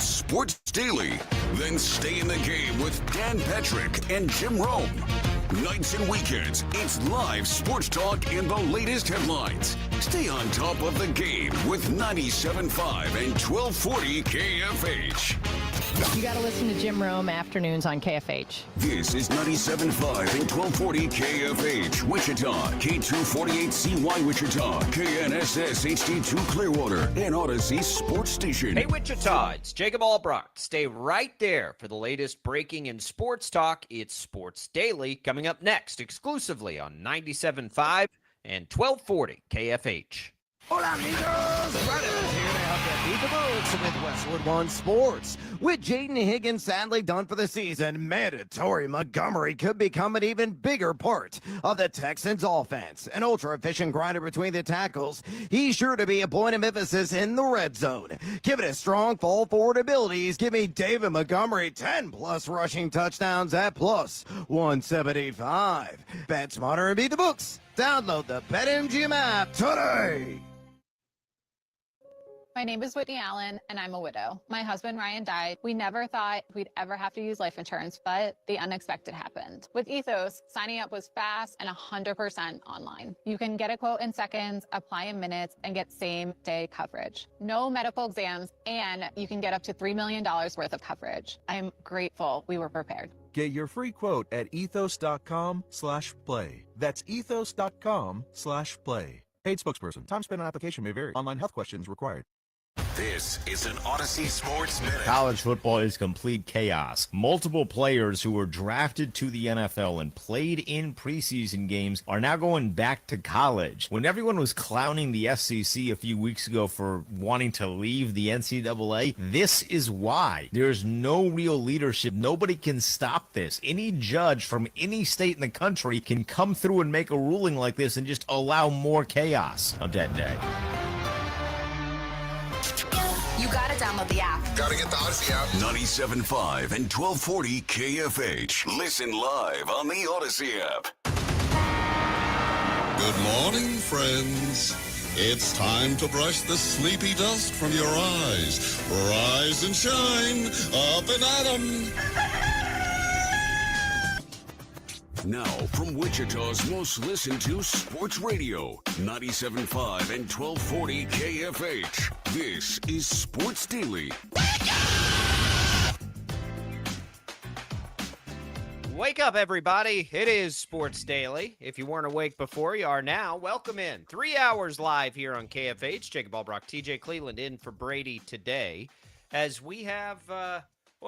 It's Sports Daily. Then stay in the game with Dan Patrick and Jim Rome. Nights and weekends, it's live sports talk and the latest headlines. Stay on top of the game with 97.5 and 1240 KFH. You got to listen to Jim Rome afternoons on KFH. This is 97.5 and 1240 KFH, Wichita, K248CY Wichita, KNSS HD2 Clearwater, and Odyssey Sports Station. Hey Wichita, it's Jacob Albrecht. Stay right there for the latest breaking in sports talk. It's Sports Daily coming up next exclusively on 97.5 and 1240 KFH. Hola, amigos! Right over here to help you beat the books with Westwood One Sports. With Jaden Higgins sadly done for the season, mandatory Montgomery could become an even bigger part of the Texans' offense. An ultra-efficient grinder between the tackles, he's sure to be a point of emphasis in the red zone. Given his strong fall-forward abilities, give me David Montgomery 10-plus rushing touchdowns at plus 175. Bet smarter and beat the books. Download the BetMGM app today. My name is Whitney Allen, and I'm a widow. My husband, Ryan, died. We never thought we'd ever have to use life insurance, but the unexpected happened. With Ethos, signing up was fast and 100% online. You can get a quote in seconds, apply in minutes, and get same-day coverage. No medical exams, and you can get up to $3 million worth of coverage. I'm grateful we were prepared. Get your free quote at ethos.com/play. That's ethos.com/play. Paid spokesperson. Time spent on application may vary. Online health questions required. This is an Odyssey Sports Minute. College football is complete chaos. Multiple players who were drafted to the NFL and played in preseason games are now going back to college. When everyone was clowning the SEC a few weeks ago for wanting to leave the NCAA, this is why. There's no real leadership. Nobody can stop this. Any judge from any state in the country can come through and make a ruling like this and just allow more chaos on that day. You gotta download the app. Gotta get the Odyssey app. 97.5 and 1240 KFH. Listen live on the Odyssey app. Good morning, friends. It's time to brush the sleepy dust from your eyes. Rise and shine, up and at 'em. Now, from Wichita's most listened to sports radio, 97.5 and 1240 KFH. This is Sports Daily. Wake up, everybody. It is Sports Daily. If you weren't awake before, you are now. Welcome in. 3 hours live here on KFH. Jacob Albrecht, TJ Cleveland in for Brady today. As we have...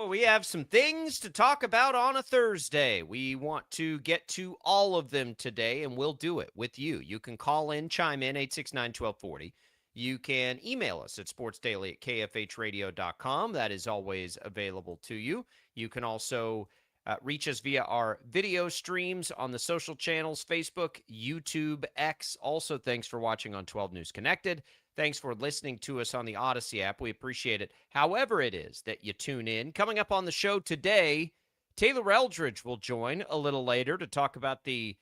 we have some things to talk about on a Thursday. We want to get to all of them today, and we'll do it with you. You can call in, chime in, 869-1240. You can email us at sportsdaily@kfhradio.com. That is always available to you. You can also reach us via our video streams on the social channels, Facebook, YouTube, X. Also, thanks for watching on 12 News Connected. Thanks for listening to us on the Odyssey app. We appreciate it. However it is that you tune in. Coming up on the show today, Taylor Eldridge will join a little later to talk about the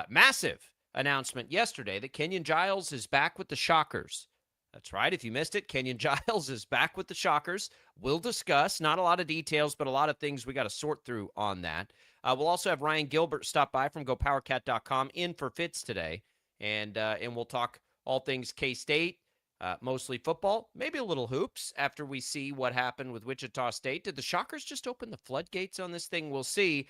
massive announcement yesterday that Kenyon Giles is back with the Shockers. That's right. If you missed it, Kenyon Giles is back with the Shockers. We'll discuss, not a lot of details, but a lot of things we got to sort through on that. We'll also have Ryan Gilbert stop by from GoPowerCat.com in for Fitz today. And we'll talk all things KState. Mostly football, maybe a little hoops after we see what happened with Wichita State. Did the Shockers just open the floodgates on this thing? We'll see.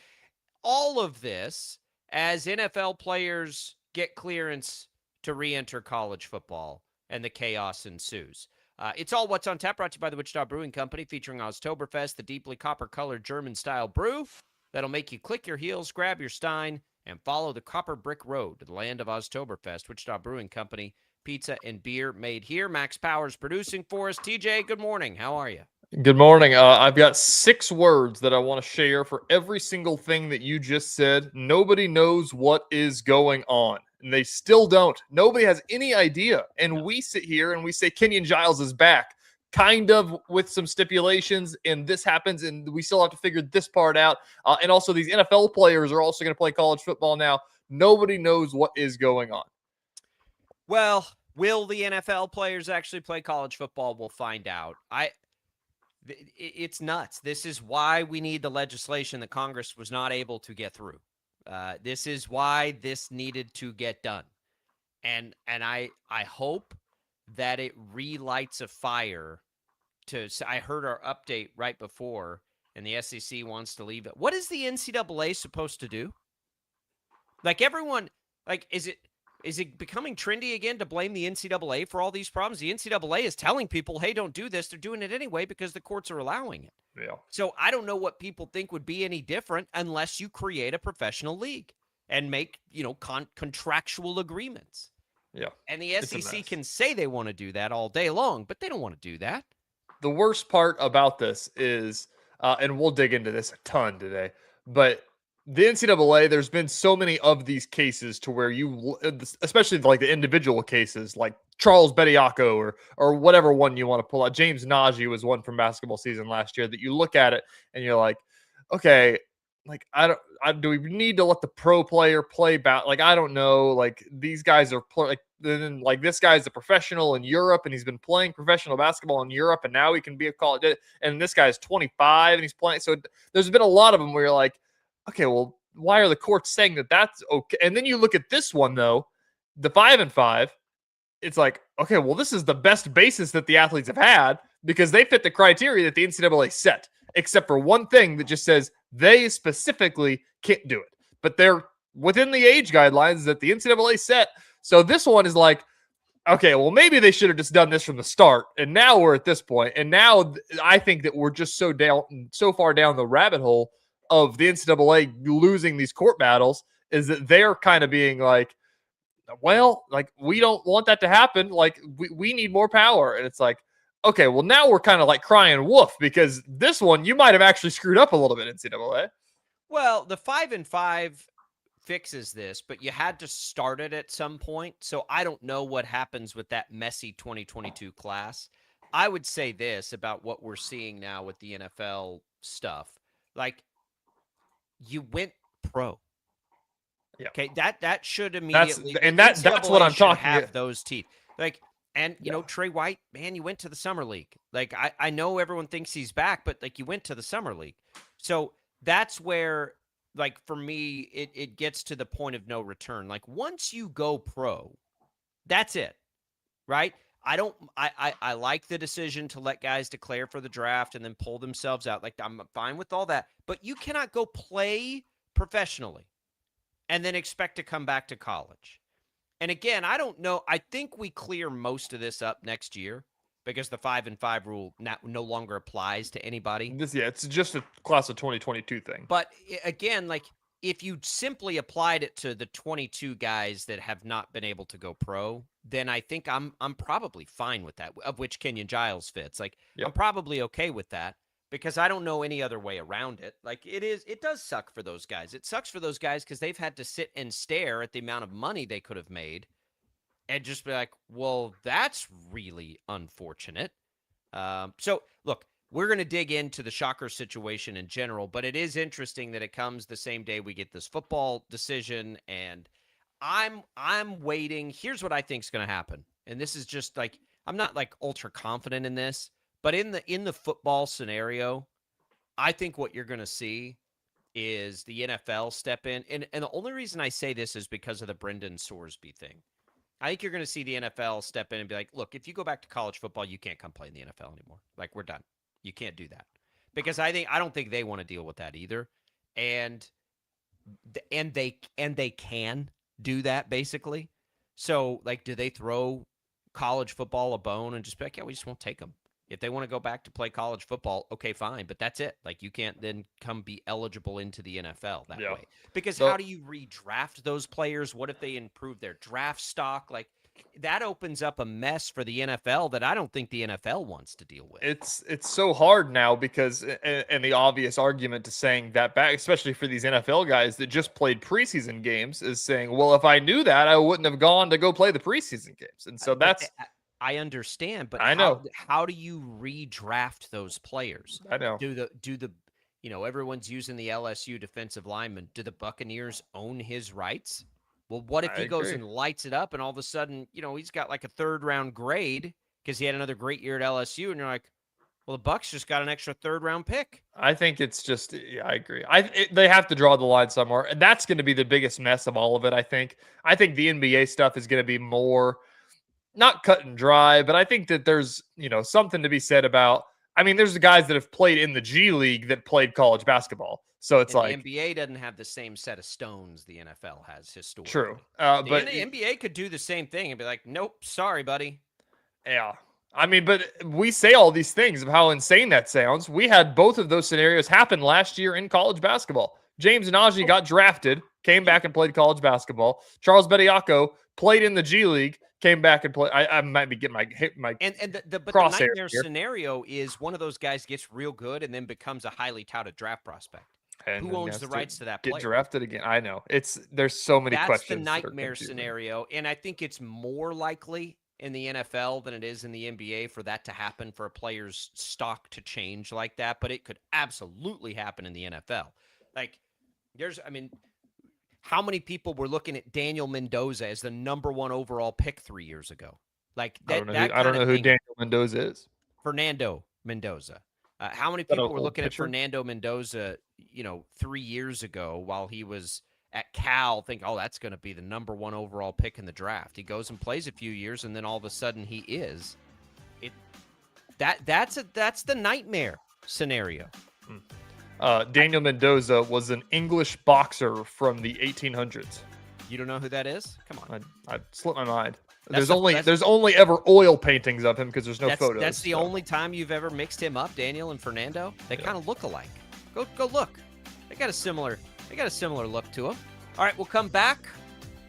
All of this as NFL players get clearance to re-enter college football and the chaos ensues. It's all What's on Tap, brought to you by the Wichita Brewing Company, featuring Oktoberfest, the deeply copper-colored German-style brew that'll make you click your heels, grab your stein, and follow the copper brick road to the land of Oktoberfest. Wichita Brewing Company, pizza and beer made here. Max Powers producing for us. TJ, good morning. How are you? Good morning. I've got 6 words that I want to share for every single thing that you just said. Nobody knows what is going on, and they still don't. Nobody has any idea. And we sit here and we say Kenyon Giles is back, kind of with some stipulations, and this happens, and we still have to figure this part out. And also, these NFL players are also going to play college football now. Nobody knows what is going on. Well, will the NFL players actually play college football? We'll find out. It's nuts. This is why we need the legislation that Congress was not able to get through. This is why this needed to get done. And I hope that it relights a fire I heard our update right before, and the SEC wants to leave it. What is the NCAA supposed to do? Like everyone, like, is it becoming trendy again to blame the NCAA for all these problems? The NCAA is telling people, hey, don't do this. They're doing it anyway because the courts are allowing it. Yeah. So I don't know what people think would be any different unless you create a professional league and make, contractual agreements. Yeah. And the SEC can say they want to do that all day long, but they don't want to do that. The worst part about this is, and we'll dig into this a ton today, but the NCAA, there's been so many of these cases to where especially like the individual cases, like Charles Bediako or whatever one you want to pull out. James Najee was one from basketball season last year that you look at it and you're like, okay, like do we need to let the pro player play back? Like, I don't know. Like, these guys are then like this guy's a professional in Europe and he's been playing professional basketball in Europe and now he can be a college. And this guy's 25 and he's playing. So there's been a lot of them where you're like, okay, well, why are the courts saying that that's okay? And then you look at this one though, the 5-5. It's like, okay, well, this is the best basis that the athletes have had because they fit the criteria that the NCAA set, except for one thing that just says they specifically can't do it. But they're within the age guidelines that the NCAA set. So this one is like, okay, well, maybe they should have just done this from the start. And now we're at this point. And now I think that we're just so far down the rabbit hole of the NCAA losing these court battles is that they're kind of being like, well, like, we don't want that to happen. Like, we need more power. And it's like, okay, well, now we're kind of like crying wolf because this one, you might have actually screwed up a little bit, NCAA. Well, the 5-5 fixes this, but you had to start it at some point. So I don't know what happens with that messy 2022 class. I would say this about what we're seeing now with the NFL stuff. Like, you went pro. Yeah. Okay, that should immediately that's what I'm talking about. about. Those teeth. Like, and you know, Trey White, man, you went to the summer league. Like, I know everyone thinks he's back, but like, you went to the summer league. So that's where, like, for me, it gets to the point of no return. Like, once you go pro, that's it. Right? I like the decision to let guys declare for the draft and then pull themselves out. Like, I'm fine with all that, but you cannot go play professionally and then expect to come back to college. And again, I don't know. I think we clear most of this up next year because the 5-5 rule no longer applies to anybody. It's just a class of 2022 thing. But again, like, if you simply applied it to the 22 guys that have not been able to go pro, then I think I'm probably fine with that, of which Kenyon Giles fits. Like, Yep. I'm probably okay with that because I don't know any other way around it. Like, it does suck for those guys. It sucks for those guys because they've had to sit and stare at the amount of money they could have made and just be like, well, that's really unfortunate. So look, we're going to dig into the Shocker situation in general, but it is interesting that it comes the same day we get this football decision, and I'm waiting. Here's what I think is going to happen, and this is just like, I'm not like ultra confident in this, but in the football scenario, I think what you're going to see is the NFL step in, and the only reason I say this is because of the Brendan Sorsby thing. I think you're going to see the NFL step in and be like, look, if you go back to college football, you can't come play in the NFL anymore. Like, we're done. You can't do that. Because I don't think they want to deal with that either. And they can do that, basically. So, like, do they throw college football a bone and just be like, yeah, we just won't take them? If they want to go back to play college football, okay, fine. But that's it. Like, you can't then come be eligible into the NFL that way. Because how do you redraft those players? What if they improve their draft stock? Like, that opens up a mess for the NFL that I don't think the NFL wants to deal with. It's so hard now because, and the obvious argument to saying that back, especially for these NFL guys that just played preseason games, is saying, well, if I knew that, I wouldn't have gone to go play the preseason games. And so that's... I understand, but I know. How do you redraft those players? I know. Do the everyone's using the LSU defensive lineman. Do the Buccaneers own his rights? Well, what if he goes and lights it up and all of a sudden, he's got like a 3rd round grade because he had another great year at LSU, and you're like, Well, the Bucks just got an extra 3rd-round pick. I think it's just, I agree. They have to draw the line somewhere, and that's going to be the biggest mess of all of it, I think. I think the NBA stuff is going to be more, not cut and dry, but I think that there's, something to be said about, there's the guys that have played in the G League that played college basketball. So it's and like the NBA doesn't have the same set of stones the NFL has historically. True. But But the NBA could do the same thing and be like, nope, sorry, buddy. yeah. But we say all these things of how insane that sounds. We had both of those scenarios happen last year in college basketball. James Najee got drafted, came back and played college basketball. Charles Bediako played in the G League, came back and played. I might be getting my the crosshair nightmare here. scenario is one of those guys gets real good and then becomes a highly touted draft prospect. And who owns the rights to that player? Get drafted again. I know. There's so many questions. That's the nightmare scenario, and I think it's more likely in the NFL than it is in the NBA for that to happen, for a player's stock to change like that, but it could absolutely happen in the NFL. Like, how many people were looking at Daniel Mendoza as the number 1 overall pick 3 years ago? Like that. I don't know who Daniel Mendoza is. Fernando Mendoza. How many people were looking at Fernando Mendoza, 3 years ago while he was at Cal, think, oh, that's going to be the number 1 overall pick in the draft. He goes and plays a few years, and then all of a sudden he is. That's the nightmare scenario. Daniel Mendoza was an English boxer from the 1800s. You don't know who that is? Come on. I slipped my mind. There's only ever oil paintings of him because there's no photos. That's the only time you've ever mixed him up, Daniel and Fernando. They kind of look alike. Go look. They got a similar look to them. All right, we'll come back.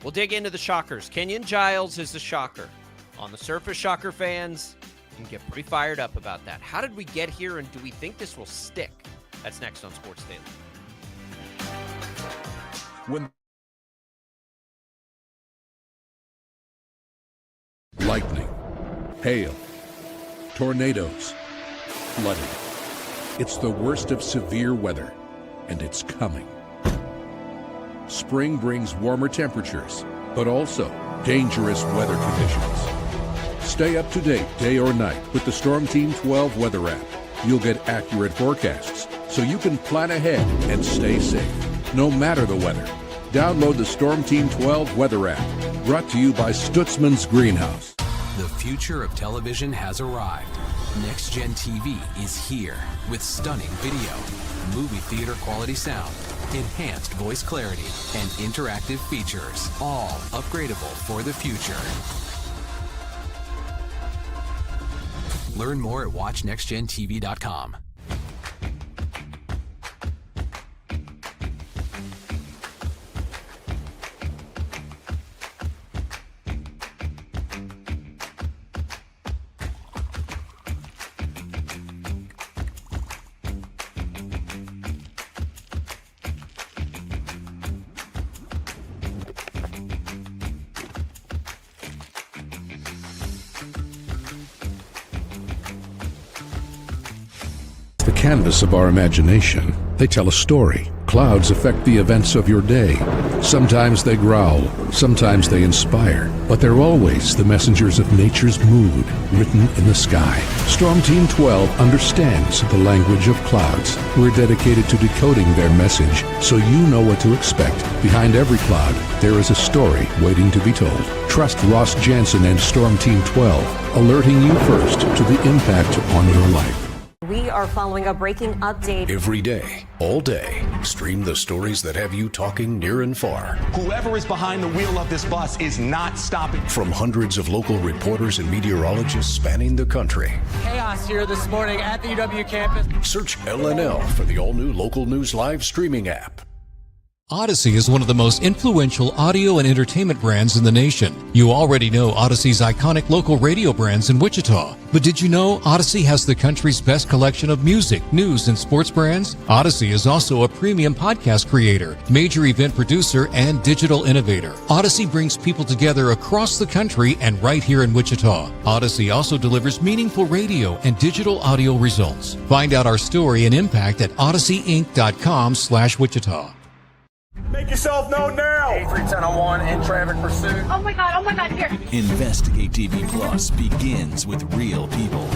We'll dig into the shockers. Kenyon Giles is the shocker. On the surface, shocker fans can get pretty fired up about that. How did we get here, and do we think this will stick? That's next on Sports Daily. Lightning, hail, tornadoes, flooding. It's the worst of severe weather, and it's coming. Spring brings warmer temperatures, but also dangerous weather conditions. Stay up to date day or night with the Storm Team 12 weather app. You'll get accurate forecasts, so you can plan ahead and stay safe, no matter the weather. Download the Storm Team 12 weather app, brought to you by Stutzman's Greenhouse. The future of television has arrived. Next Gen TV is here with stunning video, movie theater quality sound, enhanced voice clarity, and interactive features, all upgradable for the future. Learn more at watchnextgentv.com. The canvas of our imagination. They tell a story. Clouds affect the events of your day. Sometimes they growl, sometimes they inspire, but they're always the messengers of nature's mood, written in the sky. Storm Team 12 understands the language of clouds. We're dedicated to decoding their message, so you know what to expect. Behind every cloud, there is a story waiting to be told. Trust Ross Jansen and Storm Team 12, alerting you first to the impact on your life. We are following a breaking update. Every day, all day, stream the stories that have you talking near and far. Whoever is behind the wheel of this bus is not stopping. From hundreds of local reporters and meteorologists spanning the country. Chaos here this morning at the UW campus. Search LNL for the all-new Local News Live streaming app. Odyssey is one of the most influential audio and entertainment brands in the nation. You already know Odyssey's iconic local radio brands in Wichita. But did you know Odyssey has the country's best collection of music, news, and sports brands? Odyssey is also a premium podcast creator, major event producer, and digital innovator. Odyssey brings people together across the country and right here in Wichita. Odyssey also delivers meaningful radio and digital audio results. Find out our story and impact at odysseyinc.com/Wichita. Make yourself known now. 831001 in traffic pursuit. Oh my God, here. Investigate TV Plus begins with real people.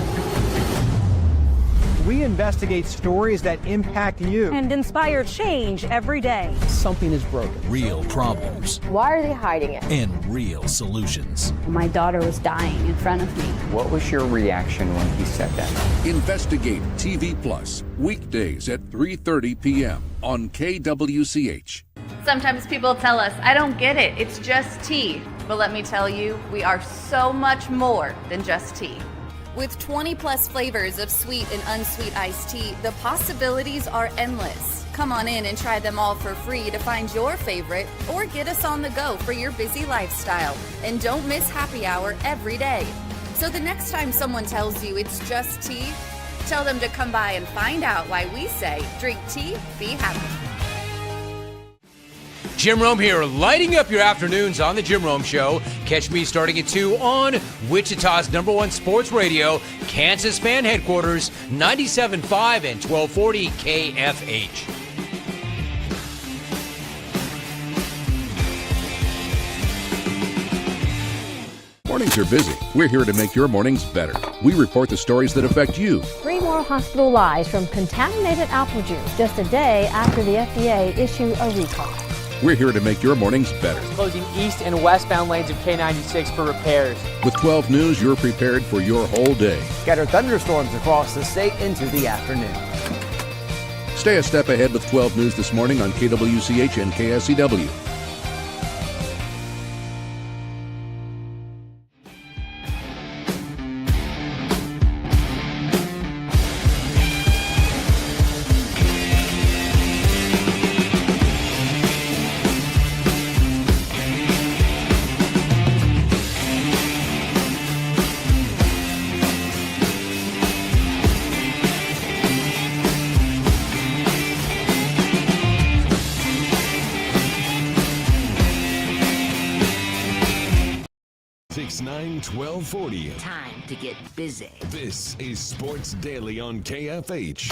We investigate stories that impact you. And inspire change every day. Something is broken. Real problems. Why are they hiding it? And real solutions. My daughter was dying in front of me. What was your reaction when he said that? Investigate TV Plus, weekdays at 3:30 p.m. on KWCH. Sometimes people tell us, I don't get it, it's just tea. But let me tell you, we are so much more than just tea. With 20 plus flavors of sweet and unsweet iced tea, the possibilities are endless. Come on in and try them all for free to find your favorite or get us on the go for your busy lifestyle. And don't miss happy hour every day. So the next time someone tells you it's just tea, tell them to come by and find out why we say drink tea, be happy. Jim Rome here, lighting up your afternoons on The Jim Rome Show. Catch me starting at 2 on Wichita's #1 sports radio, Kansas Fan Headquarters, 97.5 and 1240 KFH. Mornings are busy. We're here to make your mornings better. We report the stories that affect you. 3 more hospital lies from contaminated apple juice just a day after the FDA issued a recall. We're here to make your mornings better. Closing east and westbound lanes of K96 for repairs. With 12 News, you're prepared for your whole day. Scattered thunderstorms across the state into the afternoon. Stay a step ahead with 12 News this morning on KWCH and KSCW. Time to get busy. This is Sports Daily on KFH.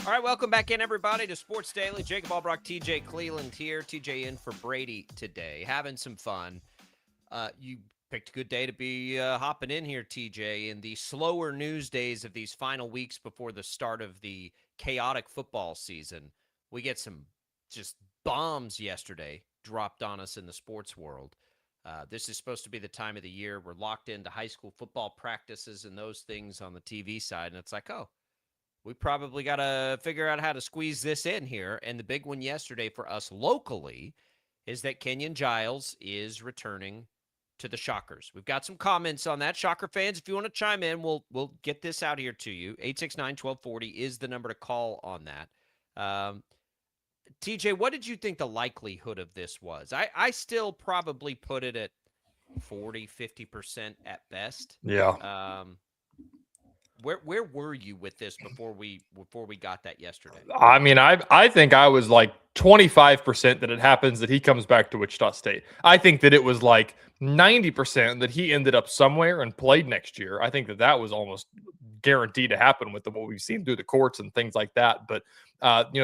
All right, welcome back in, everybody, to Sports Daily. Jacob Albrock, TJ Cleveland here. TJ in for Brady today. Having some fun. You picked a good day to be hopping in here, TJ, in the slower news days of these final weeks before the start of the chaotic football season. We get some just bombs yesterday dropped on us in the sports world. This is supposed to be the time of the year we're locked into high school football practices and those things on the TV side. And it's like, oh, we probably got to figure out how to squeeze this in here. And the big one yesterday for us locally is that Kenyon Giles is returning to the Shockers. We've got some comments on that. Shocker fans, if you want to chime in, we'll get this out here to you. 869-1240 is the number to call on that. TJ, what did you think the likelihood of this was? I still probably put it at 40, 50% at best. Yeah. Where were you with this before we got that yesterday? I mean, I think I was like 25% that it happens that he comes back to Wichita State. I think that it was like 90% that he ended up somewhere and played next year. I think that was almost guaranteed to happen with what we've seen through the courts and things like that. But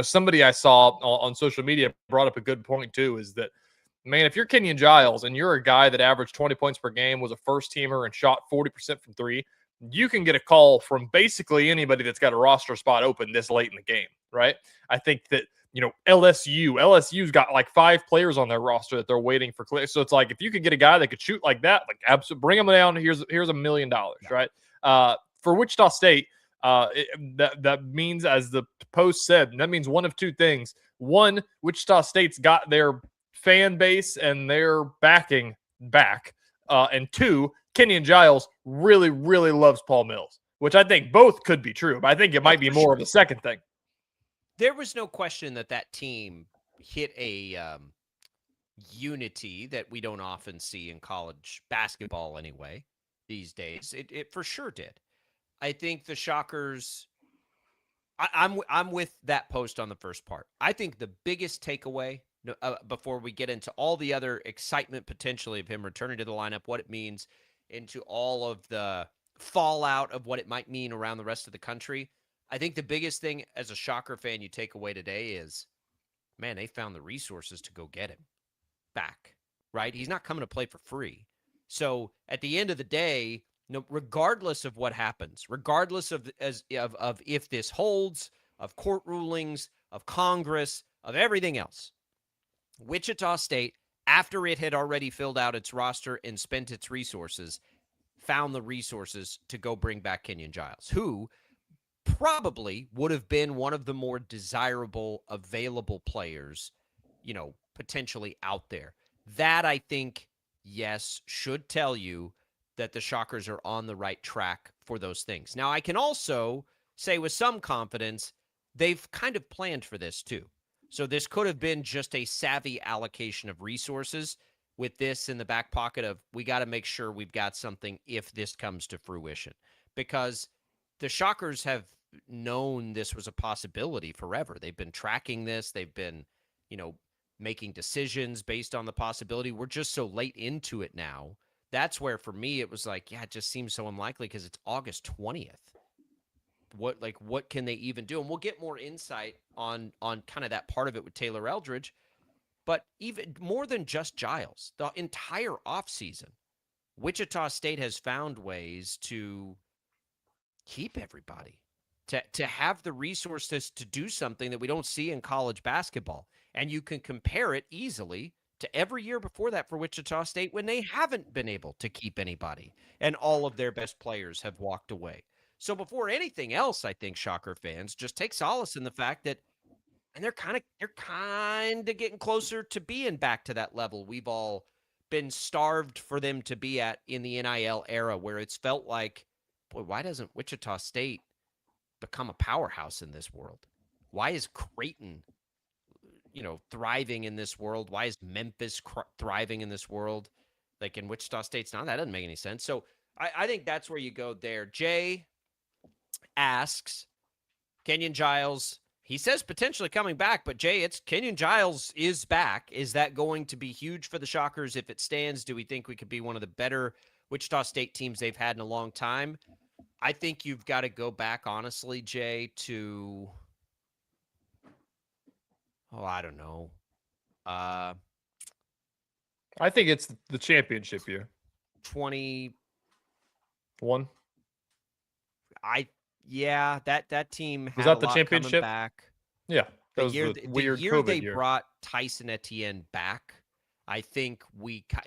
somebody I saw on social media brought up a good point too, is that, man, if you're Kenyon Giles and you're a guy that averaged 20 points per game, was a first teamer and shot 40% from three, you can get a call from basically anybody that's got a roster spot open this late in the game, right? I think that, LSU's got like 5 players on their roster that they're waiting for clear. So it's like, if you could get a guy that could shoot like that, like absolutely bring him down. Here's $1 million, right? For Wichita State, that means, as the post said, that means one of two things. One, Wichita State's got their fan base and their backing back. And two, Kenyon Giles really, really loves Paul Mills, which I think both could be true, but I think it might be more of the second thing. There was no question that team hit a unity that we don't often see in college basketball anyway these days. It for sure did. I think the Shockers, I'm with that post on the first part. I think the biggest takeaway, before we get into all the other excitement potentially of him returning to the lineup, what it means into all of the fallout of what it might mean around the rest of the country, I think the biggest thing as a Shocker fan you take away today is, man, they found the resources to go get him back. right? He's not coming to play for free. So at the end of the day, regardless of what happens, regardless of if this holds, of court rulings, of Congress, of everything else, Wichita State, after it had already filled out its roster and spent its resources, found the resources to go bring back Kenyon Giles, who probably would have been one of the more desirable, available players, potentially out there. That, I think, yes, should tell you that the Shockers are on the right track for those things. Now, I can also say with some confidence, they've kind of planned for this too. So this could have been just a savvy allocation of resources with this in the back pocket of, we got to make sure we've got something if this comes to fruition. Because the Shockers have known this was a possibility forever. They've been tracking this. They've been, making decisions based on the possibility. We're just so late into it now. That's where, for me, it was like, yeah, it just seems so unlikely because it's August 20th. What can they even do? And we'll get more insight on kind of that part of it with Taylor Eldridge. But even more than just Giles, the entire offseason, Wichita State has found ways to keep everybody, to have the resources to do something that we don't see in college basketball. And you can compare it easily to every year before that for Wichita State when they haven't been able to keep anybody and all of their best players have walked away. So before anything else, I think Shocker fans just take solace in the fact that, and they're kind of getting closer to being back to that level we've all been starved for them to be at in the NIL era, where it's felt like, boy, why doesn't Wichita State become a powerhouse in this world? Why is Creighton, thriving in this world? Why is Memphis thriving in this world? Like in Wichita State's not. That doesn't make any sense. So I think that's where you go there. Jay asks, Kenyon Giles, he says potentially coming back, but Jay, it's Kenyon Giles is back. Is that going to be huge for the Shockers if it stands? Do we think we could be one of the better Wichita State teams they've had in a long time? I think you've got to go back, honestly, Jay, to, I don't know. I think it's the championship year. 21. That team had was that a the lot championship coming back. Yeah, that was the weird year COVID they year. brought Tyson Etienne back. I think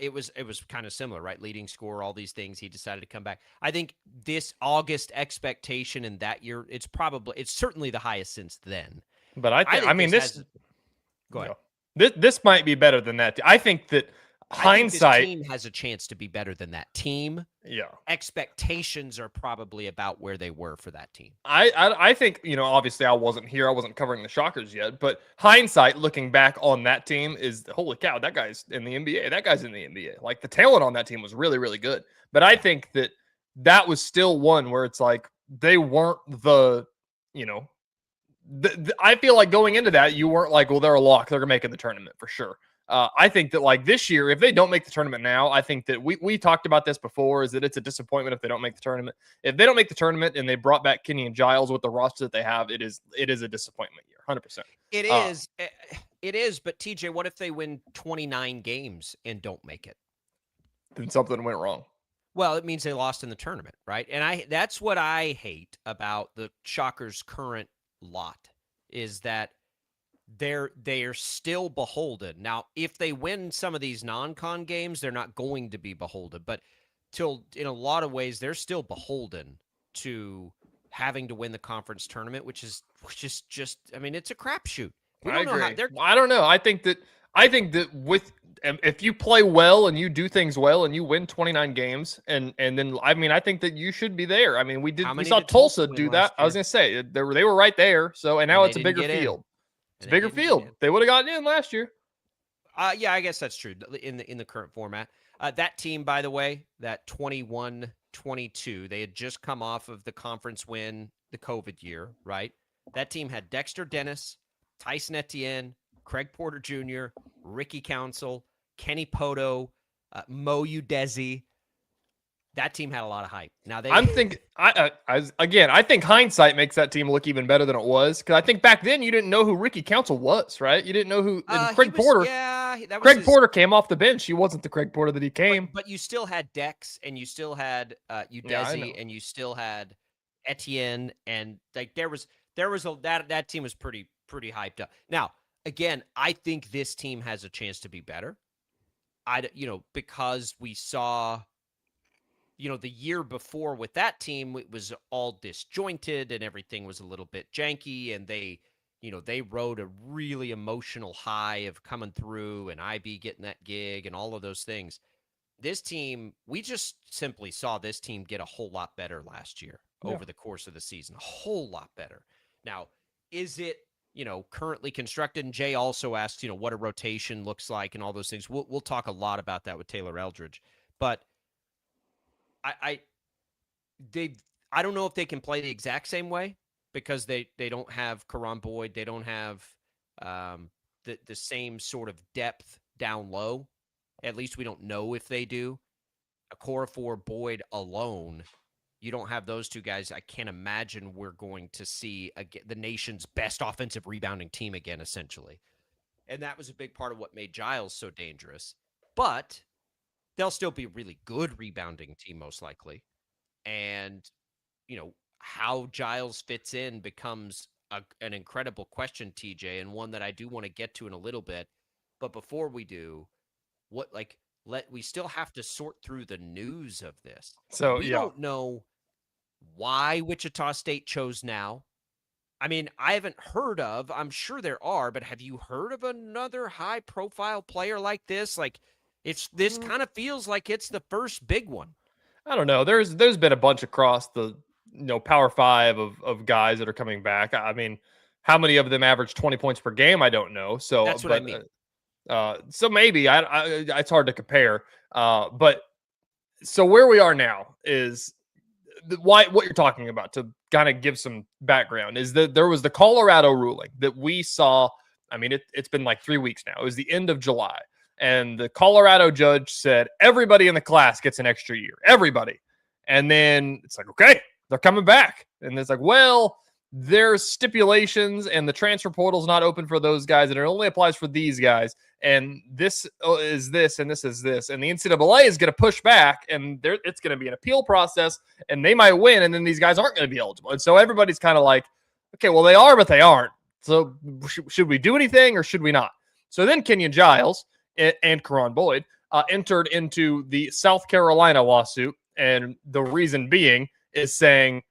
it was kind of similar, right? Leading scorer, all these things. He decided to come back. I think this August expectation in that year, it's certainly the highest since then. But I mean this. Go ahead. This might be better than that. I think that hindsight, this team has a chance to be better than that team. Yeah. Expectations are probably about where they were for that team. I think, obviously I wasn't here. I wasn't covering the Shockers yet, but hindsight looking back on that team is, holy cow, that guy's in the NBA. That guy's in the NBA. Like, the talent on that team was really, really good. But I think that was still one where it's like, they weren't I feel like going into that, you weren't like, well, they're a lock. They're making the tournament for sure. I think that, like, this year, if they don't make the tournament now, I think that we talked about this before, is that it's a disappointment if they don't make the tournament. If they don't make the tournament and they brought back Kenyon Giles with the roster that they have, it is a disappointment year, 100%. It is. But TJ, what if they win 29 games and don't make it? Then something went wrong. Well, it means they lost in the tournament, right? And that's what I hate about the Shockers' current lot, is that they're still beholden. Now, if they win some of these non-con games, they're not going to be beholden, but in a lot of ways, they're still beholden to having to win the conference tournament, which is just, I mean, it's a crapshoot. I don't know. I think that if you play well and you do things well and you win 29 games and then, I mean, I think that you should be there. I mean, we saw Tulsa do that. I was going to say they were right there. So, and now it's a bigger field. It's a bigger field. They would have gotten in last year. Yeah, I guess that's true in the current format. That team, by the way, that 21-22, they had just come off of the conference win the COVID year, right? That team had Dexter Dennis, Tyson Etienne, Craig Porter Jr., Ricky Council, Kenny Poto, Mo Udezi. That team had a lot of hype. Now I think hindsight makes that team look even better than it was, because I think back then you didn't know who Ricky Council was, right? You didn't know who Craig Porter. Yeah, That was Craig Porter came off the bench. He wasn't the Craig Porter that he came. But you still had Dex, and you still had Udezi, and you still had Etienne, and like there was that team was pretty hyped up. Now, again, I think this team has a chance to be better. Because we saw, the year before with that team, it was all disjointed and everything was a little bit janky, and they rode a really emotional high of coming through and IB getting that gig and all of those things. This team, we just simply saw this team get a whole lot better last year over the course of the season, a whole lot better. Now, is it, currently constructed? And Jay also asked, what a rotation looks like and all those things. We'll talk a lot about that with Taylor Eldridge, but I don't know if they can play the exact same way because they don't have Karan Boyd. They don't have the same sort of depth down low. At least we don't know if they do. Okorafor, Boyd alone, you don't have those two guys. I can't imagine we're going to see the nation's best offensive rebounding team again, essentially. And that was a big part of what made Giles so dangerous. But they'll still be a really good rebounding team, most likely. And, how Giles fits in becomes an incredible question, TJ, and one that I do want to get to in a little bit. But before we do, we still have to sort through the news of this. So we don't know why Wichita State chose now. I mean, I haven't heard of, I'm sure there are, but have you heard of another high profile player like this? Like this kind of feels like it's the first big one. I don't know. There's been a bunch across the Power 5 of guys that are coming back. I mean, how many of them average 20 points per game? I don't know. So that's what I mean. So maybe it's hard to compare. But so where we are now is what you're talking about, to kind of give some background, is that there was the Colorado ruling that we saw. I mean, it's been like 3 weeks now. It was the end of July. And the Colorado judge said, everybody in the class gets an extra year. Everybody. And then it's like, okay, they're coming back. And it's like, well, there's stipulations and the transfer portal is not open for those guys. And it only applies for these guys. And this is this, and this is this. And the NCAA is going to push back, and it's going to be an appeal process, and they might win. And then these guys aren't going to be eligible. And so everybody's kind of like, okay, well, they are, but they aren't. So should we do anything or should we not? So then Kenyon Giles and Karan Boyd entered into the South Carolina lawsuit. And the reason being is saying,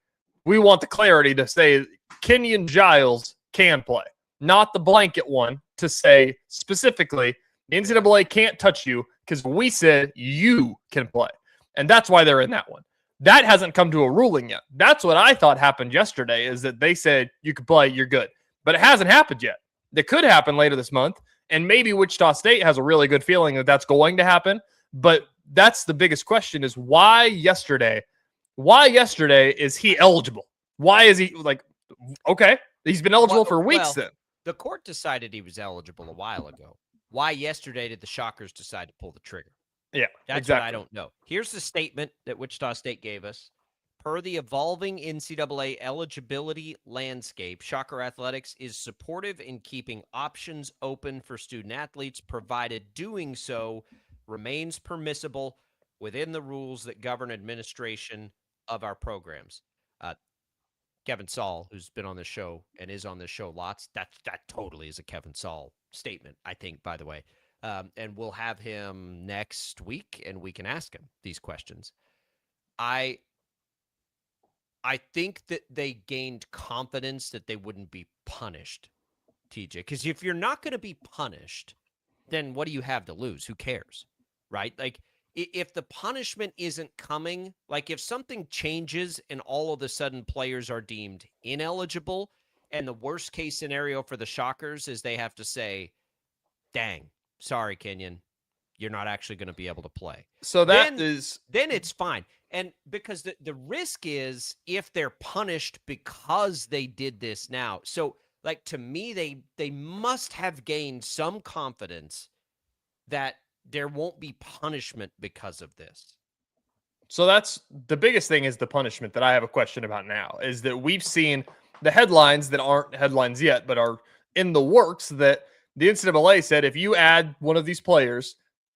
we want the clarity to say Kenyon Giles can play, not the blanket one to say specifically the NCAA can't touch you because we said you can play. And that's why they're in that one. That hasn't come to a ruling yet. That's what I thought happened yesterday, is that they said you can play, you're good. But it hasn't happened yet. It could happen later this month. And maybe Wichita State has a really good feeling that that's going to happen. But that's the biggest question, is why yesterday? Why yesterday is he eligible? Why is he okay, he's been eligible for weeks then. The court decided he was eligible a while ago. Why yesterday did the Shockers decide to pull the trigger? Yeah, that's exactly what I don't know. Here's the statement that Wichita State gave us. Per the evolving NCAA eligibility landscape, Shocker Athletics is supportive in keeping options open for student athletes, provided doing so remains permissible within the rules that govern administration of our programs. Kevin Saul, who's been on this show and is on this show lots, that totally is a Kevin Saul statement, I think, by the way. And we'll have him next week, and we can ask him these questions. I think that they gained confidence that they wouldn't be punished, TJ. Because if you're not going to be punished, then what do you have to lose? Who cares, right? Like, if the punishment isn't coming, like if something changes and all of a sudden players are deemed ineligible, and the worst case scenario for the Shockers is they have to say, dang, sorry, Kenyon, you're not actually going to be able to play. So then it's fine. And because the risk is if they're punished because they did this now. So like, to me, they must have gained some confidence that there won't be punishment because of this. So that's the biggest thing, is the punishment that I have a question about now, is that we've seen the headlines that aren't headlines yet, but are in the works, that the NCAA said if you add one of these players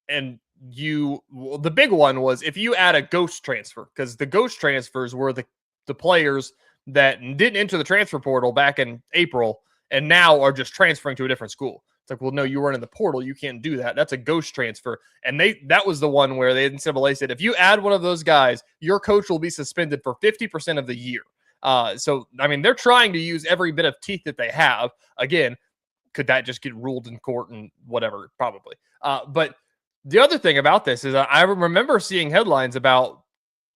and the big one was if you add a ghost transfer, because the ghost transfers were the players that didn't enter the transfer portal back in April and now are just transferring to a different school. It's like, well, no, you weren't in the portal. You can't do that. That's a ghost transfer. And that was the one where the NCAA said, if you add one of those guys, your coach will be suspended for 50% of the year. So, I mean, they're trying to use every bit of teeth that they have. Again, could that just get ruled in court and whatever? Probably. But the other thing about this is I remember seeing headlines about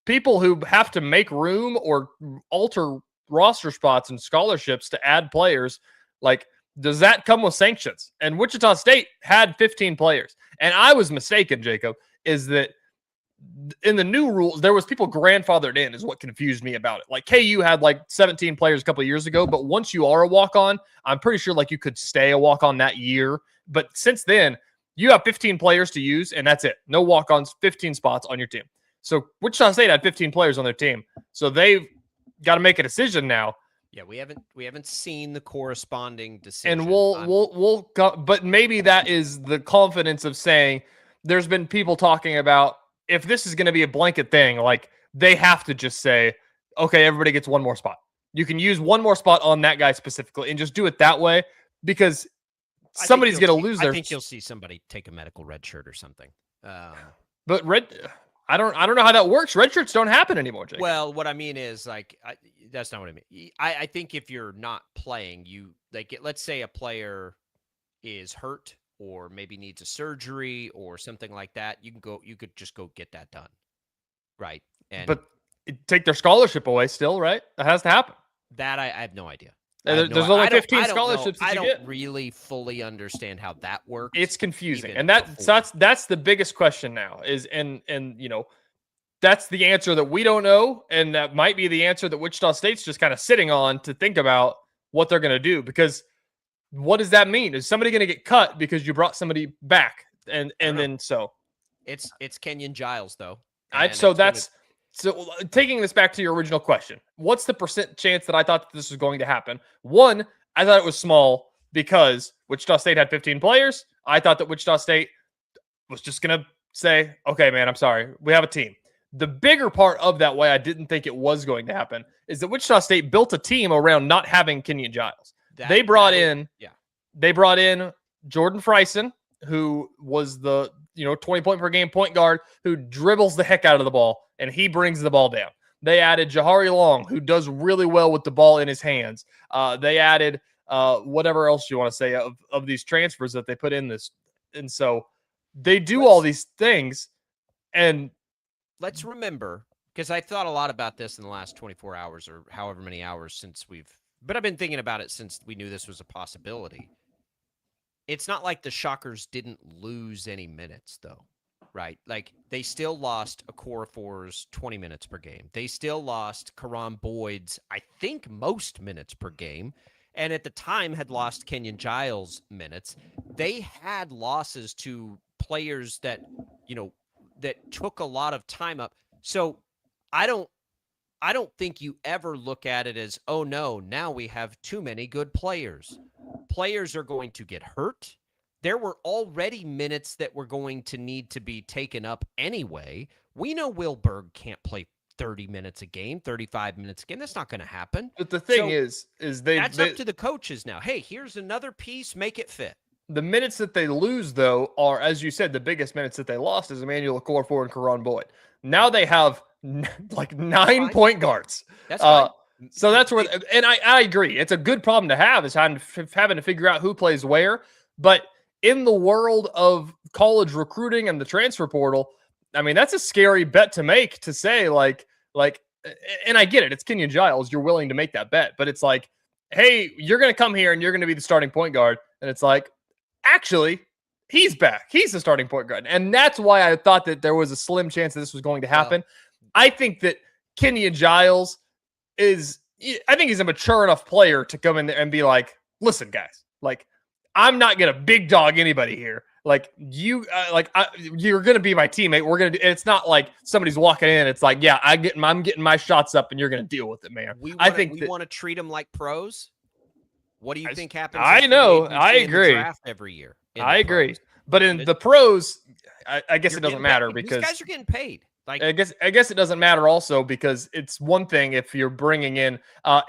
people who have to make room or alter roster spots and scholarships to add players. Like, does that come with sanctions? And Wichita State had 15 players. And I was mistaken, Jacob, is that in the new rules, there was people grandfathered in is what confused me about it. Like KU had like 17 players a couple of years ago, but once you are a walk-on, I'm pretty sure like you could stay a walk-on that year. But since then, you have 15 players to use, and that's it. No walk-ons, 15 spots on your team. So Wichita State had 15 players on their team. So they've got to make a decision now. Yeah, we haven't seen the corresponding decision. And we'll but maybe that is the confidence of saying there's been people talking about if this is going to be a blanket thing, like they have to just say, okay, everybody gets one more spot. You can use one more spot on that guy specifically and just do it that way because somebody's going to lose their. I think you'll see somebody take a medical red shirt or something. But I don't know how that works. Red shirts don't happen anymore, Jake. Well, what I mean is like that's not what I mean. I think if you're not playing, you like let's say a player is hurt or maybe needs a surgery or something like that. You could just go get that done, right? But take their scholarship away still, right? That has to happen. That I have no idea. There's only 15 scholarships. I don't really fully understand how that works. It's confusing, and that's the biggest question now. Is and you know, that's the answer that we don't know, and that might be the answer that Wichita State's just kind of sitting on to think about what they're going to do. Because what does that mean? Is somebody going to get cut because you brought somebody back? And then so it's Kenyon Giles though. So taking this back to your original question, what's the % chance that I thought that this was going to happen? One, I thought it was small because Wichita State had 15 players. I thought that Wichita State was just going to say, okay, man, I'm sorry. We have a team. The bigger part of that why I didn't think it was going to happen is that Wichita State built a team around not having Kenyon Giles. They brought in Jordan Freisen, who was the 20 point per game point guard who dribbles the heck out of the ball and he brings the ball down. They added Jahari Long, who does really well with the ball in his hands. They added whatever else you want to say of these transfers that they put in this. And so they do all these things. And let's remember, because I thought a lot about this in the last 24 hours or however many hours but I've been thinking about it since we knew this was a possibility. It's not like the Shockers didn't lose any minutes, though, right? Like, they still lost Okorafor's 20 minutes per game. They still lost Karan Boyd's, I think, most minutes per game, and at the time had lost Kenyon Giles minutes. They had losses to players that, that took a lot of time up. So I don't think you ever look at it as, oh, no, now we have too many good players. Players are going to get hurt. There were already minutes that were going to need to be taken up anyway. We know Will Berg can't play 30 minutes a game, 35 minutes a game. That's not going to happen. But the thing is that's up to the coaches now. Hey, here's another piece. Make it fit. The minutes that they lose, though, are, as you said, the biggest minutes that they lost is Emmanuel Okorafor and Karan Boyd. Now they have like 9 point guards. That's fine. So that's where, and I agree. It's a good problem to have, is having to figure out who plays where. But in the world of college recruiting and the transfer portal, I mean, that's a scary bet to make, to say like, and I get it. It's Kenyon Giles. You're willing to make that bet, but it's like, hey, you're going to come here and you're going to be the starting point guard. And it's like, actually, he's back. He's the starting point guard. And that's why I thought that there was a slim chance that this was going to happen. I think that Kenyon Giles I think he's a mature enough player to come in there and be like, listen, guys, like, I'm not going to big dog anybody here. Like, you're going to be my teammate. We're going to it's not like somebody's walking in. It's like, yeah, I'm getting my shots up and you're going to deal with it, man. I think we want to treat them like pros. What do you think happens? I know. I agree. Draft every year. I agree. But in the pros, I guess it doesn't matter because these guys are getting paid. Like I guess it doesn't matter also because it's one thing if you're bringing in.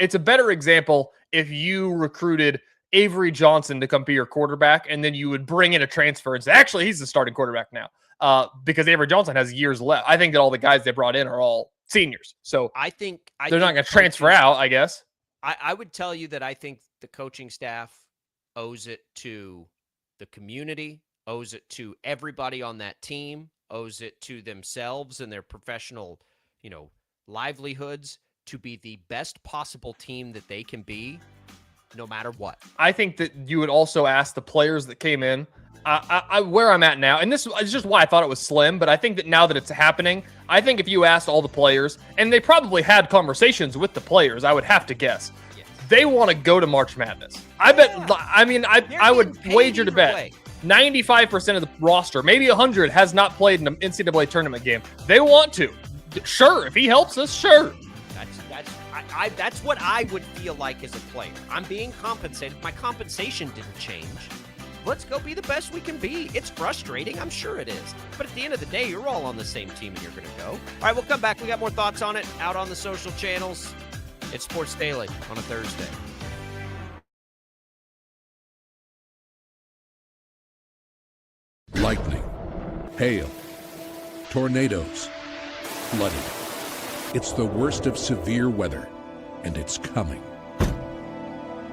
It's a better example if you recruited Avery Johnson to come be your quarterback, and then you would bring in a transfer and say, actually, he's the starting quarterback now, because Avery Johnson has years left. I think that all the guys they brought in are all seniors, so I think they're not going to transfer out. I guess I would tell you that I think the coaching staff owes it to the community, owes it to everybody on that team, owes it to themselves and their professional, livelihoods to be the best possible team that they can be, no matter what. I think that you would also ask the players that came in. Where I'm at now, and this is just why I thought it was slim, but I think that now that it's happening, I think if you asked all the players, and they probably had conversations with the players, I would have to guess, they want to go to March Madness. I bet, I would wager to bet 95% of the roster, maybe 100, has not played in an NCAA tournament game. They want to. Sure, if he helps us, sure. That's what I would feel like as a player. I'm being compensated. My compensation didn't change. Let's go be the best we can be. It's frustrating. I'm sure it is. But at the end of the day, you're all on the same team and you're going to go. All right, we'll come back. We got more thoughts on it out on the social channels. It's Sports Daily on a Thursday. Lightning, hail, tornadoes, flooding. It's the worst of severe weather, and it's coming.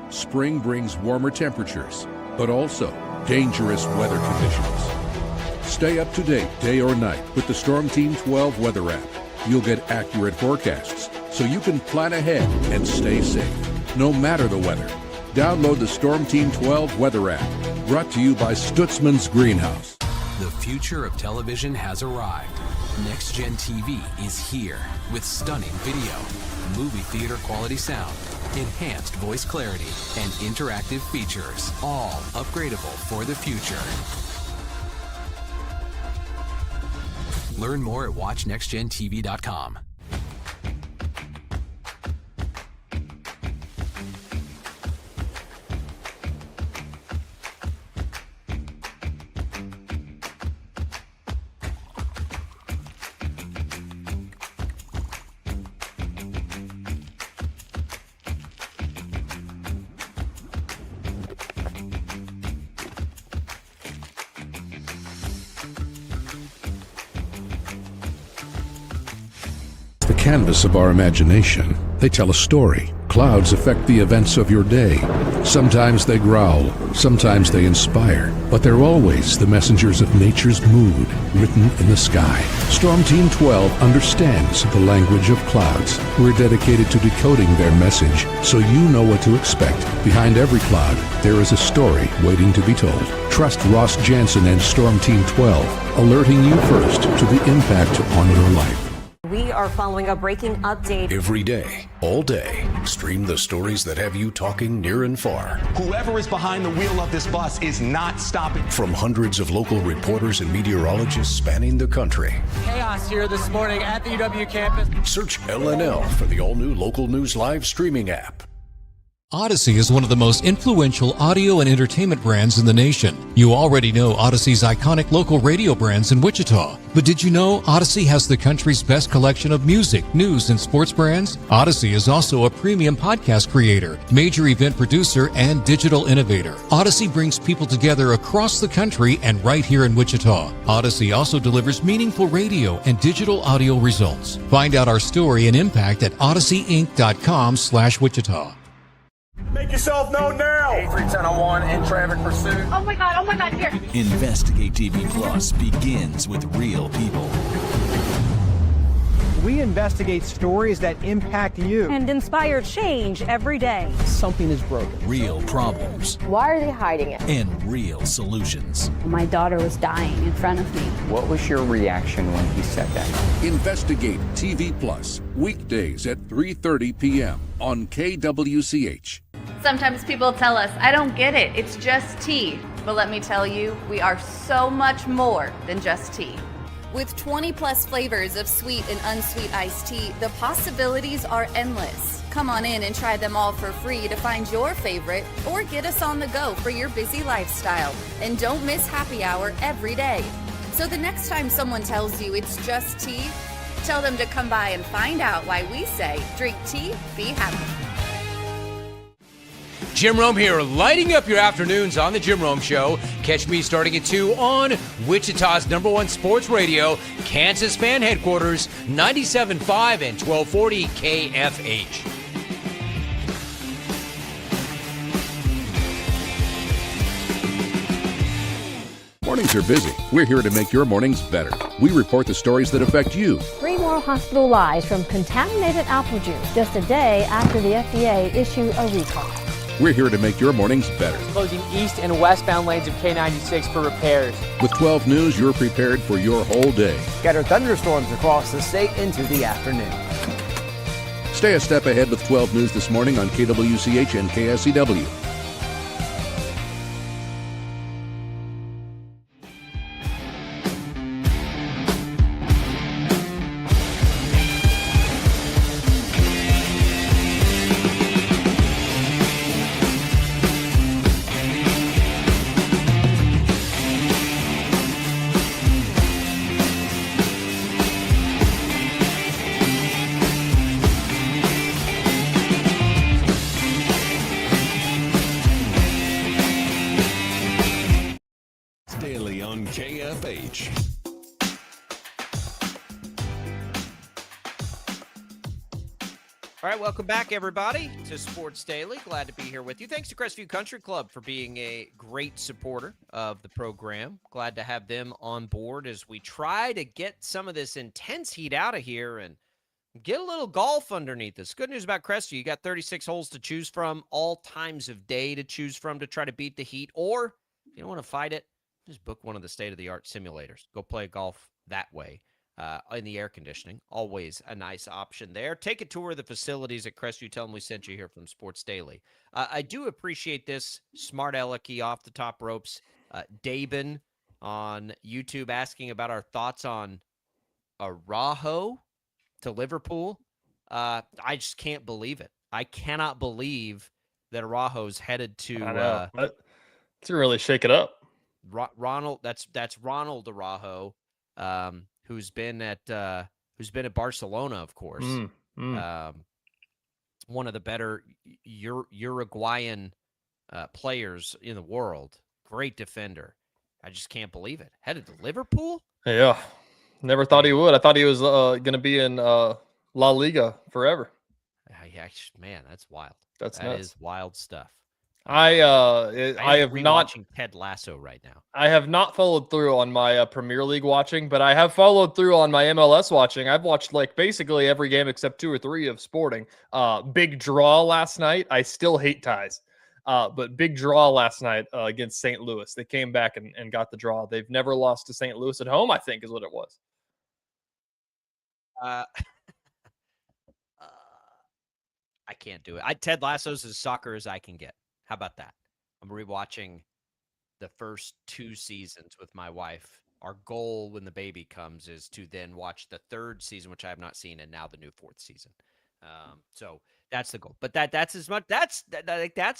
Spring brings warmer temperatures, but also dangerous weather conditions. Stay up to date day or night with the Storm Team 12 weather app. You'll get accurate forecasts, so you can plan ahead and stay safe, no matter the weather. Download the Storm Team 12 weather app, brought to you by Stutzman's Greenhouse. The future of television has arrived. Next Gen TV is here with stunning video, movie theater quality sound, enhanced voice clarity, and interactive features, all upgradable for the future. Learn more at watchnextgentv.com. Canvas of our imagination. They tell a story. Clouds affect the events of your day. Sometimes they growl, sometimes they inspire, but they're always the messengers of nature's mood, written in the sky. Storm Team 12 understands the language of clouds. We're dedicated to decoding their message, so you know what to expect. Behind every cloud, there is a story waiting to be told. Trust Ross Jansen and Storm Team 12, alerting you first to the impact on your life. We are following a breaking update. Every day, all day, stream the stories that have you talking near and far. Whoever is behind the wheel of this bus is not stopping. From hundreds of local reporters and meteorologists spanning the country. Chaos here this morning at the UW campus. Search LNL for the all-new Local News Live streaming app. Odyssey is one of the most influential audio and entertainment brands in the nation. You already know Odyssey's iconic local radio brands in Wichita. But did you know Odyssey has the country's best collection of music, news, and sports brands? Odyssey is also a premium podcast creator, major event producer, and digital innovator. Odyssey brings people together across the country and right here in Wichita. Odyssey also delivers meaningful radio and digital audio results. Find out our story and impact at odysseyinc.com/Wichita. Make yourself known now. 310-1 in traffic pursuit. Oh my God, here. Investigate TV Plus begins with real people. We investigate stories that impact you and inspire change every day. Something is broken. Real problems. Why are they hiding it? And real solutions. My daughter was dying in front of me. What was your reaction when he said that? Investigate TV Plus, weekdays at 3:30 p.m. on KWCH. Sometimes people tell us, I don't get it, it's just tea. But let me tell you, we are so much more than just tea. With 20 plus flavors of sweet and unsweet iced tea, the possibilities are endless. Come on in and try them all for free to find your favorite or get us on the go for your busy lifestyle. And don't miss happy hour every day. So the next time someone tells you it's just tea, tell them to come by and find out why we say drink tea, be happy. Jim Rome here, lighting up your afternoons on The Jim Rome Show. Catch me starting at 2 on Wichita's #1 sports radio, Kansas Fan Headquarters, 97.5 and 1240 KFH. Mornings are busy. We're here to make your mornings better. We report the stories that affect you. 3 more hospital lies from contaminated apple juice just a day after the FDA issued a recall. We're here to make your mornings better. Closing east and westbound lanes of K96 for repairs. With 12 News, you're prepared for your whole day. Scattered thunderstorms across the state into the afternoon. Stay a step ahead with 12 News this morning on KWCH and KSCW. Daily on KFH. All right, welcome back, everybody, to Sports Daily. Glad to be here with you. Thanks to Crestview Country Club for being a great supporter of the program. Glad to have them on board as we try to get some of this intense heat out of here and get a little golf underneath us. Good news about Crestview. You got 36 holes to choose from, all times of day to choose from to try to beat the heat. Or if you don't want to fight it, just book one of the state-of-the-art simulators. Go play golf that way in the air conditioning. Always a nice option there. Take a tour of the facilities at Crestview. Tell them we sent you here from Sports Daily. I do appreciate this. Smart Alecky off the top ropes. Dabin on YouTube asking about our thoughts on Araujo to Liverpool. I just can't believe it. I cannot believe that Araujo's headed to. I know. Let's really shake it up. Ronald, that's Ronald Araujo, who's been at Barcelona, of course. One of the better Uruguayan players in the world. Great defender. I just can't believe it. Headed to Liverpool? Yeah. Never thought he would. I thought he was going to be in La Liga forever. Man, that's wild. That nuts. Is wild stuff. I have not watching Ted Lasso right now. I have not followed through on my Premier League watching, but I have followed through on my MLS watching. I've watched like basically every game except 2 or 3 of Sporting. Big draw last night. I still hate ties, but big draw last night against St. Louis. They came back and got the draw. They've never lost to St. Louis at home, I think, is what it was. I can't do it. Ted Lasso's as soccer as I can get. How about that? I'm rewatching the first 2 seasons with my wife. Our goal when the baby comes is to then watch the 3rd season, which I have not seen, and now the new 4th season. So that's the goal. But that's as much. That's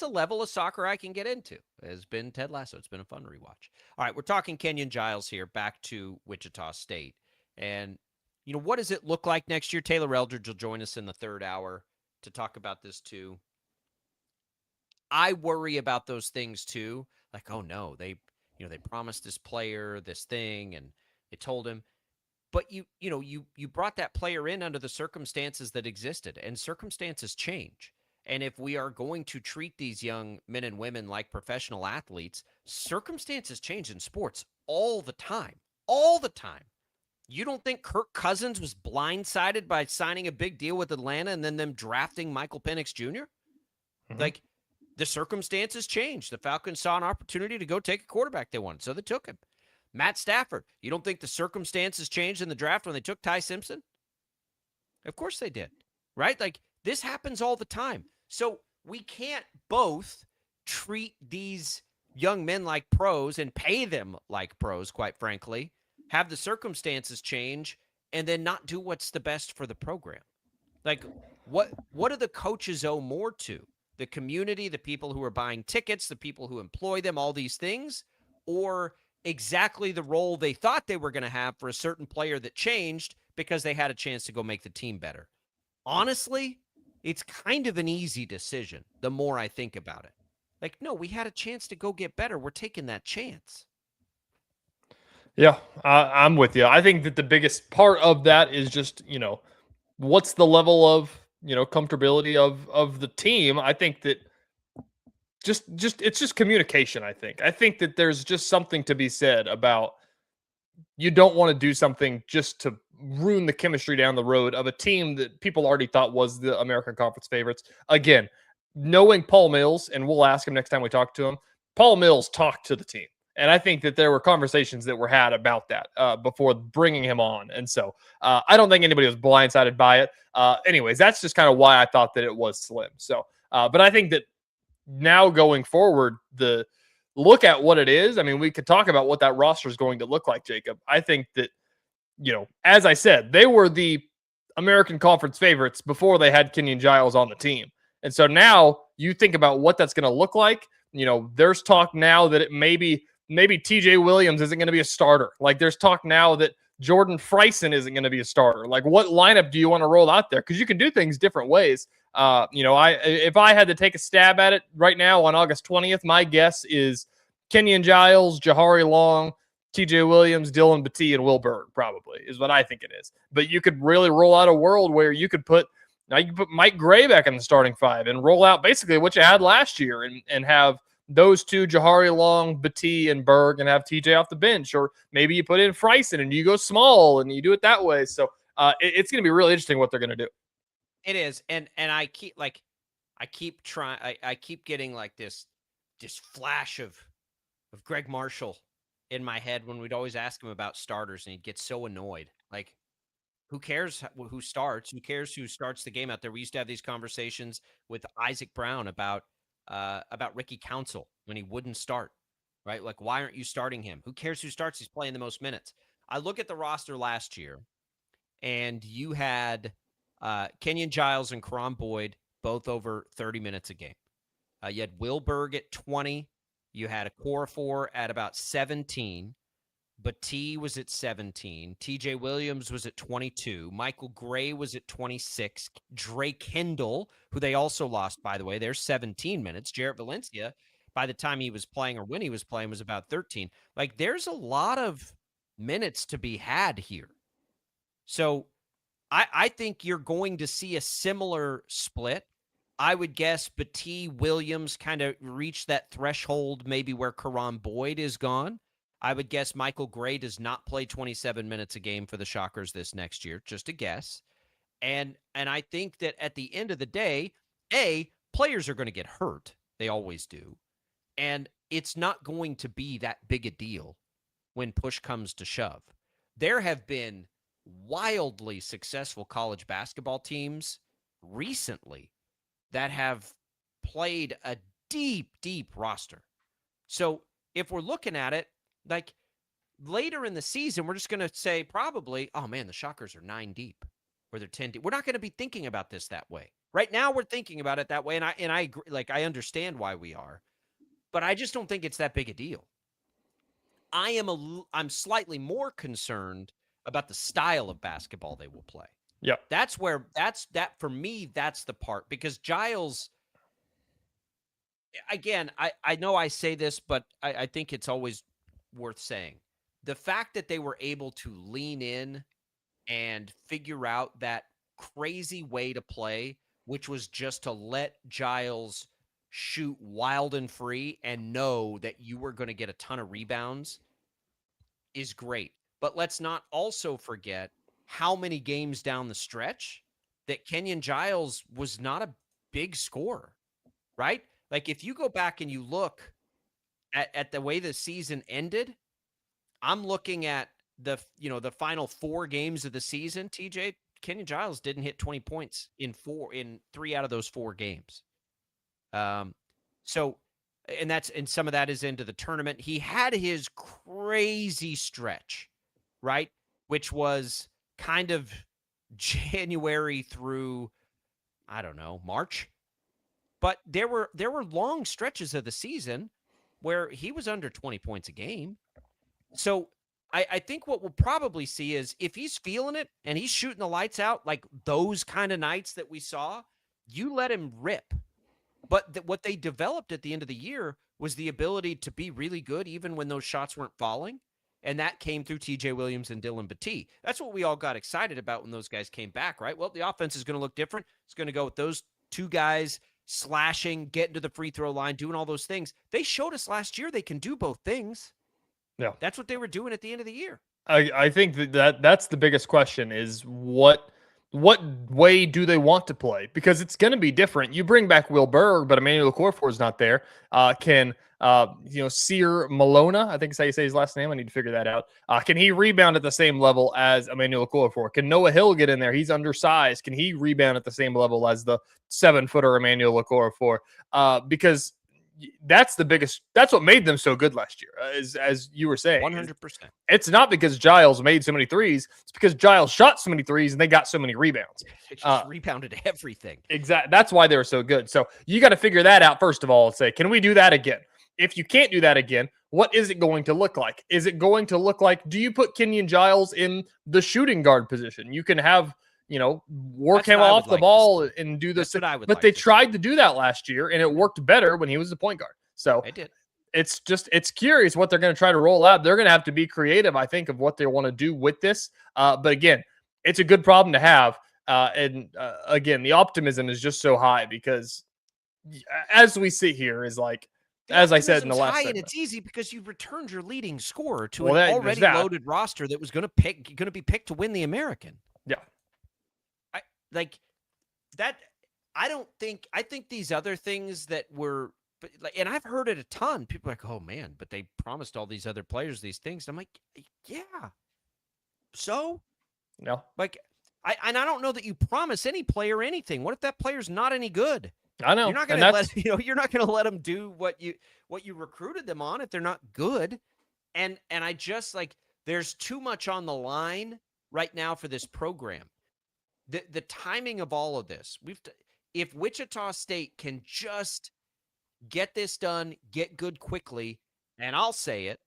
a level of soccer I can get into. Has been Ted Lasso. It's been a fun rewatch. All right, we're talking Kenyon Giles here, back to Wichita State, and what does it look like next year? Taylor Eldridge will join us in the 3rd hour to talk about this too. I worry about those things too. Like, oh no, they promised this player this thing and they told him, but you brought that player in under the circumstances that existed, and circumstances change. And if we are going to treat these young men and women like professional athletes, circumstances change in sports all the time. All the time. You don't think Kirk Cousins was blindsided by signing a big deal with Atlanta and then them drafting Michael Penix Jr.? Mm-hmm. Like, the circumstances changed. The Falcons saw an opportunity to go take a quarterback they wanted, so they took him. Matt Stafford, you don't think the circumstances changed in the draft when they took Ty Simpson? Of course they did, right? Like, this happens all the time. So we can't both treat these young men like pros and pay them like pros, quite frankly, have the circumstances change, and then not do what's the best for the program. Like, what do the coaches owe more to? The community, the people who are buying tickets, the people who employ them, all these things, or exactly the role they thought they were going to have for a certain player that changed because they had a chance to go make the team better? Honestly, it's kind of an easy decision the more I think about it. Like, no, we had a chance to go get better. We're taking that chance. Yeah, I'm with you. I think that the biggest part of that is just, what's the level of, comfortability of the team. I think that just it's just communication. I think that there's just something to be said about, you don't want to do something just to ruin the chemistry down the road of a team that people already thought was the American Conference favorites. Again, knowing Paul Mills, and we'll ask him next time we talk to him, Paul Mills talked to the team. And I think that there were conversations that were had about that before bringing him on. And so I don't think anybody was blindsided by it. Anyways, that's just kind of why I thought that it was slim. So, but I think that now going forward, the look at what it is. I mean, we could talk about what that roster is going to look like, Jacob. I think that, as I said, they were the American Conference favorites before they had Kenyon Giles on the team. And so now you think about what that's going to look like. There's talk now that it maybe TJ Williams isn't going to be a starter. Like, there's talk now that Jordan Freisen isn't going to be a starter. Like, what lineup do you want to roll out there? Because you can do things different ways. If I had to take a stab at it right now on August 20th, my guess is Kenyon Giles, Jahari Long, TJ Williams, Dylan Batee, and Will Berg probably is what I think it is. But you could really roll out a world where you could put Mike Gray back in the starting five and roll out basically what you had last year and have those two, Jahari Long, Batee, and Berg, and have TJ off the bench. Or maybe you put in Freisen and you go small and you do it that way. So it's going to be really interesting what they're going to do. It is. And I keep I keep getting like this flash of Greg Marshall in my head when we'd always ask him about starters, and he'd get so annoyed. Like, who cares who starts? Who cares who starts the game out there? We used to have these conversations with Isaac Brown about Ricky Council when he wouldn't start, right? Like, why aren't you starting him? Who cares who starts? He's playing the most minutes. I look at the roster last year, and you had Kenyon Giles and Karan Boyd both over 30 minutes a game. You had Will Berg at 20. You had Okorafor at about 17. Batee was at 17. TJ Williams was at 22. Michael Gray was at 26. Drake Kendall, who they also lost, by the way, there's 17 minutes. Jarrett Valencia, by the time he was playing or when he was playing, was about 13. Like, there's a lot of minutes to be had here. So I think you're going to see a similar split. I would guess Batee, Williams kind of reach that threshold maybe where Karan Boyd is gone. I would guess Michael Gray does not play 27 minutes a game for the Shockers this next year, just a guess. And I think that at the end of the day, players are going to get hurt. They always do. And it's not going to be that big a deal when push comes to shove. There have been wildly successful college basketball teams recently that have played a deep, deep roster. So if we're looking at it, like later in the season, we're just going to say probably, oh man, the Shockers are 9 deep or they're 10 deep. We're not going to be thinking about this that way. Right now we're thinking about it that way. And I agree, like, I understand why we are, but I just don't think it's that big a deal. I'm slightly more concerned about the style of basketball they will play. Yeah. That's for me, that's the part, because Giles, again, I know I say this, but I think it's always worth saying. The fact that they were able to lean in and figure out that crazy way to play, which was just to let Giles shoot wild and free and know that you were going to get a ton of rebounds, is great. But let's not also forget how many games down the stretch that Kenyon Giles was not a big scorer, right? Like, if you go back and you look at the way the season ended, I'm looking at the final 4 games of the season. TJ, Kenyon Giles didn't hit 20 points in 3 out of those 4 games. So, and some of that is into the tournament. He had his crazy stretch, right? Which was kind of January through, I don't know, March. But there were long stretches of the season where he was under 20 points a game. So I think what we'll probably see is if he's feeling it and he's shooting the lights out, like those kind of nights that we saw, you let him rip. But what they developed at the end of the year was the ability to be really good even when those shots weren't falling. And that came through TJ Williams and Dylan Battie. That's what we all got excited about when those guys came back, right? Well, the offense is going to look different. It's going to go with those two guys slashing, getting to the free throw line, doing all those things. They showed us last year they can do both things. Yeah. That's what they were doing at the end of the year. I think that's the biggest question is what way do they want to play? Because it's going to be different. You bring back Will Berg, but Emmanuel Okorafor is not there. Can Sear Malona, I think is how you say his last name. I need to figure that out. Can he rebound at the same level as Emmanuel Okorafor? Can Noah Hill get in there? He's undersized. Can he rebound at the same level as the 7-footer Emmanuel Okorafor? Because that's what made them so good last year, as you were saying. 100%. It's not because Giles made so many threes. It's because Giles shot so many threes and they got so many rebounds. They just rebounded everything. Exactly. That's why they were so good. So you got to figure that out first of all and say, can we do that again? If you can't do that again, what is it going to look like? Is it going to look like, do you put Kenyon Giles in the shooting guard position? You can have, work him off the ball and do this. But they tried to do that last year and it worked better when he was the point guard. So they did. It's curious what they're going to try to roll out. They're going to have to be creative, I think, of what they want to do with this. But again, it's a good problem to have. Again, the optimism is just so high because as we sit here is like, as I said in the last segment. And it's easy because you've returned your leading scorer to Well, an already loaded roster that was going to be picked to win the American. Yeah. I think these other things that were, and I've heard it a ton. People are like, oh man, but they promised all these other players these things. I'm like, yeah. So? No. I don't know that you promise any player anything. What if that player's not any good? I know. You're not going to you're not going to let them do what you recruited them on if they're not good. And I just there's too much on the line right now for this program. The timing of all of this. If Wichita State can just get this done, get good quickly, and I'll say it,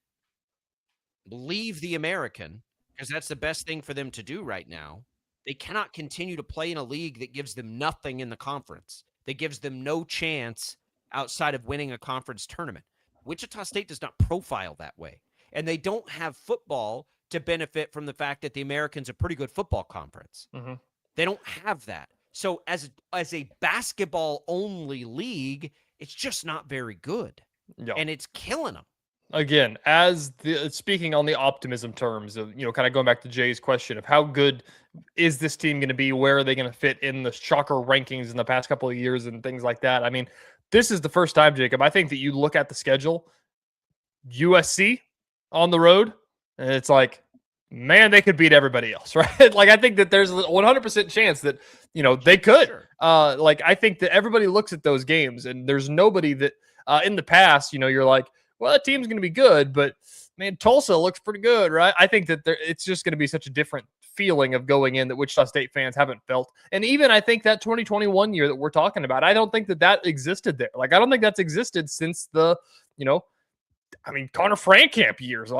leave the American, because that's the best thing for them to do right now. They cannot continue to play in a league that gives them nothing in the conference, that gives them no chance outside of winning a conference tournament. Wichita State does not profile that way, and they don't have football to benefit from the fact that the American's a pretty good football conference. Mm-hmm. They don't have that. So as a basketball-only league, it's just not very good, and it's killing them. Again, speaking on the optimism terms of, kind of going back to Jay's question of how good is this team going to be? Where are they going to fit in the shocker rankings in the past couple of years and things like that? I mean, this is the first time, Jacob, I think that you look at the schedule, USC on the road, and it's like, man, they could beat everybody else, right? I think that there's a 100% chance that, they could. Sure. I think that everybody looks at those games and there's nobody that in the past, you're like, well, that team's going to be good, but man, Tulsa looks pretty good, right? I think that it's just going to be such a different feeling of going in that Wichita State fans haven't felt. And even I think that 2021 year that we're talking about, I don't think that existed there. I don't think that's existed since the, Connor Frankamp years.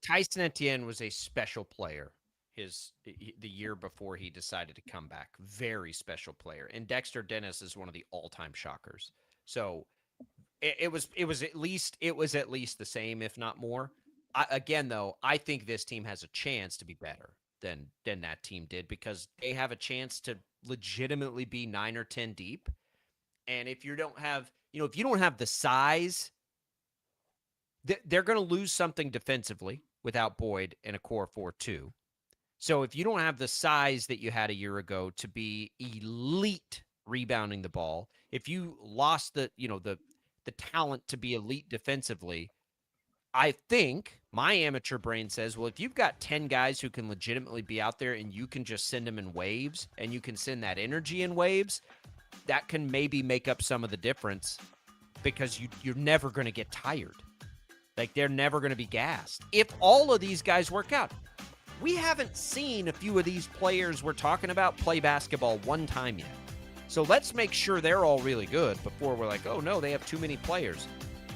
Tyson Etienne was a special player the year before he decided to come back. Very special player. And Dexter Dennis is one of the all-time shockers. So it was at least the same, if not more. Again, though, I think this team has a chance to be better than that team did because they have a chance to legitimately be 9 or 10 deep. And if you don't have the size, they're going to lose something defensively without Boyd and Okorafor too. So if you don't have the size that you had a year ago to be elite rebounding the ball, if you lost the talent to be elite defensively, I think my amateur brain says, well, if you've got 10 guys who can legitimately be out there and you can just send them in waves and you can send that energy in waves, that can maybe make up some of the difference because you're never going to get tired. They're never going to be gassed. If all of these guys work out, we haven't seen a few of these players we're talking about play basketball one time yet. So let's make sure they're all really good before we're like, oh, no, they have too many players.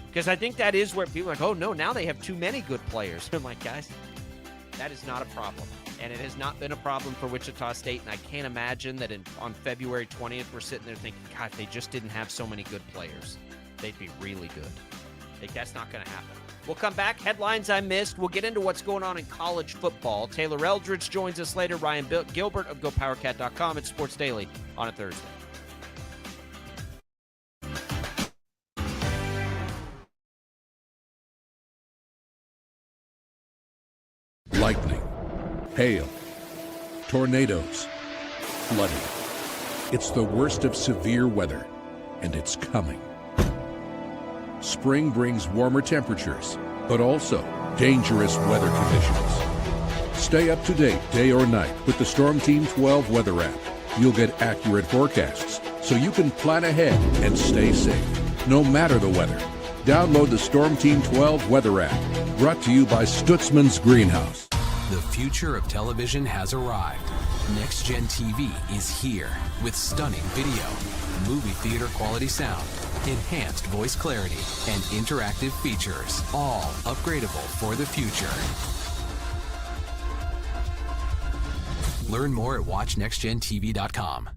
Because I think that is where people are like, oh, no, now they have too many good players. I'm like, guys, that is not a problem. And it has not been a problem for Wichita State. And I can't imagine that on February 20th, we're sitting there thinking, God, if they just didn't have so many good players, they'd be really good. Like, that's not going to happen. We'll come back. Headlines I missed. We'll get into what's going on in college football. Taylor Eldridge joins us later. Ryan Gilbert of GoPowerCat.com. It's Sports Daily on a Thursday. Lightning, hail, tornadoes, flooding. It's the worst of severe weather, and it's coming. Spring brings warmer temperatures, but also dangerous weather conditions. Stay up to date day or night with the Storm Team 12 weather app. You'll get accurate forecasts, so you can plan ahead and stay safe, no matter the weather. Download the Storm Team 12 weather app, brought to you by Stutzman's Greenhouse. The future of television has arrived. Next Gen TV is here with stunning video, movie theater quality sound, enhanced voice clarity, and interactive features, all upgradable for the future. Learn more at watchnextgentv.com.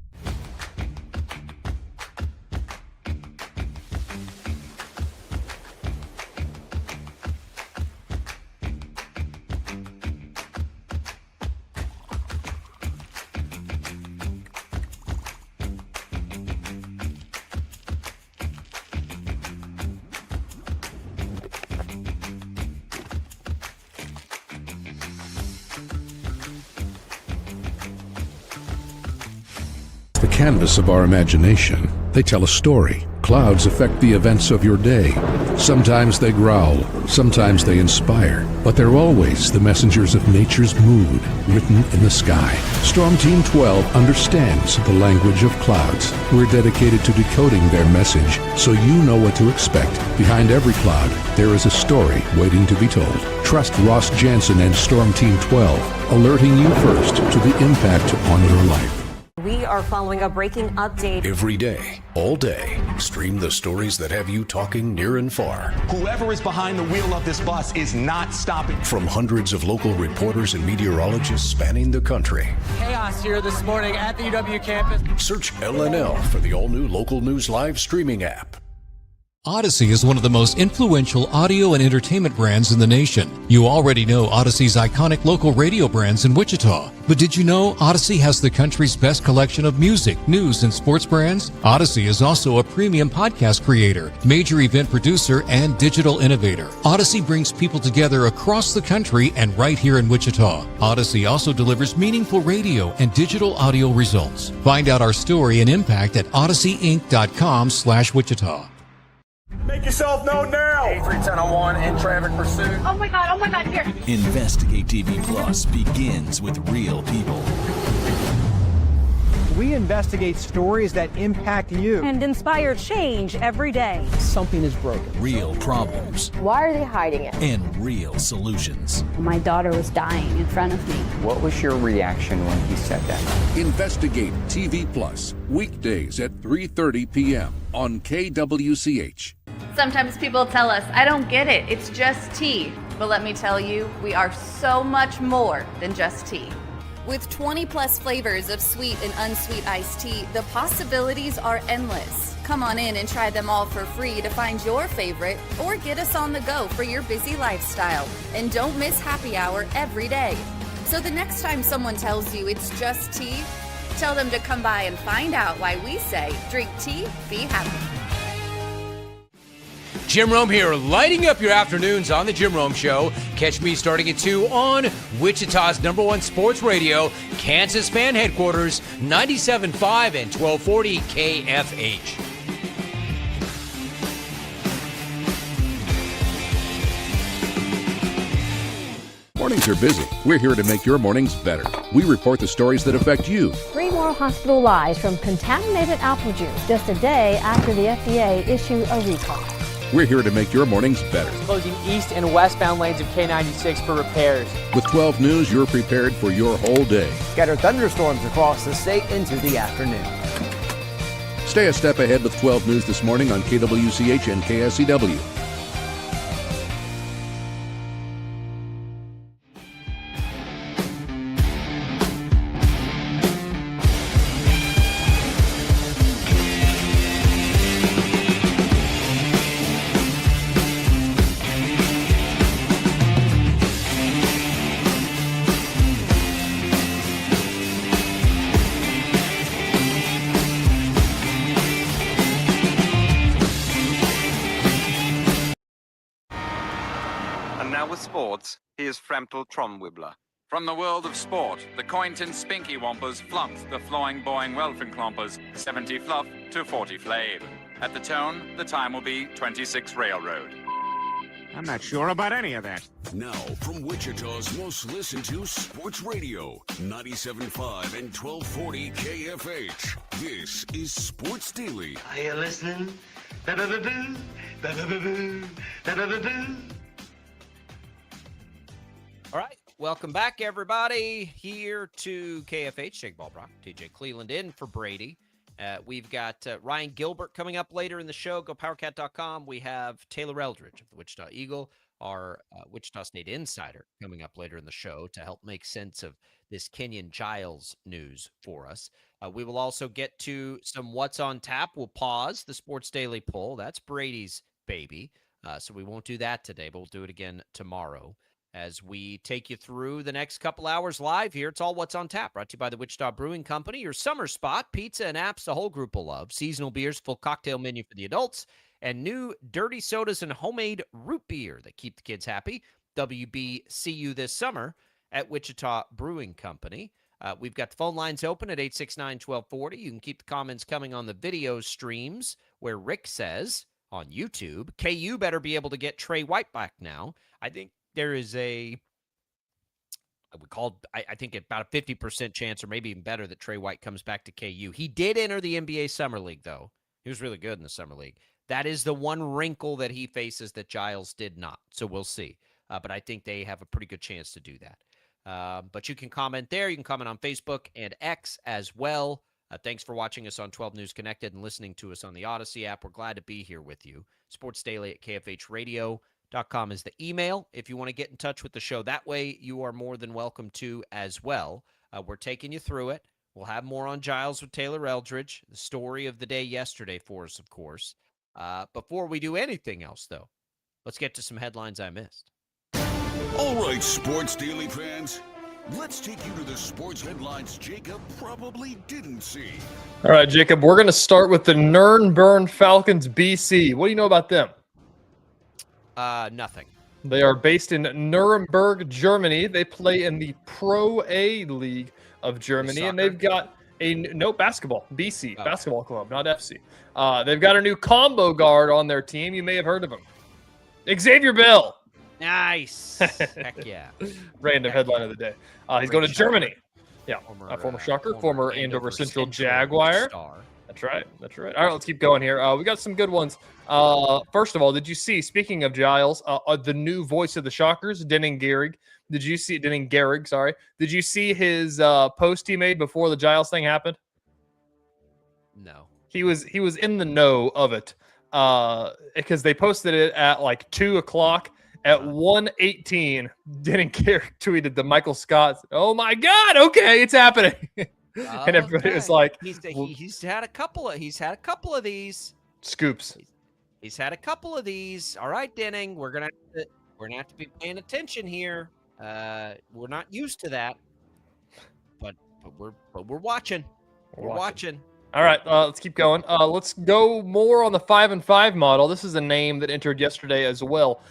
The canvas of our imagination. They tell a story. Clouds affect the events of your day. Sometimes they growl, sometimes they inspire, but they're always the messengers of nature's mood, written in the sky. Storm Team 12 understands the language of clouds. We're dedicated to decoding their message, so you know what to expect. Behind every cloud, there is a story waiting to be told. Trust Ross Jansen and Storm Team 12, alerting you first to the impact on your life. We are following a breaking update. Every day, all day, stream the stories that have you talking near and far. Whoever is behind the wheel of this bus is not stopping. From hundreds of local reporters and meteorologists spanning the country. Chaos here this morning at the UW campus. Search LNL for the all-new Local News Live streaming app. Odyssey is one of the most influential audio and entertainment brands in the nation. You already know Odyssey's iconic local radio brands in Wichita. But did you know Odyssey has the country's best collection of music, news, and sports brands? Odyssey is also a premium podcast creator, major event producer, and digital innovator. Odyssey brings people together across the country and right here in Wichita. Odyssey also delivers meaningful radio and digital audio results. Find out our story and impact at odysseyinc.com/Wichita. Make yourself known now. 31001 in traffic pursuit. Oh my God, here. Investigate TV Plus begins with real people. We investigate stories that impact you And inspire change every day. Something is broken. Real problems. Why are they hiding it? And real solutions. My daughter was dying in front of me. What was your reaction when he said that? Investigate TV Plus, weekdays at 3:30 p.m. on KWCH. Sometimes people tell us, I don't get it, it's just tea. But let me tell you, we are so much more than just tea. With 20 plus flavors of sweet and unsweet iced tea, the possibilities are endless. Come on in and try them all for free to find your favorite or get us on the go for your busy lifestyle. And don't miss happy hour every day. So the next time someone tells you it's just tea, tell them to come by and find out why we say, drink tea, be happy. Jim Rome here, lighting up your afternoons on The Jim Rome Show. Catch me starting at 2 on Wichita's #1 sports radio, Kansas Fan Headquarters, 97.5 and 1240 KFH. Mornings are busy. We're here to make your mornings better. We report the stories that affect you. 3 more hospital lies from contaminated apple juice just a day after the FDA issued a recall. We're here to make your mornings better. Closing east and westbound lanes of K96 for repairs. With 12 News, you're prepared for your whole day. Scattered thunderstorms across the state into the afternoon. Stay a step ahead with 12 News this morning on KWCH and KSEW. Sports, here's Frempel Tromwibbler. From the world of sport, the Cointon Spinky Wampers flunked the Floing Boing Welfin Clompers 70 fluff to 40 flave. At the tone, the time will be 26 Railroad. I'm not sure about any of that. Now, from Wichita's most listened to sports radio, 97.5 and 1240 KFH, this is Sports Daily. Are you listening? Ba-ba-ba-boo, ba-ba-ba-boo, ba-ba-ba-boo. All right, welcome back, everybody, here to KFH. Jake Ballbrock, TJ Cleveland in for Brady. We've got Ryan Gilbert coming up later in the show. GoPowerCat.com. We have Taylor Eldridge of the Wichita Eagle, our Wichita State insider, coming up later in the show to help make sense of this Kenyon Giles news for us. We will also get to some What's on Tap. We'll pause the Sports Daily poll. That's Brady's baby, so we won't do that today, but we'll do it again tomorrow. As we take you through the next couple hours live here, it's all What's on Tap, brought to you by the Wichita Brewing Company, your summer spot, pizza and apps the whole group will love, seasonal beers, full cocktail menu for the adults, and new dirty sodas and homemade root beer that keep the kids happy. WB, see you this summer at Wichita Brewing Company. We've got the phone lines open at 869-1240. You can keep the comments coming on the video streams where Rick says on YouTube, KU better be able to get Trey White back now. I think there is I think about a 50% chance or maybe even better that Trey White comes back to KU. He did enter the NBA Summer League, though. He was really good in the Summer League. That is the one wrinkle that he faces that Giles did not. So we'll see. But I think they have a pretty good chance to do that. But you can comment there. You can comment on Facebook and X as well. Thanks for watching us on 12 News Connected and listening to us on the Odyssey app. We're glad to be here with you. Sports Daily at KFHradio.com is the email. If you want to get in touch with the show that way, you are more than welcome to as well. We're taking you through it. We'll have more on Giles with Taylor Eldridge, the story of the day yesterday for us, of course. Before we do anything else, though, let's get to some headlines I missed. All right, Sports Daily fans, let's take you to the sports headlines Jacob probably didn't see. All right, Jacob, we're going to start with the Nürnberg Falcons BC. What do you know about them? Nothing. They are based in Nuremberg, Germany. They play in the Pro A League of Germany, and they've got basketball, BC, basketball club, not FC. They've got a new combo guard on their team. You may have heard of him. Xavier Bell. Nice. Heck yeah. Random headline of the day. He's going to Germany. Yeah, former Shocker, former Andover Central Jaguar. That's right. All right, let's keep going here. We got some good ones. First of all, did you see, speaking of Giles, the new voice of the Shockers, Denning Gehrig? Did you see his post he made before the Giles thing happened? No. He was in the know of it because they posted it at like 2:00. At 1:18, Denning Gehrig tweeted the Michael Scott, "Oh my God, okay, it's happening." And everybody was like, he's had a couple of these scoops. He's had a couple of these. All right, Denning, we're gonna have to be paying attention here. We're not used to that, but we're watching. We're watching. All right, let's keep going. Let's go more on the 5-5 model. This is a name that entered yesterday as well.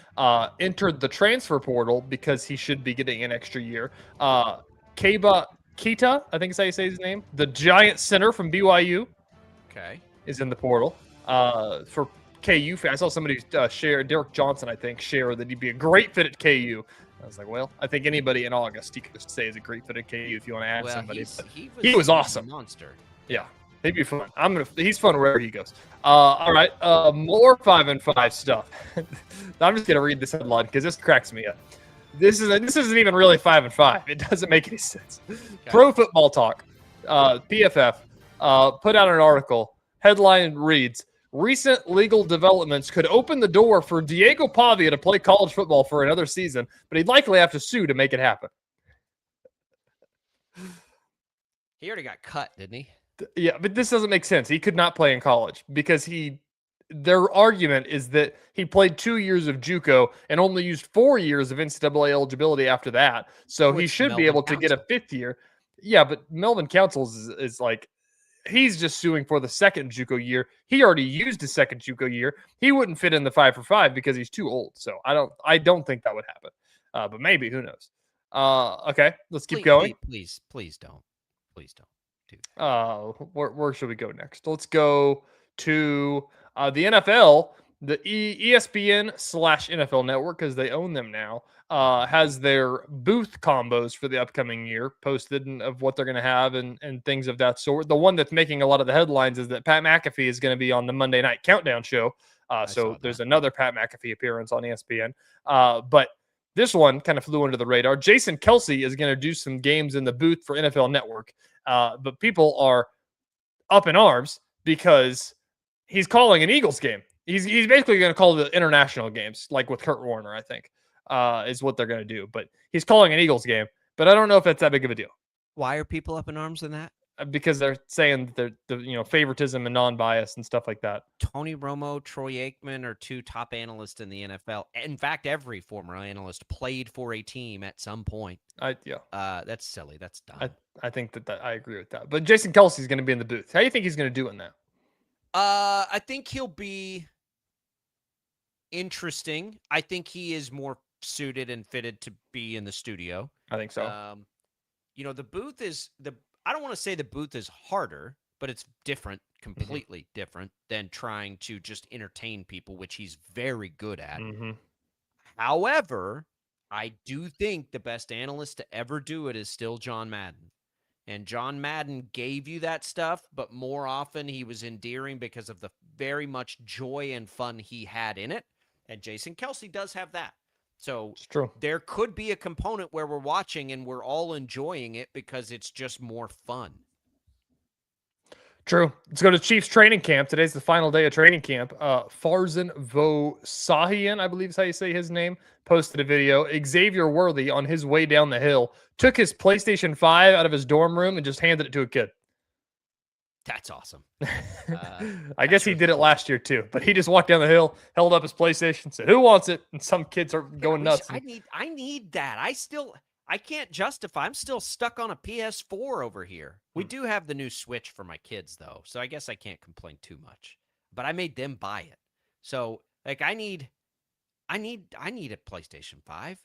Entered the transfer portal because he should be getting an extra year. Keba Kita, I think is how you say his name. The giant center from BYU. Okay. Is in the portal. For KU fans, I saw somebody share, Derek Johnson, I think, share that he'd be a great fit at KU. I was like, well, I think anybody in August you could say is a great fit at KU if you want to add somebody. He was awesome. Monster. Yeah. He'd be fun. He's fun wherever he goes. All right. More 5-5 stuff. I'm just gonna read this headline because this cracks me up. This isn't even really 5-5. It doesn't make any sense. Okay. Pro Football Talk, PFF, put out an article. Headline reads: Recent legal developments could open the door for Diego Pavia to play college football for another season, but he'd likely have to sue to make it happen. He already got cut, didn't he? Yeah, but this doesn't make sense. He could not play in college because their argument is that he played 2 years of JUCO and only used 4 years of NCAA eligibility after that. So he should be able to get a 5th year. Yeah, but Melvin Councils is like, he's just suing for the second JUCO year. He already used his second JUCO year. He wouldn't fit in the 5-for-5 because he's too old. So I don't think that would happen. But maybe, who knows? Okay, let's keep going. Please don't. Please don't. Where should we go next? Let's go to the NFL. The ESPN/NFL Network, because they own them now, has their booth combos for the upcoming year posted of what they're going to have and things of that sort. The one that's making a lot of the headlines is that Pat McAfee is going to be on the Monday Night Countdown show. So there's another Pat McAfee appearance on ESPN. But this one kind of flew under the radar. Jason Kelsey is going to do some games in the booth for NFL Network. But people are up in arms because he's calling an Eagles game. He's basically going to call the international games, like with Kurt Warner, I think, is what they're going to do. But he's calling an Eagles game. But I don't know if that's that big of a deal. Why are people up in arms in that? Because they're saying that the favoritism and non-bias and stuff like that. Tony Romo, Troy Aikman are two top analysts in the NFL. In fact, every former analyst played for a team at some point. That's silly. That's dumb. I think that I agree with that. But Jason Kelsey's going to be in the booth. How do you think he's going to do in that? I think he'll be interesting. I think he is more suited and fitted to be in the studio. I think so. The booth is I don't want to say the booth is harder, but it's different, completely different than trying to just entertain people, which he's very good at. However, I do think the best analyst to ever do it is still John Madden. And John Madden gave you that stuff, but more often he was endearing because of the very much joy and fun he had in it. And Jason Kelsey does have that. So it's true. There could be a component where we're watching and we're all enjoying it because it's just more fun. True. Let's go to Chiefs training camp. Today's the final day of training camp. Farzan Vosahian, I believe is how you say his name, posted a video. Xavier Worthy on his way down the hill took his PlayStation 5 out of his dorm room and just handed it to a kid. That's awesome. I guess he did it last year too, but he just walked down the hill, held up his PlayStation, said, "Who wants it?" And some kids are going nuts. I need that. I can't justify. I'm still stuck on a PS4 over here. We do have the new Switch for my kids though, so I guess I can't complain too much. But I made them buy it. So like I need a PlayStation 5.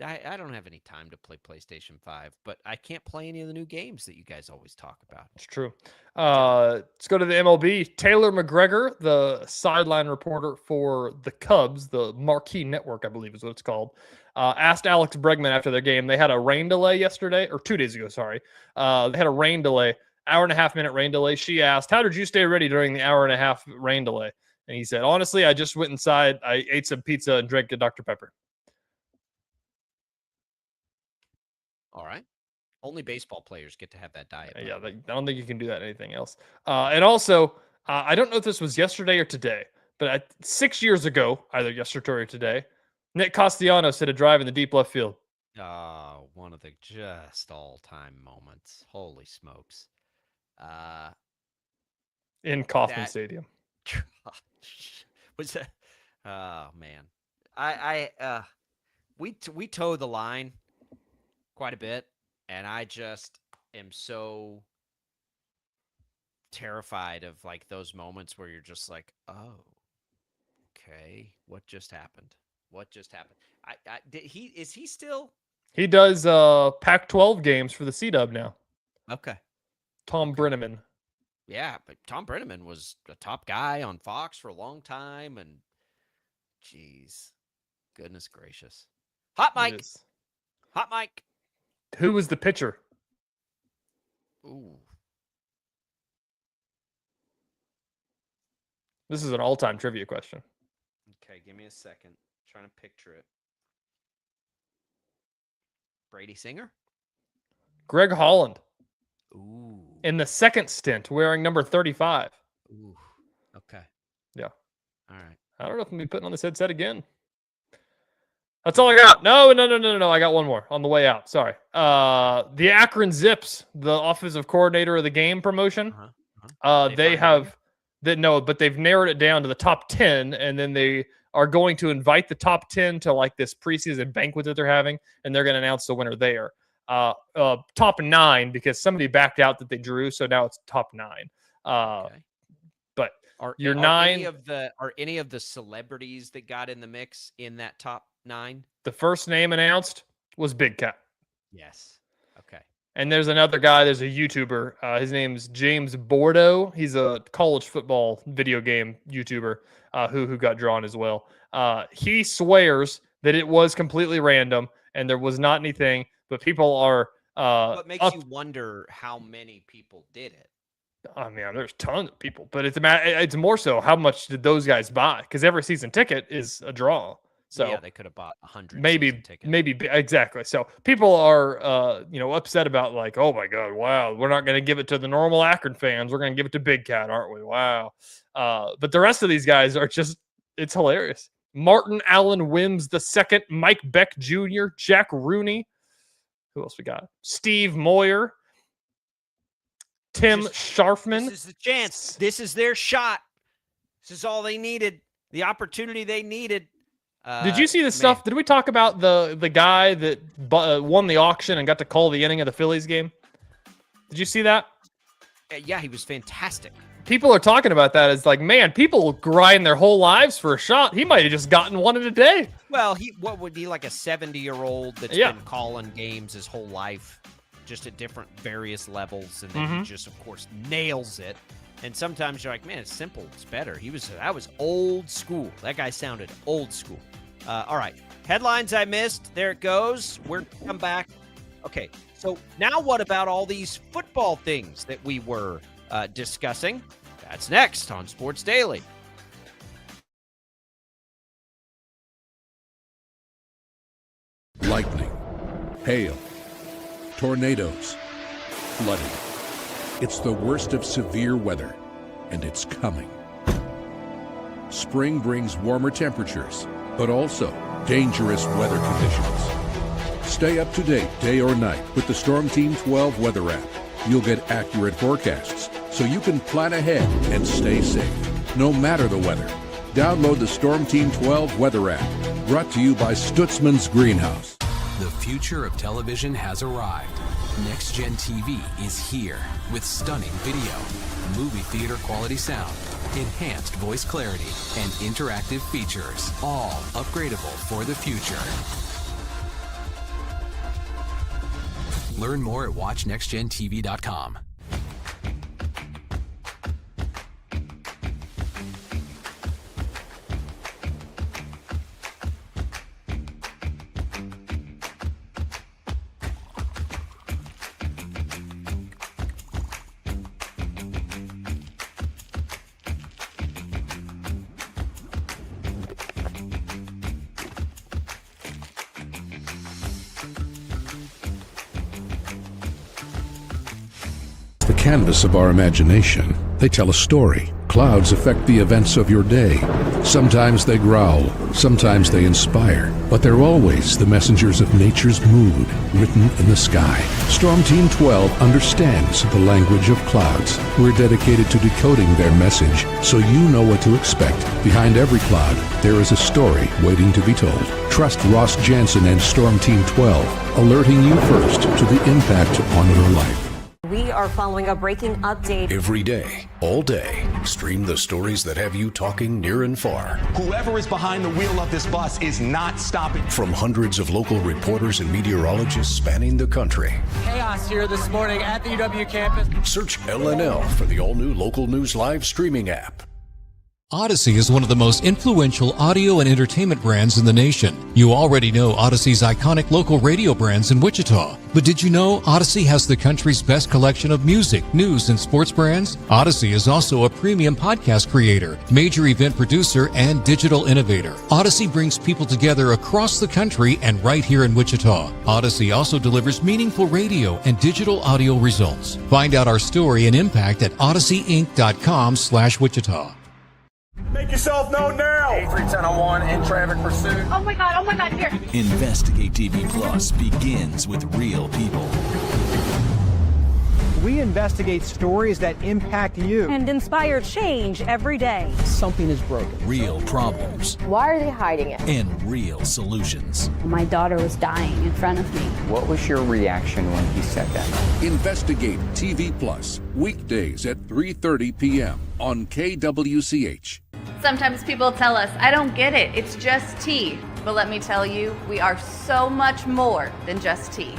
I don't have any time to play PlayStation 5, but I can't play any of the new games that you guys always talk about. It's true. Let's go to the MLB. Taylor McGregor, the sideline reporter for the Cubs, the Marquee Network, I believe is what it's called, asked Alex Bregman after their game. They had a rain delay yesterday, or 2 days ago, sorry. They had a rain delay, 1.5-hour rain delay. She asked, "How did you stay ready during the 1.5-hour rain delay?" And he said, "Honestly, I just went inside, I ate some pizza and drank a Dr. Pepper." All right. Only baseball players get to have that diet. Yeah, I don't think you can do that anything else. And also, I don't know if this was yesterday or today, but 6 years ago, either yesterday or today, Nick Castellanos hit a drive in the deep left field. One of the just all-time moments. Holy smokes. In Kauffman Stadium. Was that? Oh, man. We toe the line quite a bit, and I just am so terrified of like those moments where you're just like, oh, okay, what just happened? Is he still? He does Pac-12 games for the C-Dub now. Okay. Tom Brenneman. Yeah, but Tom Brenneman was a top guy on Fox for a long time, and geez, goodness gracious. Hot mic. Hot mic. Who was the pitcher? Ooh. This is an all-time trivia question. Okay, give me a second. Trying to picture it. Brady Singer? Greg Holland. Ooh. In the second stint, wearing number 35. Ooh. Okay. Yeah. All right. I don't know if I'm going to be putting on this headset again. That's all I got. No. I got one more on the way out. Sorry. The Akron Zips, the offensive coordinator of the game promotion. They have that. No, but they've narrowed it down to the top 10, and then they are going to invite the top 10 to like this preseason banquet that they're having, and they're going to announce the winner there. Top 9 because somebody backed out that they drew, so now it's top 9. Okay. But Are your 9 are any of the celebrities that got in the mix in that top 9? The first name announced was Big Cat. Yes. Okay. And there's another guy, there's a YouTuber. His name's James Bordeaux. He's a college football video game YouTuber who got drawn as well. He swears that it was completely random and there was not anything, but people are What makes you wonder how many people did it? I mean, there's tons of people, but it's more so how much did those guys buy? Because every season ticket is a draw. So yeah, they could have bought 100. Maybe exactly. So people are, upset about like, oh my God, wow, we're not going to give it to the normal Akron fans. We're going to give it to Big Cat, aren't we? Wow. But the rest of these guys are just, it's hilarious. Martin Allen Wims II, Mike Beck Jr., Jack Rooney. Who else we got? Steve Moyer, Tim Scharfman. This is the chance. This is their shot. This is all they needed. The opportunity they needed. Did you see the stuff? Did we talk about the guy that won the auction and got to call the inning of the Phillies game? Did you see that? Yeah, he was fantastic. People are talking about that as like, man, people grind their whole lives for a shot. He might have just gotten one in a day. Well, what would be like a 70-year-old that's been calling games his whole life, just at different various levels, and then he just, of course, nails it. And sometimes you're like, man, it's simple. It's better. That was old school. That guy sounded old school. All right. Headlines I missed. There it goes. We're going to come back. Okay. So now what about all these football things that we were discussing? That's next on Sports Daily. Lightning, hail, tornadoes, flooding. It's the worst of severe weather, and it's coming. Spring brings warmer temperatures, but also dangerous weather conditions. Stay up to date day or night with the Storm Team 12 weather app. You'll get accurate forecasts, so you can plan ahead and stay safe, no matter the weather. Download the Storm Team 12 weather app, brought to you by Stutzman's Greenhouse. The future of television has arrived. Next Gen TV is here with stunning video, movie theater quality sound, enhanced voice clarity, and interactive features, all upgradable for the future. Learn more at watchnextgentv.com. The canvas of our imagination. They tell a story. Clouds affect the events of your day. Sometimes they growl, sometimes they inspire, but they're always the messengers of nature's mood, written in the sky. Storm Team 12 understands the language of clouds. We're dedicated to decoding their message, so you know what to expect. Behind every cloud, there is a story waiting to be told. Trust Ross Jansen and Storm Team 12, alerting you first to the impact on your life. We are following a breaking update. Every day, all day, stream the stories that have you talking near and far. Whoever is behind the wheel of this bus is not stopping. From hundreds of local reporters and meteorologists spanning the country. Chaos here this morning at the UW campus. Search LNL for the all-new Local News Live streaming app. Odyssey is one of the most influential audio and entertainment brands in the nation. You already know Odyssey's iconic local radio brands in Wichita. But did you know Odyssey has the country's best collection of music, news, and sports brands? Odyssey is also a premium podcast creator, major event producer, and digital innovator. Odyssey brings people together across the country and right here in Wichita. Odyssey also delivers meaningful radio and digital audio results. Find out our story and impact at odysseyinc.com/Wichita. Make yourself known now. 31001 in traffic pursuit. Oh my God, here. Investigate TV Plus begins with real people. We investigate stories that impact you. And inspire change every day. Something is broken. Real problems. Why are they hiding it? And real solutions. My daughter was dying in front of me. What was your reaction when he said that? Investigate TV Plus, weekdays at 3:30 p.m. on KWCH. Sometimes people tell us, I don't get it, it's just tea. But let me tell you, we are so much more than just tea.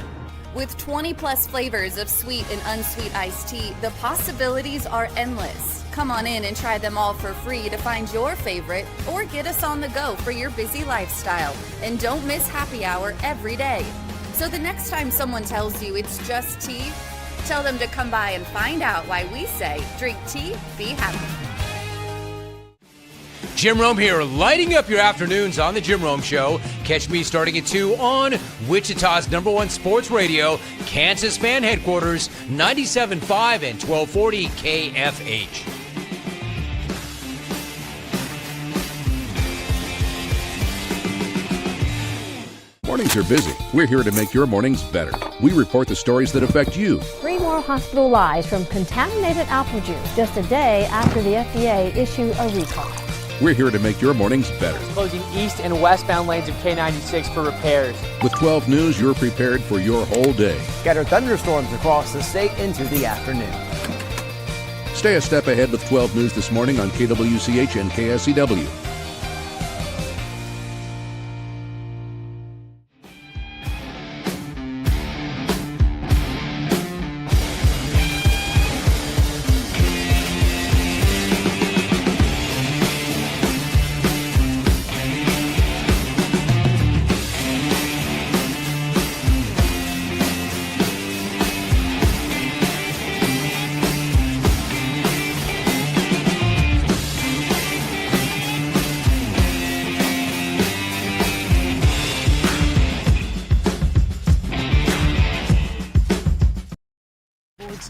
With 20 plus flavors of sweet and unsweet iced tea, the possibilities are endless. Come on in and try them all for free to find your favorite or get us on the go for your busy lifestyle. And don't miss happy hour every day. So the next time someone tells you it's just tea, tell them to come by and find out why we say, drink tea, be happy. Jim Rome here, lighting up your afternoons on The Jim Rome Show. Catch me starting at 2 on Wichita's #1 sports radio, Kansas Fan Headquarters, 97.5 and 1240 KFH. Mornings are busy. We're here to make your mornings better. We report the stories that affect you. 3 more hospital lies from contaminated apple juice just a day after the FDA issued a recall. We're here to make your mornings better. Closing east and westbound lanes of K96 for repairs. With 12 News, you're prepared for your whole day. Scattered thunderstorms across the state into the afternoon. Stay a step ahead with 12 News this morning on KWCH and KSCW.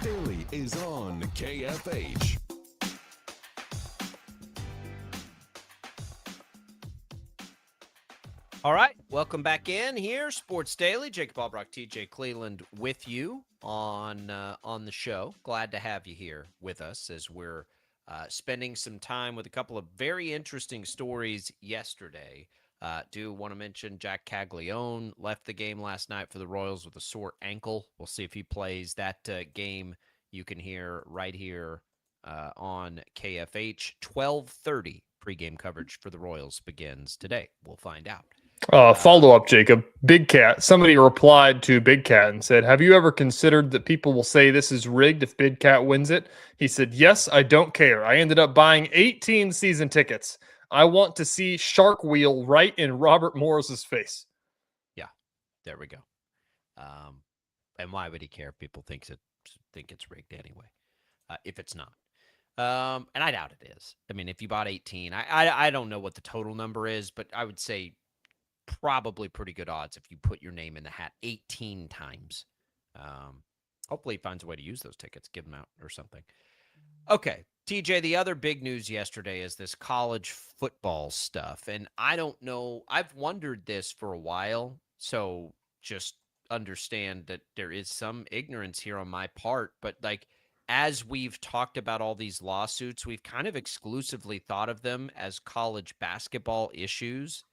Daily is on KFH. All right, welcome back in here, Sports Daily. Jacob Albrock, TJ Cleveland with you on the show. Glad to have you here with us as we're spending some time with a couple of very interesting stories yesterday. Do want to mention Jack Caglione left the game last night for the Royals with a sore ankle. We'll see if he plays that game. You can hear right here on KFH. 12:30 pregame coverage for the Royals begins today. We'll find out. Follow up, Jacob. Big Cat. Somebody replied to Big Cat and said, have you ever considered that people will say this is rigged if Big Cat wins it? He said, yes, I don't care. I ended up buying 18 season tickets. I want to see Shark Wheel right in Robert Morris's face. Yeah, there we go. And why would he care if people think it's rigged anyway? If it's not. And I doubt it is. I mean, if you bought 18, I don't know what the total number is, but I would say probably pretty good odds if you put your name in the hat 18 times. Hopefully he finds a way to use those tickets, give them out or something. Okay, TJ, the other big news yesterday is this college football stuff. And I don't know, I've wondered this for a while, so just understand that there is some ignorance here on my part. But like, as we've talked about all these lawsuits, we've kind of exclusively thought of them as college basketball issues.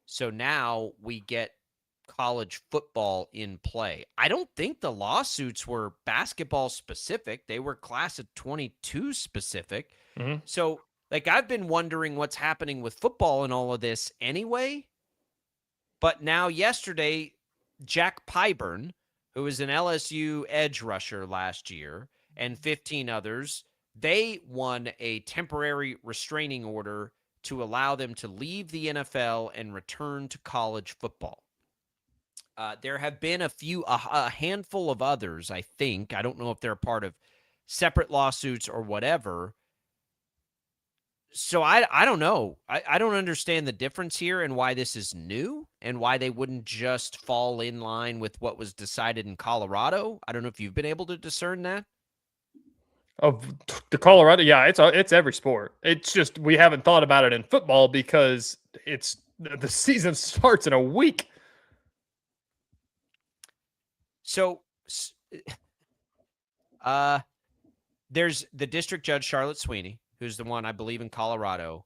So now we get college football in play. I don't think the lawsuits were basketball specific. They were class of 22 specific. Mm-hmm. So like, I've been wondering what's happening with football and all of this anyway. But now yesterday, Jack Pyburn, who was an LSU edge rusher last year, and 15 others, they won a temporary restraining order to allow them to leave the NFL and return to college football. There have been a handful of others, I think. I don't know if they're a part of separate lawsuits or whatever. So I don't know. I don't understand the difference here and why this is new and why they wouldn't just fall in line with what was decided in Colorado. I don't know if you've been able to discern that. Of the Colorado, yeah, it's every sport. It's just we haven't thought about it in football because the season starts in a week. So, there's the district judge, Charlotte Sweeney, who's the one I believe in Colorado.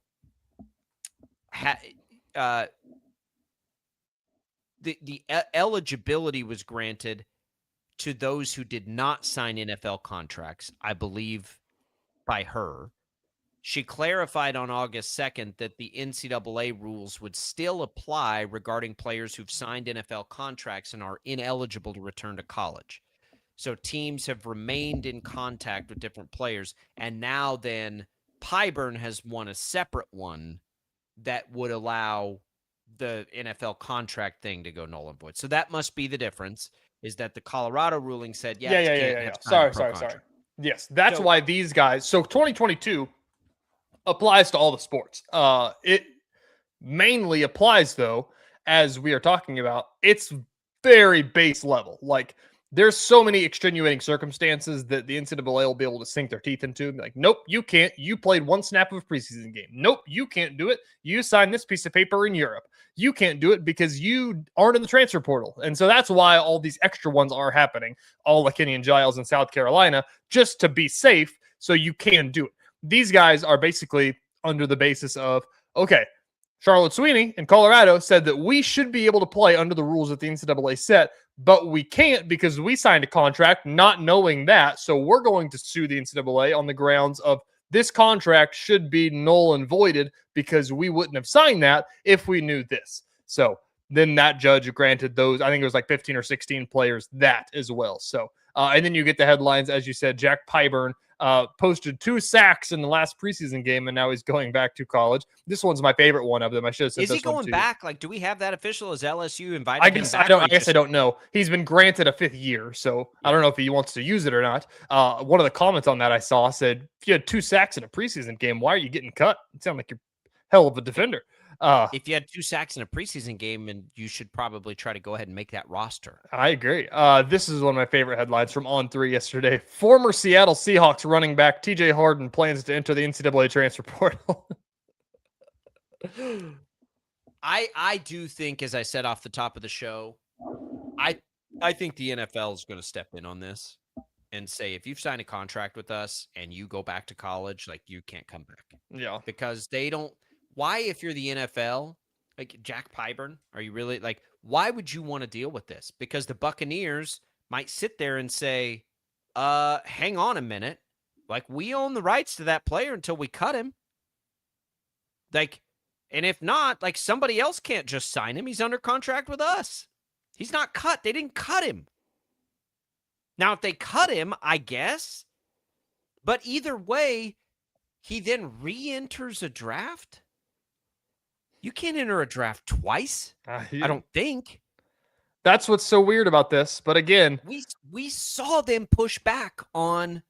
The eligibility was granted to those who did not sign NFL contracts, I believe, by her. She clarified on August 2nd that the NCAA rules would still apply regarding players who've signed NFL contracts and are ineligible to return to college. So teams have remained in contact with different players, and now then Pyburn has won a separate one that would allow the NFL contract thing to go null and void. So that must be the difference, is that the Colorado ruling said, yeah. Sorry. Yes, that's why these guys. So 2022 applies to all the sports. It mainly applies, though, as we are talking about, it's very base level. Like, there's so many extenuating circumstances that the NCAA will be able to sink their teeth into. Like, nope, you can't. You played one snap of a preseason game. Nope, you can't do it. You signed this piece of paper in Europe. You can't do it because you aren't in the transfer portal. And so that's why all these extra ones are happening, all like Kenyon Giles in South Carolina, just to be safe so you can do it. These guys are basically under the basis of, okay, Charlotte Sweeney in Colorado said that we should be able to play under the rules that the NCAA set, but we can't because we signed a contract not knowing that. So we're going to sue the NCAA on the grounds of this contract should be null and voided because we wouldn't have signed that if we knew this. So then that judge granted those, I think it was like 15 or 16 players that as well. So, and then you get the headlines, as you said, Jack Pyburn posted 2 sacks in the last preseason game, and now he's going back to college. This one's my favorite one of them. I should have said Is this he going one too. back? Like, do we have that official? Is LSU invited I him guess back? I guess I don't know. He's been granted a 5th year, so I don't know if he wants to use it or not. One of the comments on that I saw said, if you had 2 sacks in a preseason game, why are you getting cut? You sound like you're hell of a defender. If you had 2 sacks in a preseason game, and you should probably try to go ahead and make that roster. I agree. This is one of my favorite headlines from On3 yesterday. Former Seattle Seahawks running back TJ Harden plans to enter the NCAA transfer portal. I do think, as I said off the top of the show, I think the NFL is going to step in on this and say, if you've signed a contract with us and you go back to college, like, you can't come back. Yeah. Because they don't. Why, if you're the NFL, like Jack Pyburn, are you really like, why would you want to deal with this? Because the Buccaneers might sit there and say, hang on a minute. Like, we own the rights to that player until we cut him. Like, and if not, like, somebody else can't just sign him. He's under contract with us. He's not cut. They didn't cut him. Now, if they cut him, I guess. But either way, he then re-enters a draft. You can't enter a draft twice. I don't think. That's what's so weird about this. But again, we saw them push back on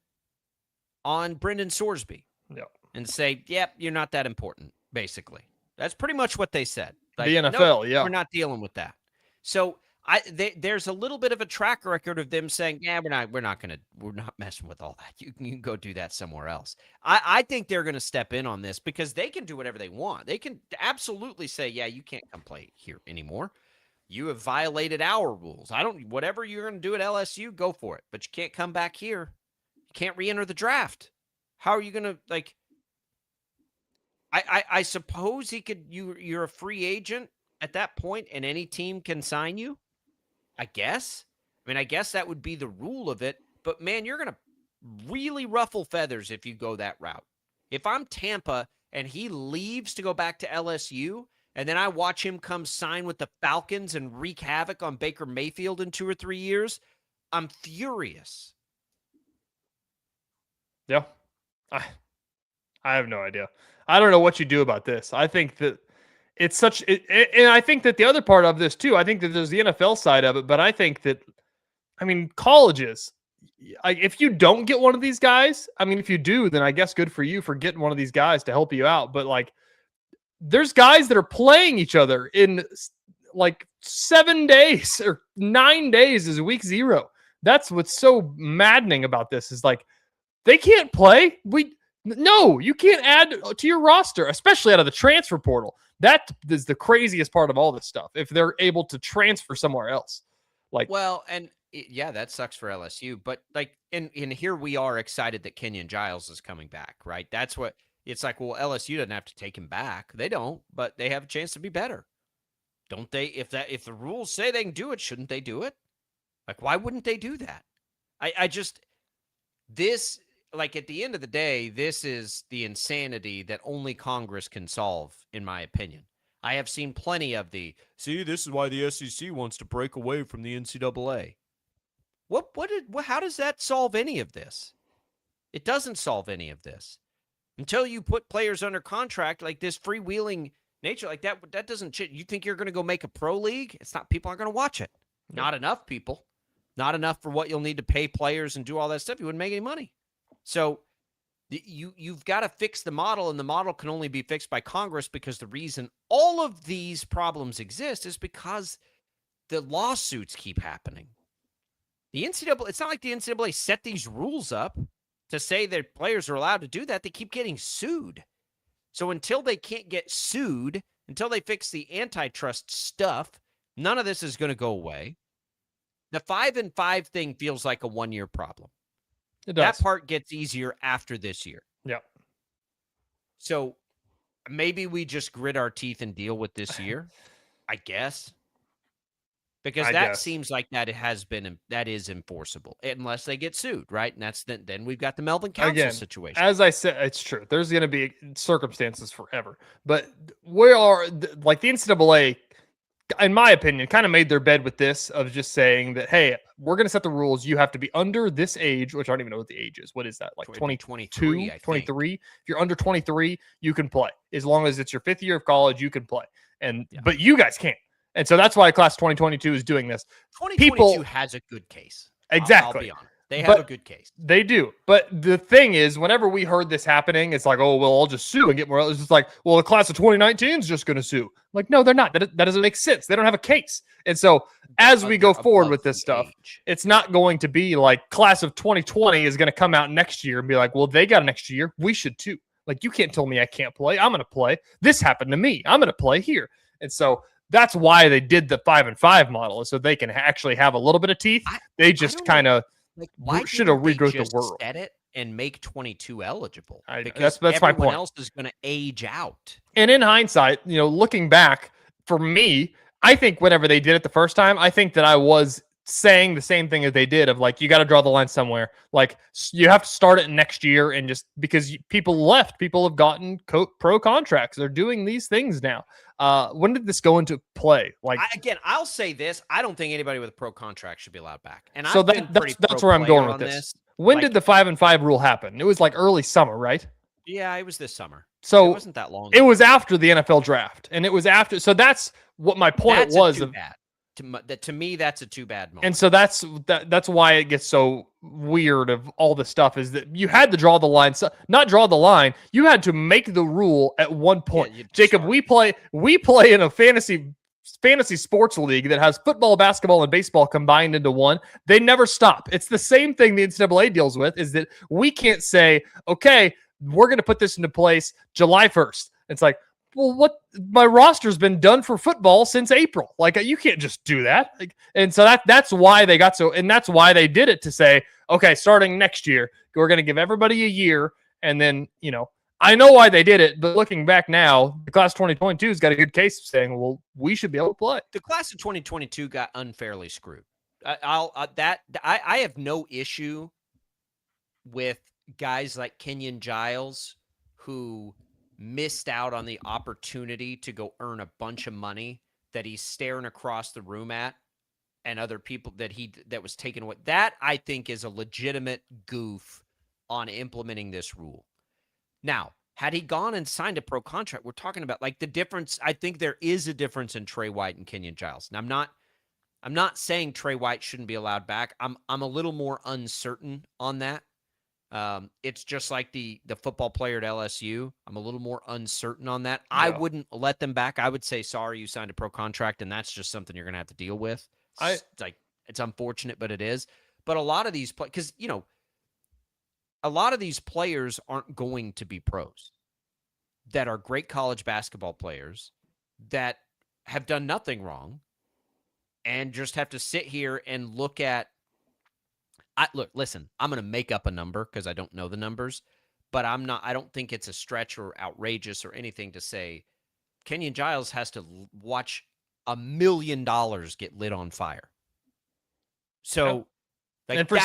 Brendan Sorsby. Yep. And say, yep, you're not that important, basically. That's pretty much what they said. Like, the NFL, nope, yeah. We're not dealing with that. So there's a little bit of a track record of them saying, yeah, we're not messing with all that. You can go do that somewhere else. I think they're going to step in on this because they can do whatever they want. They can absolutely say, yeah, you can't come play here anymore. You have violated our rules. Whatever you're going to do at LSU, go for it. But you can't come back here. You can't re-enter the draft. How are you going to, like, I suppose you're a free agent at that point and any team can sign you. I guess. I mean, I guess that would be the rule of it. But, man, you're going to really ruffle feathers if you go that route. If I'm Tampa and he leaves to go back to LSU, and then I watch him come sign with the Falcons and wreak havoc on Baker Mayfield in 2 or 3 years, I'm furious. Yeah. I have no idea. I don't know what you do about this. I think that it's and I think that the other part of this too, I think that there's the NFL side of it, but I think that, I mean, colleges, if you don't get one of these guys, I mean, if you do, then I guess good for you for getting one of these guys to help you out. But like, there's guys that are playing each other in like 7 days or 9 days is week 0. That's what's so maddening about this is like, they can't play. No, you can't add to your roster, especially out of the transfer portal. That is the craziest part of all this stuff. If they're able to transfer somewhere else, like, well, and yeah, that sucks for LSU. But like, and here we are excited that Kenyon Giles is coming back, right? That's what it's like. Well, LSU doesn't have to take him back. They don't, but they have a chance to be better, don't they? If the rules say they can do it, shouldn't they do it? Like, why wouldn't they do that? This. Like, at the end of the day, this is the insanity that only Congress can solve, in my opinion. I have seen plenty of this is why the SEC wants to break away from the NCAA. How does that solve any of this? It doesn't solve any of this. Until you put players under contract, like this freewheeling nature, like that doesn't, you think you're going to go make a pro league? It's not, people aren't going to watch it. Not enough people. Not enough for what you'll need to pay players and do all that stuff. You wouldn't make any money. So you've got to fix the model, and the model can only be fixed by Congress, because the reason all of these problems exist is because the lawsuits keep happening. The NCAA, it's not like the NCAA set these rules up to say that players are allowed to do that. They keep getting sued. So until they can't get sued, until they fix the antitrust stuff, none of this is going to go away. The 5-5 thing feels like a 1-year problem. That part gets easier after this year. Yep. So maybe we just grit our teeth and deal with this year, I guess. Because seems like that is enforceable unless they get sued, right? And then we've got the Melvin Council situation. As I said, it's true. There's going to be circumstances forever, but we are like the NCAA, in my opinion, kind of made their bed with this of just saying that, hey, we're going to set the rules. You have to be under this age, which I don't even know what the age is. What is that? Like 22, 23? If you're under 23, you can play. As long as it's your 5th year of college, you can play. But you guys can't. And so that's why class 2022 is doing this. 2022 has a good case. Exactly. I'll be honest. They have a good case. They do. But the thing is, whenever we heard this happening, it's like, oh, well, I'll just sue and get more. It's just like, well, the class of 2019 is just going to sue. Like, no, they're not. That doesn't make sense. They don't have a case. And so as we go forward with this stuff, it's not going to be like class of 2020 is going to come out next year and be like, well, they got an extra year. We should too. Like, you can't tell me I can't play. I'm going to play. This happened to me. I'm going to play here. And so that's why they did the 5-5 model, is so they can actually have a little bit of teeth. They just kind of should have regrowth the world. Set it and make 22 eligible. That's my point. Everyone else is going to age out. And in hindsight, looking back, for me, I think whenever they did it the first time, I think that I was saying the same thing as they did of like, you got to draw the line somewhere. Like, you have to start it next year, and just because people left, people have gotten pro contracts. They're doing these things now. When did this go into play? Like, I'll say this: I don't think anybody with a pro contract should be allowed back. And so that's where I'm going with this. When did the 5-5 rule happen? It was like early summer, right? Yeah, it was this summer. So it wasn't that long. It was after the NFL draft, and it was after. So that's what my point was. To me, that's a too bad moment. And so that's why it gets so weird of all the stuff, is that you had to draw the line, not draw the line. You had to make the rule at one point. Yeah, Jacob, we play in a fantasy sports league that has football, basketball, and baseball combined into one. They never stop. It's the same thing the NCAA deals with, is that we can't say, okay, we're going to put this into place July 1st. It's like, well, my roster's been done for football since April. Like, you can't just do that. And so that's why they got and that's why they did it, to say, okay, starting next year, we're going to give everybody a year. And then, I know why they did it, but looking back now, the class 2022 has got a good case of saying, well, we should be able to play. The class of 2022 got unfairly screwed. I have no issue with guys like Kenyon Giles, who missed out on the opportunity to go earn a bunch of money that he's staring across the room at, and other people that was taken away. That, I think, is a legitimate goof on implementing this rule. Now, had he gone and signed a pro contract, we're talking about like the difference. I think there is a difference in Trey White and Kenyon Giles. And I'm not saying Trey White shouldn't be allowed back. I'm a little more uncertain on that. It's just like the football player at LSU. I'm a little more uncertain on that. Yeah. I wouldn't let them back. I would say, sorry, you signed a pro contract, and that's just something you're going to have to deal with. It's unfortunate, but it is. But a lot of these because a lot of these players aren't going to be pros that are great college basketball players that have done nothing wrong and just have to sit here and look at. Listen, I'm going to make up a number because I don't know the numbers, but I don't think it's a stretch or outrageous or anything to say Kenyon Giles has to watch $1 million get lit on fire. So, and for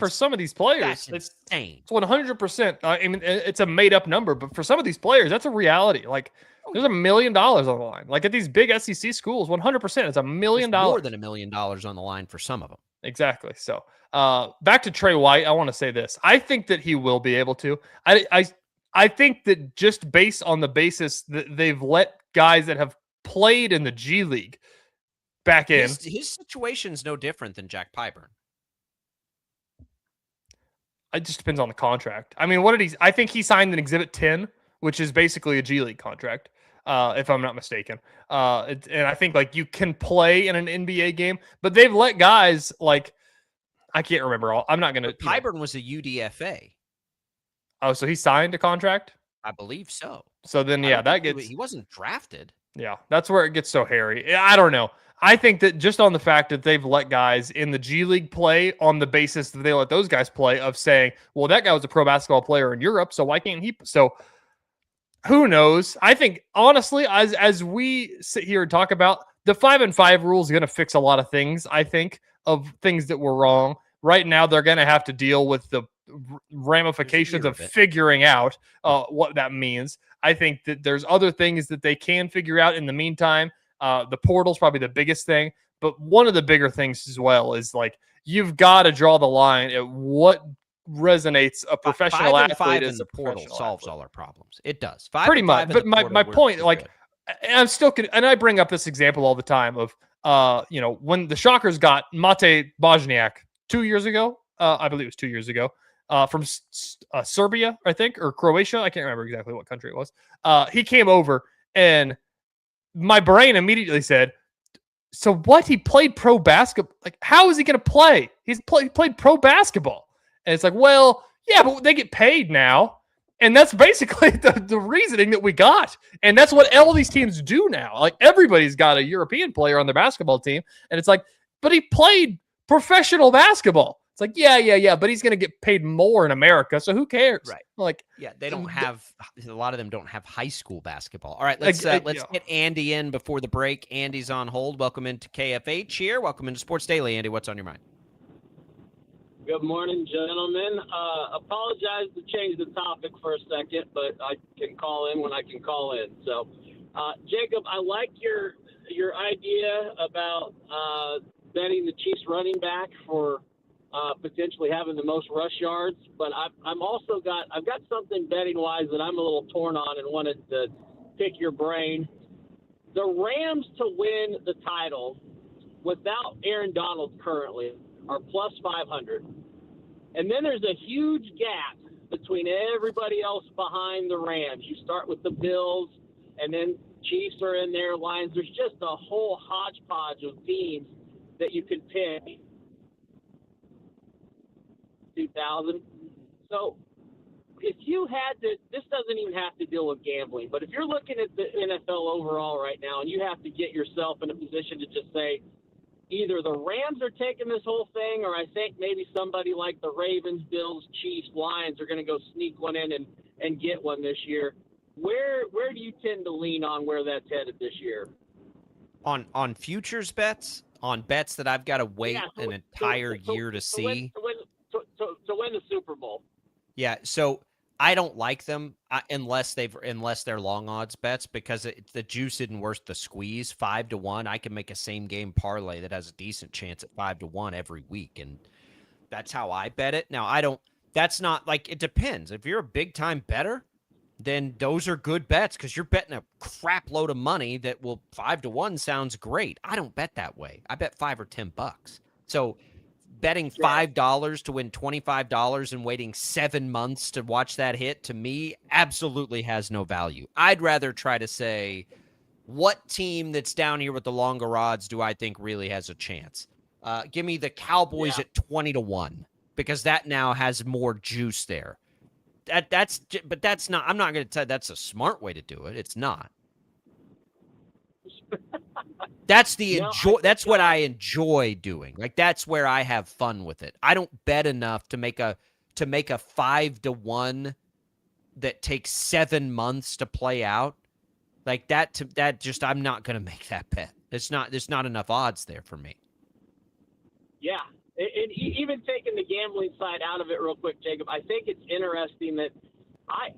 some of these players, it's insane. It's 100%. I mean, it's a made up number, but for some of these players, that's a reality. Like, there's $1 million on the line. Like at these big SEC schools, 100%. It's $1 million. More than $1 million on the line for some of them. Exactly. So, back to Trey White, I want to say this. I think that he will be able to. I think that just based on the basis that they've let guys that have played in the G League back in. His situation's no different than Jack Pyburn. It just depends on the contract. I mean, I think he signed an Exhibit 10, which is basically a G League contract, if I'm not mistaken. And I think like you can play in an NBA game, but they've let guys like, I can't remember all. I'm not going to. Pyburn was a UDFA. Oh, so he signed a contract? I believe so. So then, He wasn't drafted. Yeah, that's where it gets so hairy. I don't know. I think that just on the fact that they've let guys in the G League play on the basis that they let those guys play of saying, well, that guy was a pro basketball player in Europe, so why can't he? So who knows? I think, honestly, as we sit here and talk about, the 5-5 rule is going to fix a lot of things, I think, of things that were wrong. Right now, they're going to have to deal with the ramifications of figuring out what that means. I think that there's other things that they can figure out in the meantime. The portal's probably the biggest thing, but one of the bigger things as well is like you've got to draw the line at what resonates a professional athlete as the portal solves all our problems. It does. Pretty much. But my point, like, I'm still, and I bring up this example all the time of, when the Shockers got Mate Bosniak 2 years ago, I believe it was 2 years ago, from Serbia, I think, or Croatia. I can't remember exactly what country it was. He came over and my brain immediately said, so what? He played pro basketball. Like, how is he going to play? He played pro basketball. And it's like, well, yeah, but they get paid now. And that's basically the reasoning that we got. And that's what all these teams do now. Like, everybody's got a European player on their basketball team. And it's like, but he played professional basketball. It's like, yeah, but he's going to get paid more in America, so who cares? Right. Like, yeah, they don't have a lot of them don't have high school basketball. All right, let's get Andy in before the break. Andy's on hold. Welcome into KFH here. Welcome into Sports Daily. Andy, what's on your mind? Good morning, gentlemen. Apologize to change the topic for a second, but I can call in when I can call in. So, Jacob, I like your idea about betting the Chiefs running back for potentially having the most rush yards, but I've got something betting wise that I'm a little torn on and wanted to pick your brain. The Rams to win the title without Aaron Donald currently are plus 500, and then there's a huge gap between everybody else behind the Rams. You start with the Bills, and then Chiefs are in there, Lions. There's just a whole hodgepodge of teams that you could pick. 2000. So if you had to, this doesn't even have to deal with gambling, but if you're looking at the NFL overall right now and you have to get yourself in a position to just say either the Rams are taking this whole thing, or I think maybe somebody like the Ravens, Bills, Chiefs, Lions are going to go sneak one in and get one this year. Where do you tend to lean on where that's headed this year? On futures bets, on bets that I've got to wait an entire year to see. To win the Super Bowl. Yeah, so I don't like them unless they're long odds bets, because the juice isn't worth the squeeze. 5-1, I can make a same game parlay that has a decent chance at 5-1 every week, and that's how I bet it. Now that's not like, it depends. If you're a big time bettor, then those are good bets because you're betting a crap load of money that will 5-1 sounds great. I don't bet that way. I bet $5 or $10. So betting $5 to win $25 and waiting 7 months to watch that hit, to me, absolutely has no value. I'd rather try to say, what team that's down here with the longer odds do I think really has a chance? Give me the Cowboys at 20-1 because that now has more juice there. But that's not. I'm not going to tell you that's a smart way to do it. It's not. That's That's what I enjoy doing. Like that's where I have fun with it. I don't bet enough to make a 5-1 that takes 7 months to play out. Like that. I'm not going to make that bet. There's not enough odds there for me. Yeah. And even taking the gambling side out of it real quick, Jacob, I think it's interesting that I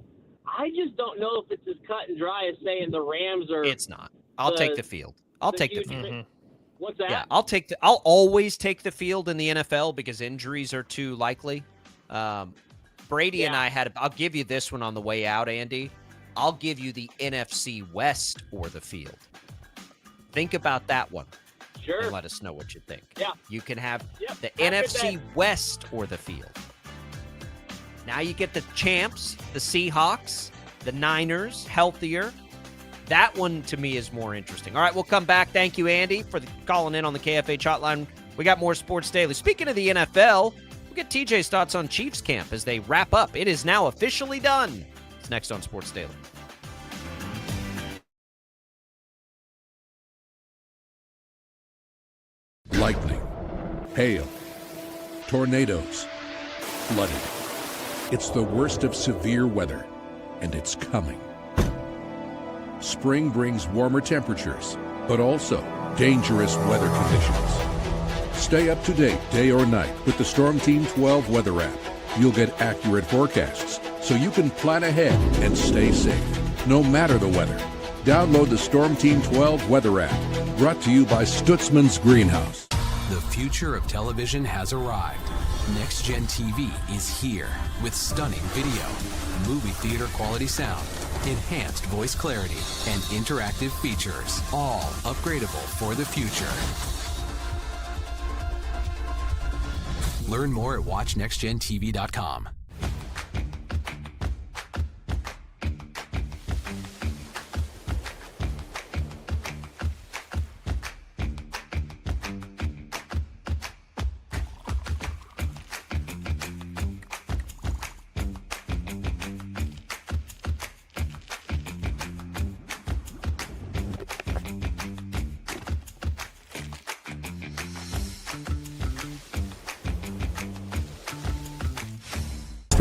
just don't know if it's as cut and dry as saying the Rams are. It's not. I'll take the field. I'll take the field. What's that? Yeah, I'll always take the field in the NFL because injuries are too likely. Brady and I I'll give you this one on the way out, Andy. I'll give you the NFC West or the field. Think about that one. Sure. And let us know what you think. Yeah. You can have the NFC West or the field. Now you get the champs, the Seahawks, the Niners, healthier. That one, to me, is more interesting. All right, we'll come back. Thank you, Andy, for calling in on the KFH hotline. We got more Sports Daily. Speaking of the NFL, we'll get TJ's thoughts on Chiefs camp as they wrap up. It is now officially done. It's next on Sports Daily. Lightning, hail, tornadoes, flooding. It's the worst of severe weather, and it's coming. Spring brings warmer temperatures, but also dangerous weather conditions. Stay up to date day or night with the Storm Team 12 weather app. You'll get accurate forecasts, so you can plan ahead and stay safe, no matter the weather. Download the Storm Team 12 weather app, brought to you by Stutzman's Greenhouse. The future of television has arrived. Next Gen TV is here with stunning video, movie theater quality sound, enhanced voice clarity, and interactive features, all upgradable for the future. Learn more at watchnextgentv.com.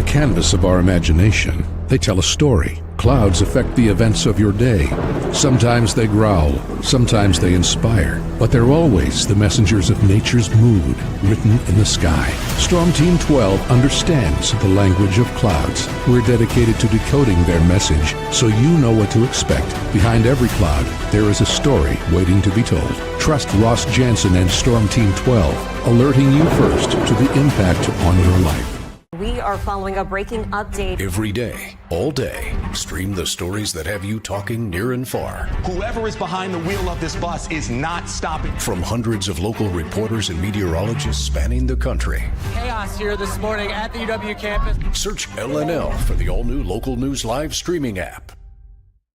Canvas of our imagination. They tell a story. Clouds affect the events of your day. Sometimes they growl, sometimes they inspire, but they're always the messengers of nature's mood written in the sky. Storm Team 12 understands the language of clouds. We're dedicated to decoding their message so you know what to expect. Behind every cloud, there is a story waiting to be told. Trust Ross Jansen and Storm Team 12, alerting you first to the impact on your life. We are following a breaking update. Every day, all day, stream the stories that have you talking near and far. Whoever is behind the wheel of this bus is not stopping. From hundreds of local reporters and meteorologists spanning the country. Chaos here this morning at the UW campus. Search LNL for the all-new Local News Live streaming app.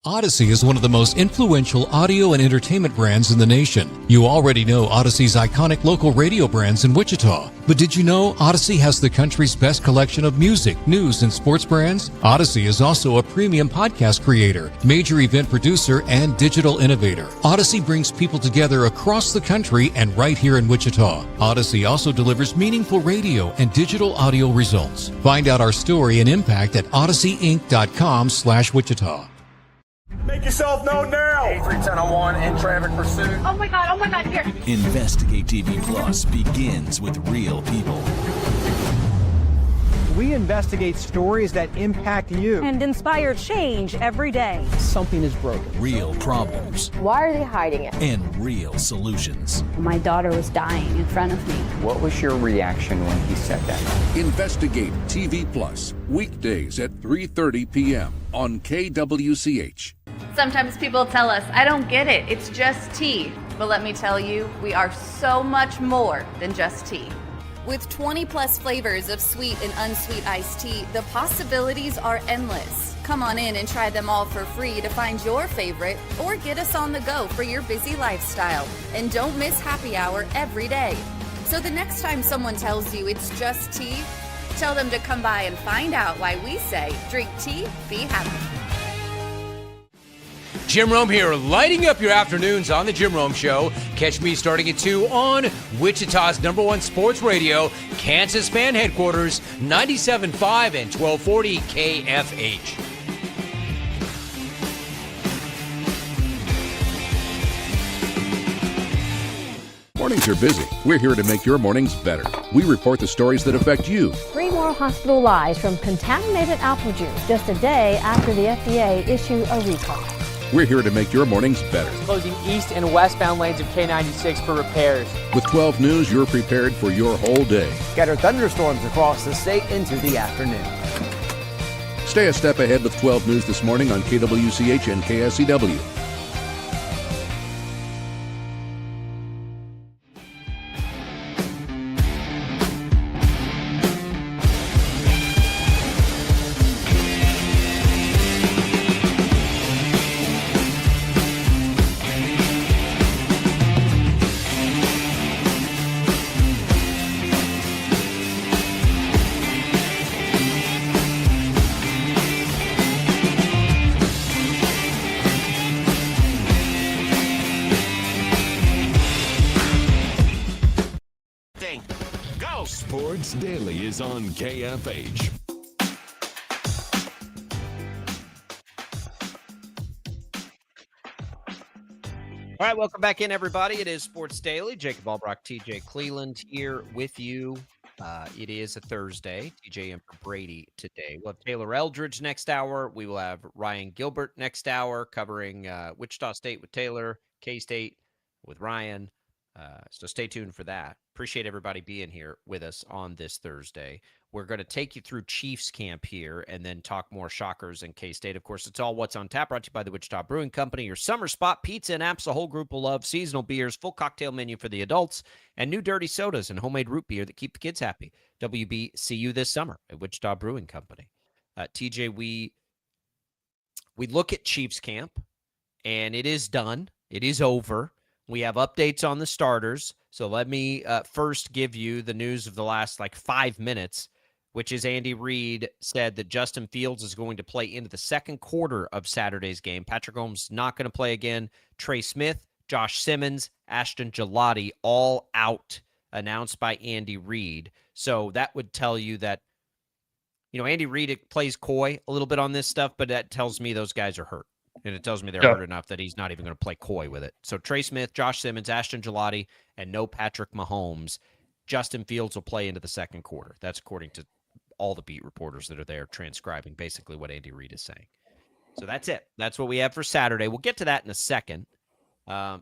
Odyssey is one of the most influential audio and entertainment brands in the nation. You already know Odyssey's iconic local radio brands in Wichita. But did you know Odyssey has the country's best collection of music, news, and sports brands? Odyssey is also a premium podcast creator, major event producer, and digital innovator. Odyssey brings people together across the country and right here in Wichita. Odyssey also delivers meaningful radio and digital audio results. Find out our story and impact at odysseyinc.com/Wichita. Make yourself known now. 310-1 in traffic pursuit. Oh my God, here. Investigate TV Plus begins with real people. We investigate stories that impact you. And inspire change every day. Something is broken. Real problems. Why are they hiding it? And real solutions. My daughter was dying in front of me. What was your reaction when he said that? Investigate TV Plus, weekdays at 3:30 p.m. on KWCH. Sometimes people tell us, I don't get it, it's just tea. But let me tell you, we are so much more than just tea. With 20 plus flavors of sweet and unsweet iced tea, the possibilities are endless. Come on in and try them all for free to find your favorite or get us on the go for your busy lifestyle. And don't miss happy hour every day. So the next time someone tells you it's just tea, tell them to come by and find out why we say drink tea, be happy. Jim Rome here, lighting up your afternoons on The Jim Rome Show. Catch me starting at 2 on Wichita's #1 sports radio, Kansas Fan Headquarters, 97.5 and 1240 KFH. Mornings are busy. We're here to make your mornings better. We report the stories that affect you. 3 more hospital lies from contaminated apple juice just a day after the FDA issued a recall. We're here to make your mornings better. Closing east and westbound lanes of K96 for repairs. With 12 News, you're prepared for your whole day. Scattered thunderstorms across the state into the afternoon. Stay a step ahead with 12 News this morning on KWCH and KSCW. Sports Daily is on KFH. All right, welcome back in, everybody. It is Sports Daily. Jacob Albrock, TJ Cleland here with you. It is a Thursday. TJ and Brady today. We'll have Taylor Eldridge next hour. We will have Ryan Gilbert next hour covering Wichita State with Taylor, KState with Ryan. So stay tuned for that. Appreciate everybody being here with us on this Thursday. We're going to take you through Chiefs camp here and then talk more Shockers and K-State. Of course, it's all What's on Tap, brought to you by the Wichita Brewing Company. Your summer spot, pizza and apps the whole group will love, seasonal beers, full cocktail menu for the adults, and new dirty sodas and homemade root beer that keep the kids happy. WB, see you this summer at Wichita Brewing Company. TJ, we look at Chiefs camp, and it is done. It is over. We have updates on the starters. So let me first give you the news of the last 5 minutes, which is Andy Reid said that Justin Fields is going to play into the second quarter of Saturday's game. Patrick Mahomes not going to play again. Trey Smith, Josh Simmons, Ashton Gelati, all out, announced by Andy Reid. So that would tell you that, Andy Reid plays coy a little bit on this stuff, but that tells me those guys are hurt. And it tells me they're hurt enough that he's not even going to play coy with it. So Trey Smith, Josh Simmons, Ashton Gelati, and no Patrick Mahomes. Justin Fields will play into the second quarter. That's according to all the beat reporters that are there transcribing basically what Andy Reid is saying. So that's it. That's what we have for Saturday. We'll get to that in a second.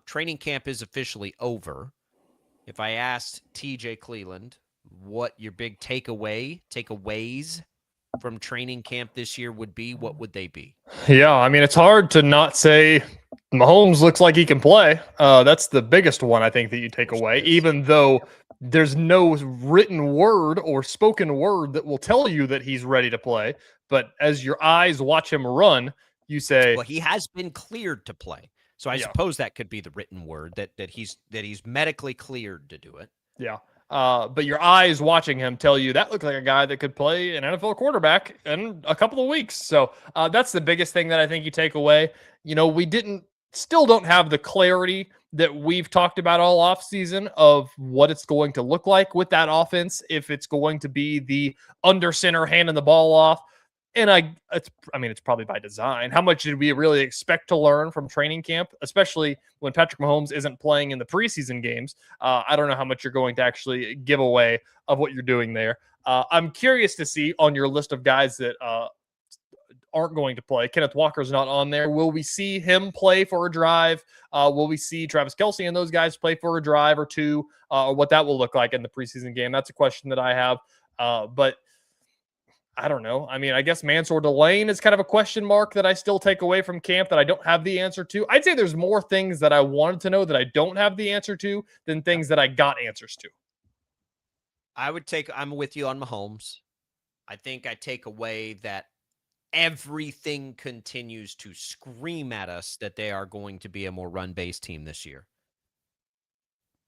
Training camp is officially over. If I asked TJ Cleland what your big takeaways from training camp this year would be, what would they be? Yeah, I mean, it's hard to not say Mahomes looks like he can play. That's the biggest one I think that you take away, even though there's no written word or spoken word that will tell you that he's ready to play. But as your eyes watch him run, you say, well, he has been cleared to play. So I suppose that could be the written word that he's medically cleared to do it. Yeah. But your eyes watching him tell you that looks like a guy that could play an NFL quarterback in a couple of weeks. So that's the biggest thing that I think you take away. We still don't have the clarity that we've talked about all offseason of what it's going to look like with that offense. If it's going to be the under center handing the ball off, And it's probably by design. How much did we really expect to learn from training camp, especially when Patrick Mahomes isn't playing in the preseason games? I don't know how much you're going to actually give away of what you're doing there. I'm curious to see on your list of guys that aren't going to play. Kenneth Walker's not on there. Will we see him play for a drive? Will we see Travis Kelce and those guys play for a drive or two? Or what that will look like in the preseason game? That's a question that I have. But I don't know. I mean, I guess Mansour Delane is kind of a question mark that I still take away from camp that I don't have the answer to. I'd say there's more things that I wanted to know that I don't have the answer to than things that I got answers to. I'm with you on Mahomes. I think I take away that everything continues to scream at us that they are going to be a more run-based team this year.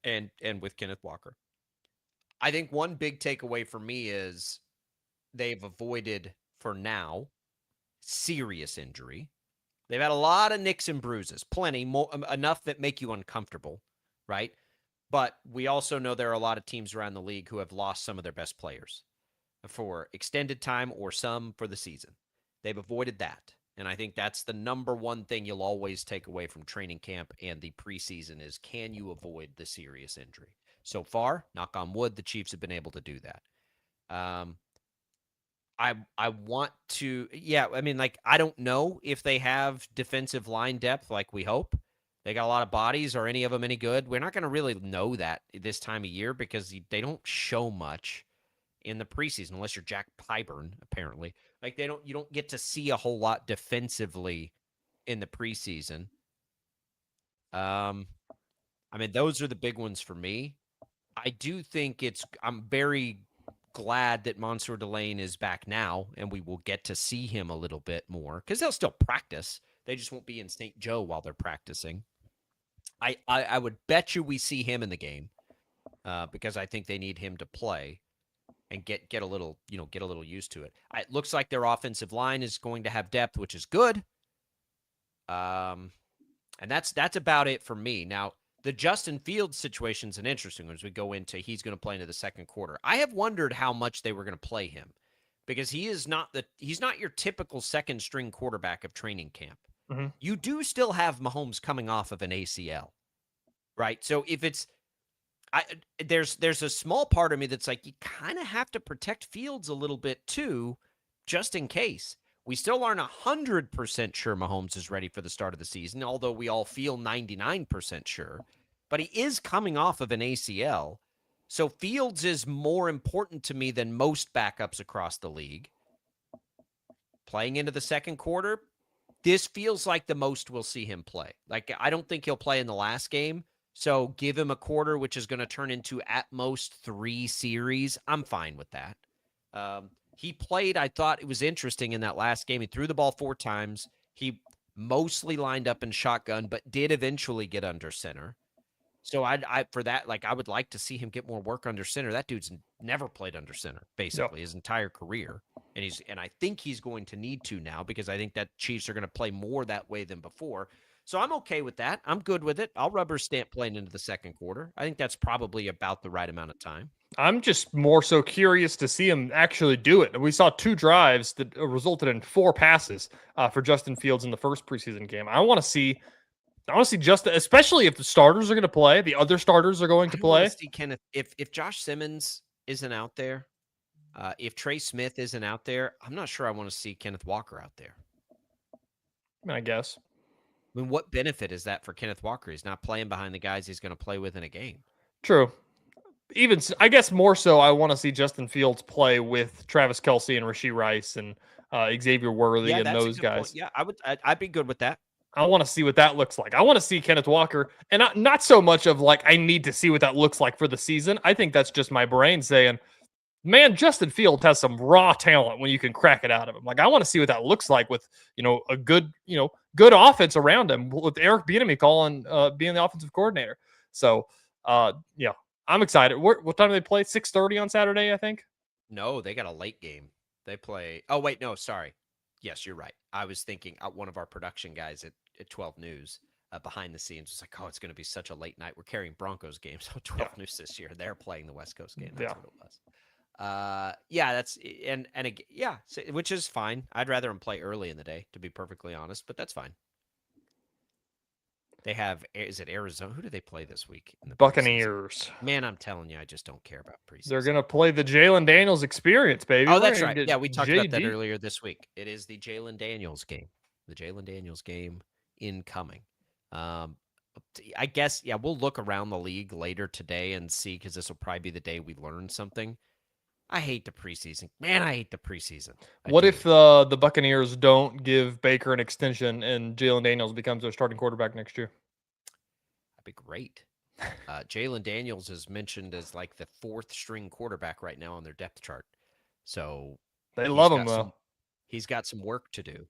And with Kenneth Walker. I think one big takeaway for me is they've avoided, for now, serious injury. They've had a lot of nicks and bruises, plenty, more, enough that make you uncomfortable, right? But we also know there are a lot of teams around the league who have lost some of their best players for extended time or some for the season. They've avoided that. And I think that's the number one thing you'll always take away from training camp and the preseason is, can you avoid the serious injury? So far, knock on wood, the Chiefs have been able to do that. I want to, I don't know if they have defensive line depth like we hope. They got a lot of bodies. Are any of them any good? We're not going to really know that this time of year because they don't show much in the preseason unless you're Jack Pyburn, apparently. Like you don't get to see a whole lot defensively in the preseason. Those are the big ones for me. I do think I'm very glad that Mansour Delane is back now, and we will get to see him a little bit more because they'll still practice. They just won't be in St. Joe while they're practicing. I would bet you we see him in the game because I think they need him to play and get a little used to it. It looks like their offensive line is going to have depth, which is good. And that's about it for me. Now, the Justin Fields situation is an interesting one as we go into he's going to play into the second quarter. I have wondered how much they were going to play him because he's not your typical second string quarterback of training camp. Mm-hmm. You do still have Mahomes coming off of an ACL, right? So if it's there's a small part of me that's like, you kind of have to protect Fields a little bit too, just in case. We still aren't 100% sure Mahomes is ready for the start of the season, although we all feel 99% sure. But he is coming off of an ACL. So Fields is more important to me than most backups across the league. Playing into the second quarter, this feels like the most we'll see him play. Like, I don't think he'll play in the last game. So give him a quarter, which is going to turn into at most 3 series. I'm fine with that. He played, I thought it was interesting in that last game. He threw the ball 4 times. He mostly lined up in shotgun, but did eventually get under center. So I for that, I would like to see him get more work under center. That dude's never played under center, basically, his entire career. And I think he's going to need to now because I think that Chiefs are going to play more that way than before. So I'm okay with that. I'm good with it. I'll rubber stamp playing into the second quarter. I think that's probably about the right amount of time. I'm just more so curious to see him actually do it. We saw 2 drives that resulted in 4 passes for Justin Fields in the first preseason game. I want to see Justin, especially if the starters are going to play, the other starters are going to play. I want to see Kenneth, if Josh Simmons isn't out there, if Trey Smith isn't out there, I'm not sure I want to see Kenneth Walker out there. I guess. I mean, what benefit is that for Kenneth Walker? He's not playing behind the guys he's going to play with in a game. True. Even, I guess more so, I want to see Justin Fields play with Travis Kelce and Rashee Rice and Xavier Worthy and those guys. Point. Yeah, I'd be good with that. I want to see what that looks like. I want to see Kenneth Walker, and not so much of I need to see what that looks like for the season. I think that's just my brain saying, man, Justin Fields has some raw talent when you can crack it out of him. I want to see what that looks like with, a good offense around him with Eric Bieniemy being the offensive coordinator. So, I'm excited. What time do they play? 6:30 on Saturday, I think. No, they got a late game. They play. Oh, wait, no, sorry. Yes, you're right. I was thinking one of our production guys at 12 News behind the scenes was like, oh, it's going to be such a late night. We're carrying Broncos games on 12 News this year. They're playing the West Coast game. That's what it was. that's which is fine. I'd rather him play early in the day, to be perfectly honest, but that's fine. They have, is it Arizona? Who do they play this week? In the Buccaneers. Preseason? Man, I'm telling you, I just don't care about preseason. They're going to play the Jalen Daniels experience, baby. Oh, that's right. Yeah, we talked about that earlier this week. It is the Jalen Daniels game. The Jalen Daniels game incoming. I guess, we'll look around the league later today and see, because this will probably be the day we learn something. I hate the preseason. Man, I hate the preseason. What if the Buccaneers don't give Baker an extension and Jalen Daniels becomes their starting quarterback next year? That'd be great. Jalen Daniels is mentioned as like the 4th string quarterback right now on their depth chart. So they love him, though. He's got some work to do.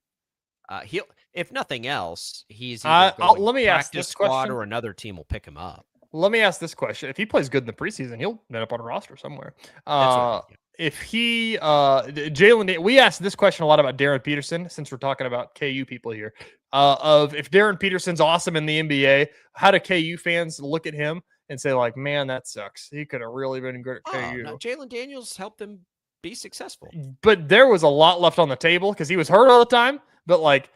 He'll, if nothing else, he's either going let me ask this squad question, or another team will pick him up. Let me ask this question. If he plays good in the preseason, he'll end up on a roster somewhere. If he, Jalen, we asked this question a lot about Darren Peterson, since we're talking about KU people here, of if Darren Peterson's awesome in the NBA, how do KU fans look at him and say, like, man, that sucks. He could have really been good at KU. No, Jalen Daniels helped him be successful. But there was a lot left on the table because he was hurt all the time. But, like,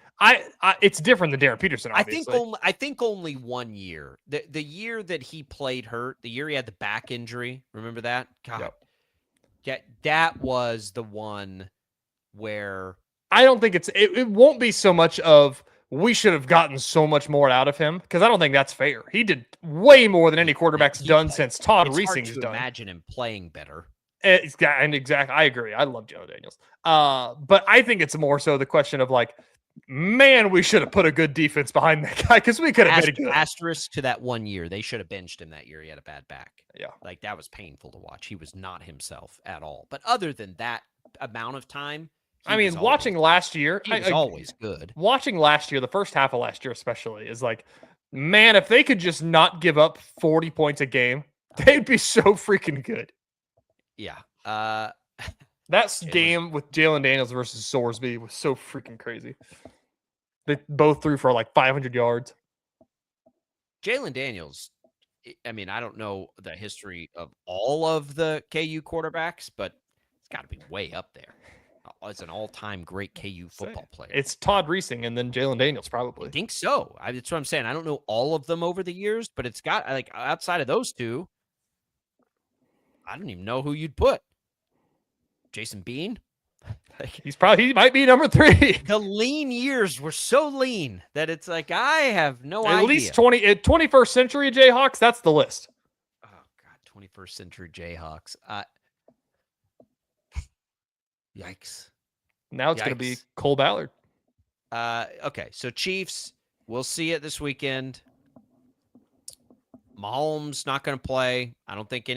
it's different than Darren Peterson, obviously. I think only 1 year. The year that he played hurt, the year he had the back injury, remember that? God. Yep. Yeah, that was the one where I don't think it won't be so much of we should have gotten so much more out of him, because I don't think that's fair. He did way more than any quarterback's done since Todd Reesing's done. Imagine him playing better. And exactly, I agree. I love Joe Daniels. But I think it's more so the question of, like, man, we should have put a good defense behind that guy, because we could have made a good asterisk to that 1 year. They should have benched him that year. He had a bad back. Yeah. Like, that was painful to watch. He was not himself at all. But other than that amount of time, watching last year, he was always good. Watching last year, the first half of last year especially, is like, man, if they could just not give up 40 points a game, they'd be so freaking good. Yeah. That game with Jalen Daniels versus Sorsby was so freaking crazy. They both threw for like 500 yards. Jalen Daniels, I don't know the history of all of the KU quarterbacks, but it's got to be way up there. As an all-time great KU football player. It's Todd Reesing and then Jalen Daniels, probably. I think so. That's what I'm saying. I don't know all of them over the years, but it's got, like, outside of those two, I don't even know who you'd put. Jason Bean? He might be number 3. The lean years were so lean that it's like, I have no idea. At least 21st century Jayhawks, that's the list. Oh, God, 21st century Jayhawks. Yikes. Now it's going to be Cole Ballard. Okay, so Chiefs, we'll see it this weekend. Mahomes not going to play. I don't think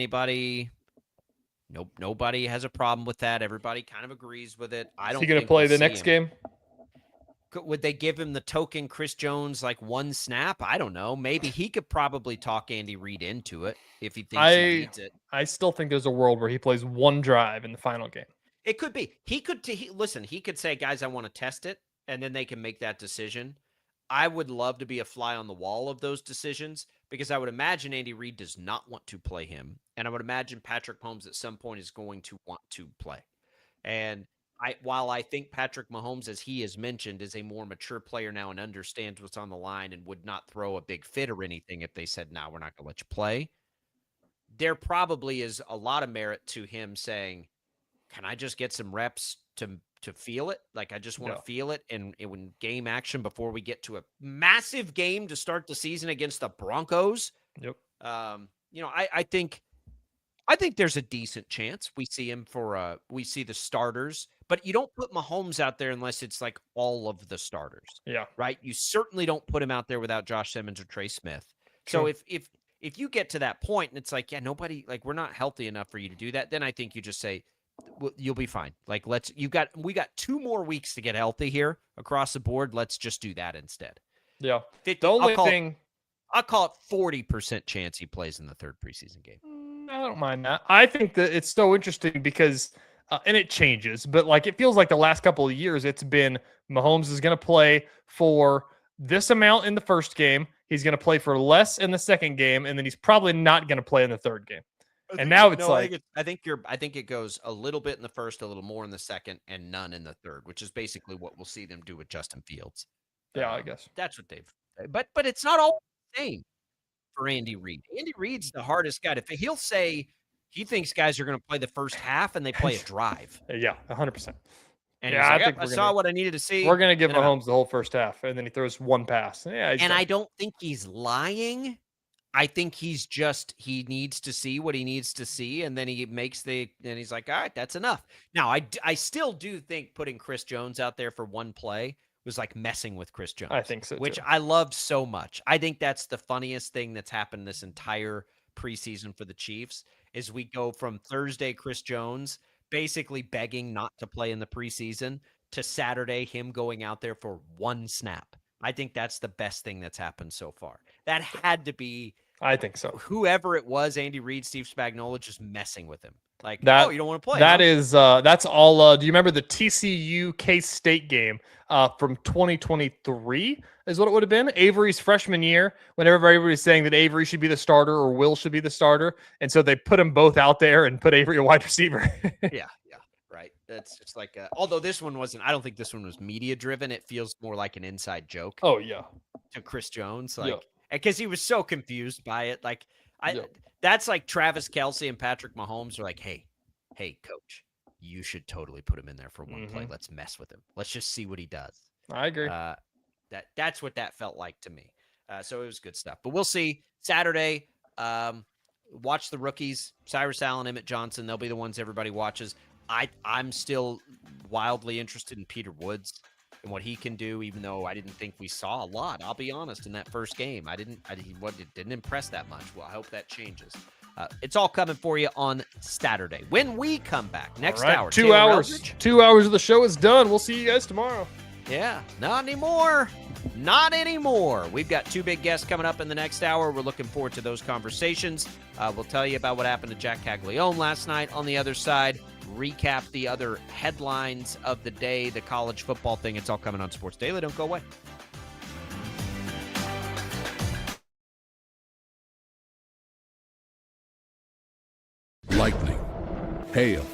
nobody has a problem with that. Everybody kind of agrees with it. Is he going to play the next game? Would they give him the token Chris Jones, like, 1 snap? I don't know. Maybe he could probably talk Andy Reid into it if he thinks he needs it. I still think there's a world where he plays 1 drive in the final game. It could be. He could say, guys, I want to test it, and then they can make that decision. I would love to be a fly on the wall of those decisions, because I would imagine Andy Reid does not want to play him. And I would imagine Patrick Mahomes at some point is going to want to play. And while I think Patrick Mahomes, as he has mentioned, is a more mature player now and understands what's on the line and would not throw a big fit or anything if they said, no, we're not going to let you play. There probably is a lot of merit to him saying, can I just get some reps to feel it? Like, I just want to feel it in game action before we get to a massive game to start the season against the Broncos. Yep. I think there's a decent chance we see him we see the starters, but you don't put Mahomes out there unless it's like all of the starters. Yeah. Right. You certainly don't put him out there without Josh Simmons or Trey Smith. True. So if you get to that point and it's like, yeah, nobody, like, we're not healthy enough for you to do that, then I think you just say, you'll be fine. Like, we got 2 more weeks to get healthy here across the board. Let's just do that instead. Yeah. 50, I'll call it 40% chance he plays in the 3rd preseason game. I don't mind that. I think that it's so interesting because, and it changes, but, like, it feels like the last couple of years it's been Mahomes is going to play for this amount in the first game. He's going to play for less in the second game, and then he's probably not going to play in the 3rd game. And now it's I think it goes a little bit in the first, a little more in the second, and none in the third, which is basically what we'll see them do with Justin Fields. Yeah, I guess that's what they've. But it's not all the same for Andy Reid. Andy Reid's the hardest guy. He'll say he thinks guys are going to play the first half and they play a drive. Yeah, 100%. And yeah, like, I saw what I needed to see. We're going to give Mahomes the whole first half, and then he throws one pass. Yeah, and I don't think he's lying. I think he needs to see what he needs to see, and then he's like, all right, that's enough. Now, I still do think putting Chris Jones out there for one play was like messing with Chris Jones. I think so, which too. I loved so much. I think that's the funniest thing that's happened this entire preseason for the Chiefs is we go from Thursday Chris Jones basically begging not to play in the preseason to Saturday him going out there for one snap. I think that's the best thing that's happened so far. That had to be, I think so, whoever it was, Andy Reid, Steve Spagnuolo, just messing with him. Like, that, oh, you don't want to play. That's all. Do you remember the TCU KState game from 2023 is what it would have been? Avery's freshman year, whenever everybody's saying that Avery should be the starter or Will should be the starter. And so they put them both out there and put Avery a wide receiver. Yeah, right. That's just like, although this one wasn't, I don't think this one was media driven. It feels more like an inside joke. Oh, yeah. To Chris Jones. Like, because he was so confused by it. Like, that's like Travis Kelce and Patrick Mahomes are like, hey, coach, you should totally put him in there for one play. Let's mess with him. Let's just see what he does. I agree. That's what that felt like to me. So it was good stuff. But we'll see. Saturday, watch the rookies, Cyrus Allen, Emmett Johnson. They'll be the ones everybody watches. I'm still wildly interested in Peter Woods and what he can do, even though I didn't think we saw a lot. I'll be honest, in that first game. It didn't impress that much. Well, I hope that changes. It's all coming for you on Saturday when we come back next hour. 2 hours. Eldridge. 2 hours of the show is done. We'll see you guys tomorrow. Yeah, not anymore. Not anymore. We've got two big guests coming up in the next hour. We're looking forward to those conversations. We'll tell you about what happened to Jack Caglione last night. On the other side, recap the other headlines of the day, the college football thing. It's all coming on Sports Daily. Don't go away. Lightning, hail,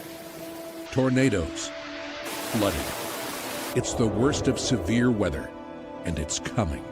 tornadoes, flooding. It's the worst of severe weather, and it's coming.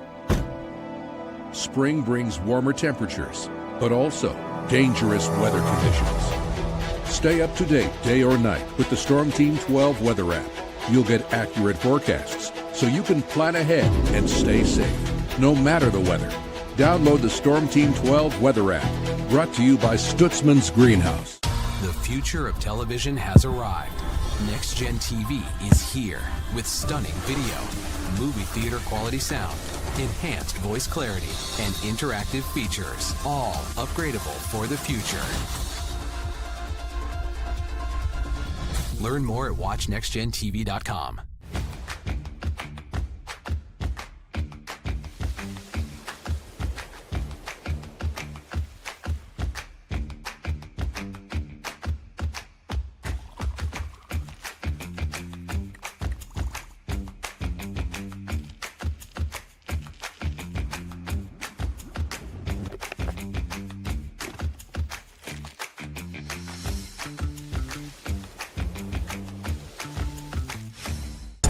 Spring brings warmer temperatures, but also dangerous weather conditions. Stay up to date day or night with the Storm Team 12 weather app. You'll get accurate forecasts, so you can plan ahead and stay safe, no matter the weather. Download the Storm Team 12 weather app, brought to you by Stutzman's Greenhouse. The future of television has arrived. Next Gen TV is here with stunning video, movie theater quality sound, enhanced voice clarity, and interactive features, all upgradable for the future. Learn more at watchnextgentv.com.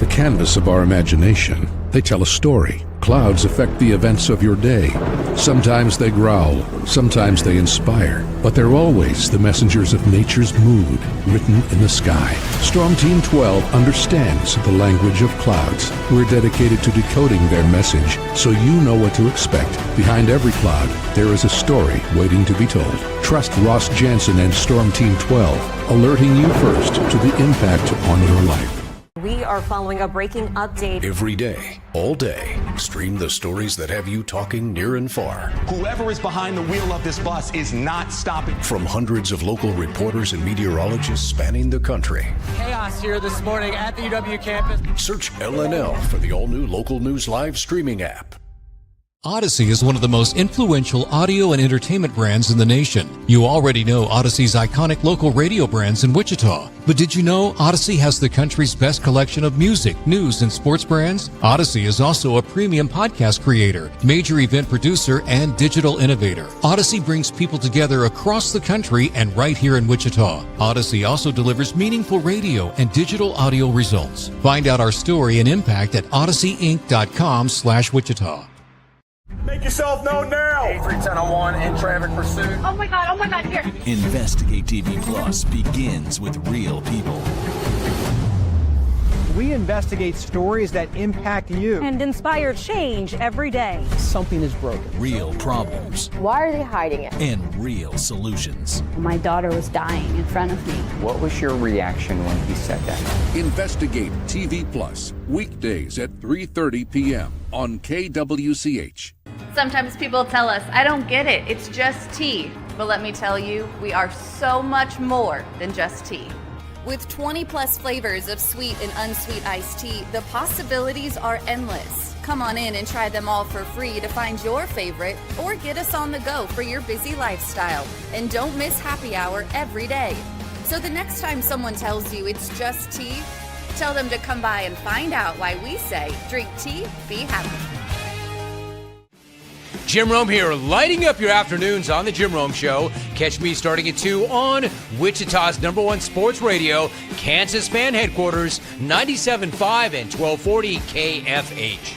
Canvas of our imagination. They tell a story. Clouds affect the events of your day. Sometimes they growl, sometimes they inspire, but they're always the messengers of nature's mood, written in the sky. Storm Team 12 understands the language of clouds. We're dedicated to decoding their message, so you know what to expect. Behind every cloud, there is a story waiting to be told. Trust Ross Jansen and Storm Team 12, alerting you first to the impact on your life. We are following a breaking update. Every day, all day, stream the stories that have you talking near and far. Whoever is behind the wheel of this bus is not stopping. From hundreds of local reporters and meteorologists spanning the country. Chaos here this morning at the UW campus. Search LNL for the all-new Local News Live streaming app. Odyssey is one of the most influential audio and entertainment brands in the nation. You already know Odyssey's iconic local radio brands in Wichita. But did you know Odyssey has the country's best collection of music, news, and sports brands? Odyssey is also a premium podcast creator, major event producer, and digital innovator. Odyssey brings people together across the country and right here in Wichita. Odyssey also delivers meaningful radio and digital audio results. Find out our story and impact at odysseyinc.com/Wichita. Make yourself known now. 8310 in traffic pursuit. Oh my God, here. Investigate TV Plus begins with real people. We investigate stories that impact you. And inspire change every day. Something is broken. Real problems. Why are they hiding it? And real solutions. My daughter was dying in front of me. What was your reaction when he said that? Investigate TV Plus, weekdays at 3:30 p.m. on KWCH. Sometimes people tell us, I don't get it, it's just tea. But let me tell you, we are so much more than just tea. With 20 plus flavors of sweet and unsweet iced tea, the possibilities are endless. Come on in and try them all for free to find your favorite or get us on the go for your busy lifestyle. And don't miss happy hour every day. So the next time someone tells you it's just tea, tell them to come by and find out why we say, drink tea, be happy. Jim Rome here, lighting up your afternoons on The Jim Rome Show. Catch me starting at 2 on Wichita's #1 sports radio, Kansas Fan Headquarters, 97.5 and 1240 KFH.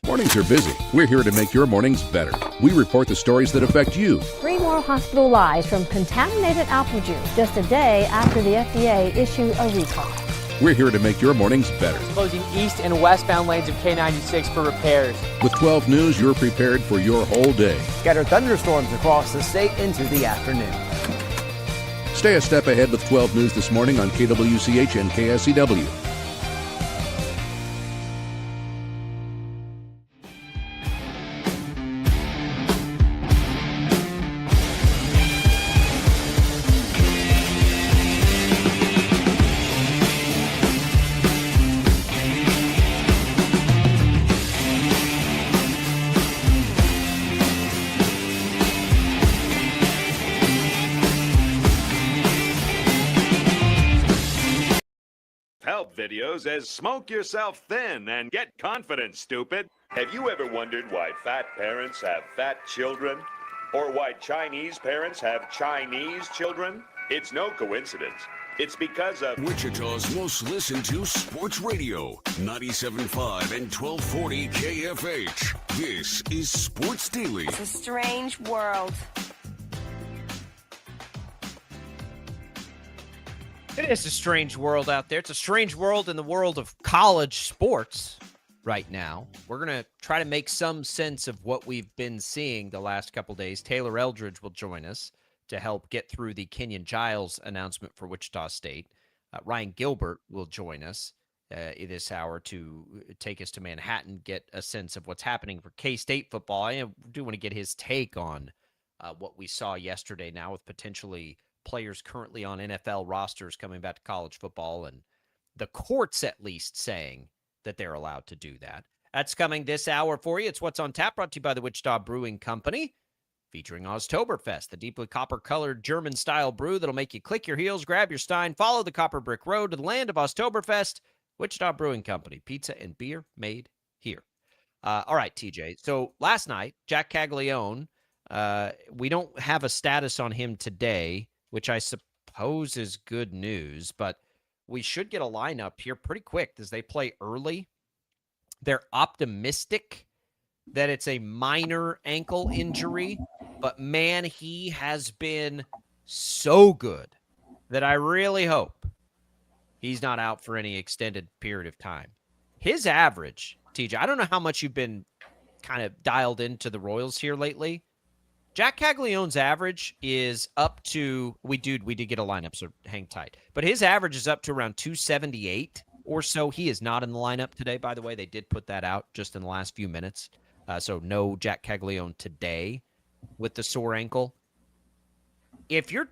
Mornings are busy. We're here to make your mornings better. We report the stories that affect you. 3 more hospital lies from contaminated apple juice just a day after the FDA issued a recall. We're here to make your mornings better. Closing east and westbound lanes of K96 for repairs. With 12 News, you're prepared for your whole day. Scattered thunderstorms across the state into the afternoon. Stay a step ahead with 12 News this morning on KWCH and KSCW. Videos as smoke yourself thin and get confident, stupid. Have you ever wondered why fat parents have fat children? Or why Chinese parents have Chinese children? It's no coincidence. It's because of Wichita's most listened to sports radio, 97.5 and 1240 KFH. This is Sports Daily. It's a strange world. It is a strange world out there. It's a strange world in the world of college sports right now. We're going to try to make some sense of what we've been seeing the last couple days. Taylor Eldridge will join us to help get through the Kenyon Giles announcement for Wichita State. Ryan Gilbert will join us in this hour to take us to Manhattan, get a sense of what's happening for KState football. I do want to get his take on what we saw yesterday now with potentially players currently on NFL rosters coming back to college football, and the courts at least saying that they're allowed to do that. That's coming this hour for you. It's What's on Tap, brought to you by the Wichita Brewing Company, featuring Oztoberfest, the deeply copper-colored German-style brew that'll make you click your heels, grab your stein, follow the copper brick road to the land of Oztoberfest. Wichita Brewing Company, pizza and beer made here. All right, TJ. So last night, Jack Caglione, we don't have a status on him today, which I suppose is good news, but we should get a lineup here pretty quick as they play early. They're optimistic that it's a minor ankle injury, but man, he has been so good that I really hope he's not out for any extended period of time. His average, TJ, I don't know how much you've been kind of dialed into the Royals here lately. Jack Caglione's average is up to, we did get a lineup, so hang tight. But his average is up to around 278 or so. He is not in the lineup today, by the way. They did put that out just in the last few minutes. So no Jack Caglione today with the sore ankle. If you're,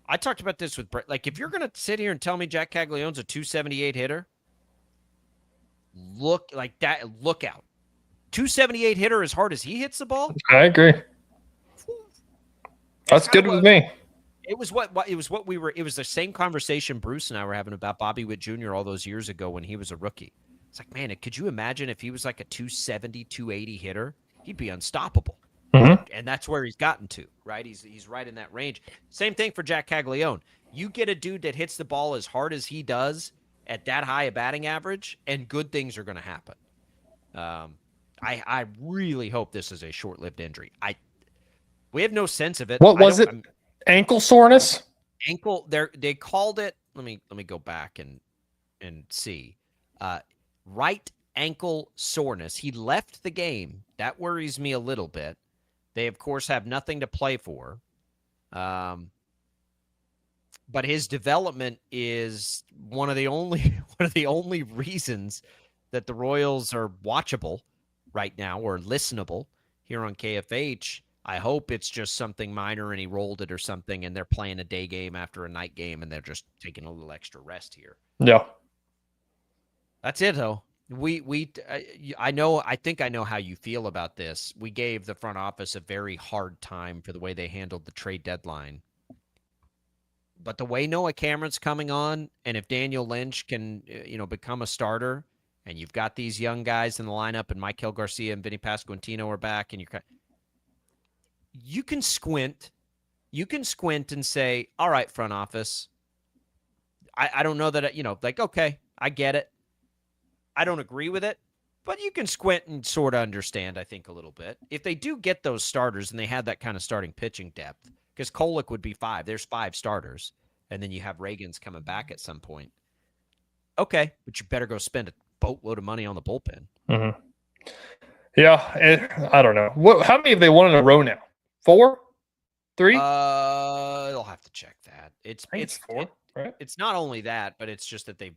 I talked about this with Brett. Like, if you're going to sit here and tell me Jack Caglianone's a 278 hitter, look out. 278 hitter as hard as he hits the ball? I agree. That's good with me. It was the same conversation Bruce and I were having about Bobby Witt Jr. all those years ago when he was a rookie. It's like, man, could you imagine if he was like a 270, 280 hitter? He'd be unstoppable. Mm-hmm. And that's where he's gotten to, right? He's right in that range. Same thing for Jack Caglianone. You get a dude that hits the ball as hard as he does at that high a batting average, and good things are going to happen. I really hope this is a short-lived injury. We have no sense of it. What was it? Ankle soreness? Ankle. They called it. Let me go back and see. Right ankle soreness. He left the game. That worries me a little bit. They of course have nothing to play for. But his development is one of the only reasons that the Royals are watchable right now or listenable here on KFH. I hope it's just something minor and he rolled it or something, and they're playing a day game after a night game, and they're just taking a little extra rest here. Yeah, that's it though. I think I know how you feel about this. We gave the front office a very hard time for the way they handled the trade deadline. But the way Noah Cameron's coming on, and if Daniel Lynch can, become a starter, and you've got these young guys in the lineup, and Michael Garcia and Vinny Pasquantino are back, and you can squint. You can squint and say, all right, front office, I don't know that, okay, I get it. I don't agree with it, but you can squint and sort of understand, I think, a little bit. If they do get those starters and they have that kind of starting pitching depth, because Kolek would be 5. There's 5 starters, and then you have Reagan's coming back at some point. Okay, but you better go spend a boatload of money on the bullpen. Mm-hmm. Yeah, I don't know. How many have they won in a row now? 4? 3? They'll have to check that. It's 4, right? It's not only that, but it's just that they've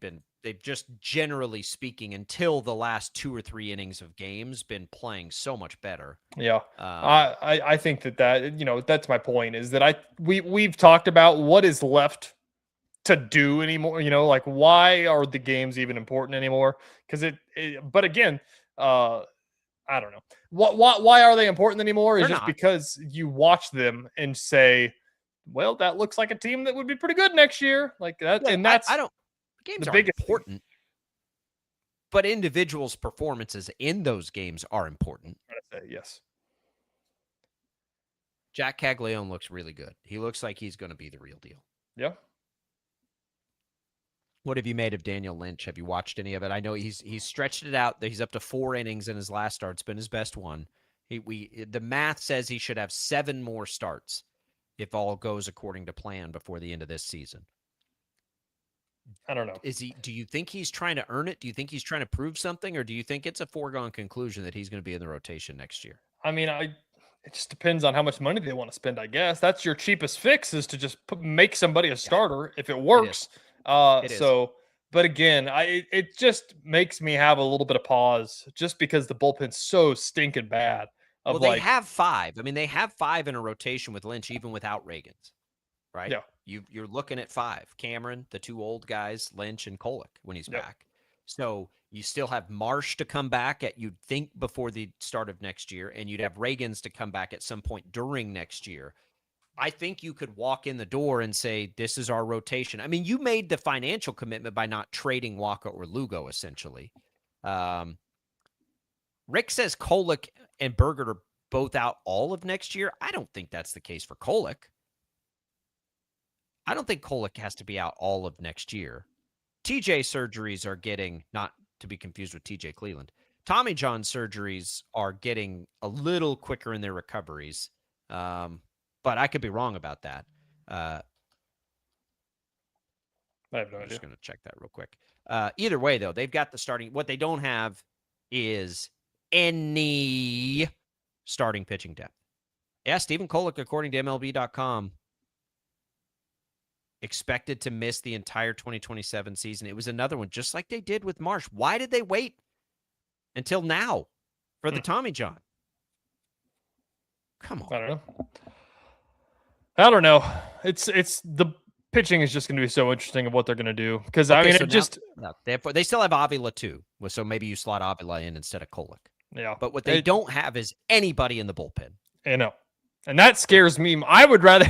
just generally speaking, until the last 2 or 3 innings of games, been playing so much better. Yeah, I think that that's my point, is that we've talked about what is left to do anymore. Like, why are the games even important anymore? Because but again, I don't know. Why are they important anymore? Is just because you watch them and say, well, that looks like a team that would be pretty good next year. Like that, and that's games are important, but individuals' performances in those games are important. Yes. Jack Caglianone looks really good. He looks like he's going to be the real deal. Yeah. What have you made of Daniel Lynch? Have you watched any of it? I know he's stretched it out. He's up to 4 innings in his last start. It's been his best one. The math says he should have 7 more starts if all goes according to plan before the end of this season. I don't know. Do you think he's trying to earn it? Do you think he's trying to prove something, or do you think it's a foregone conclusion that he's going to be in the rotation next year? I mean, it just depends on how much money they want to spend, I guess. That's your cheapest fix, is to just make somebody a starter if it works. But again, it just makes me have a little bit of pause, just because the bullpen's so stinking bad. Well, they have 5. I mean, they have 5 in a rotation with Lynch, even without Reagans, right? Yeah. You're looking at 5. Cameron, the 2 old guys, Lynch and Kolek when he's back. So you still have Marsh to come back you'd think, before the start of next year, and you'd have Reagans to come back at some point during next year. I think you could walk in the door and say, this is our rotation. I mean, you made the financial commitment by not trading Waka or Lugo, essentially. Rick says Kolek and Berger are both out all of next year. I don't think that's the case for Kolek. I don't think Kolek has to be out all of next year. TJ surgeries are getting, not to be confused with TJ Cleveland, Tommy John surgeries are getting a little quicker in their recoveries. But I could be wrong about that. I have no idea. I'm just going to check that real quick. Either way, though, they've got the starting. What they don't have is any starting pitching depth. Yeah, Stephen Kolek, according to MLB.com, expected to miss the entire 2027 season. It was another one, just like they did with Marsh. Why did they wait until now for the Tommy John? Come on. I don't know. I don't know. It's the pitching is just going to be so interesting of what they're going to do because they still have Avila too, so maybe you slot Avila in instead of Kolek. Yeah, but what they don't have is anybody in the bullpen. I know, and that scares me. I would rather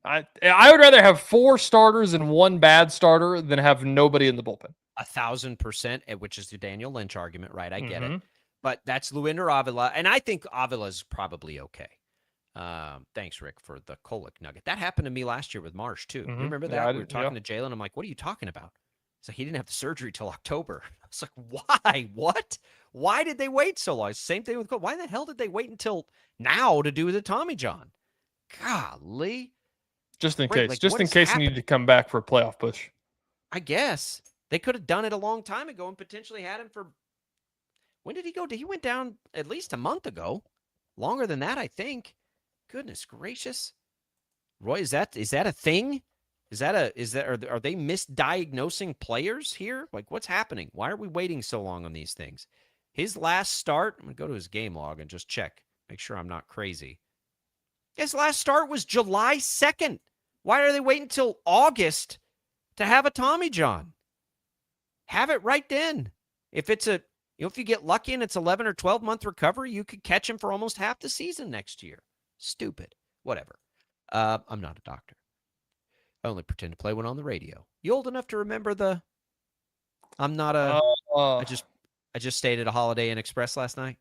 have 4 starters and 1 bad starter than have nobody in the bullpen. 1,000%, which is the Daniel Lynch argument, right? I get it, but that's Luinder Avila, and I think Avila's probably okay. Thanks, Rick, for the Kolek nugget. That happened to me last year with Marsh too. You remember that? We were talking to Jalen. I'm like, "What are you talking about?" So he didn't have the surgery till October. I was like, "Why? What? Why did they wait so long?" Same thing with Kolek. Why the hell did they wait until now to do the Tommy John? Golly! Just in case. Just in case he needed to come back for a playoff push. I guess they could have done it a long time ago and potentially had him for. When did he go? He went down at least a month ago. Longer than that, I think. Goodness gracious. Roy, is that a thing? Are they misdiagnosing players here? Like, what's happening? Why are we waiting so long on these things? His last start, I'm going to go to his game log and just check. Make sure I'm not crazy. His last start was July 2nd. Why are they waiting until August to have a Tommy John? Have it right then. If it's if you get lucky and it's 11 or 12 month recovery, you could catch him for almost half the season next year. Stupid. Whatever. I'm not a doctor. I only pretend to play one on the radio. You old enough to remember I'm not a... I just stayed at a Holiday Inn Express last night?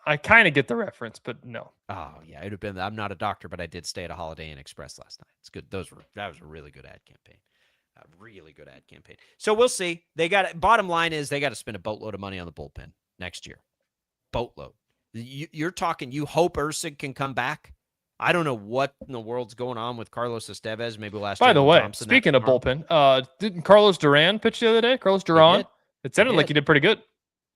I kind of get the reference, but no. Oh, yeah. It'd have been... I'm not a doctor, but I did stay at a Holiday Inn Express last night. It's good. That was a really good ad campaign. A really good ad campaign. So we'll see. Bottom line is they got to spend a boatload of money on the bullpen next year. Boatload. You're talking, you hope Ursig can come back? I don't know what in the world's going on with Carlos Estevez. Maybe last year. By the way, speaking of bullpen, didn't Carlos Duran pitch the other day? Carlos Duran? It sounded like he did pretty good.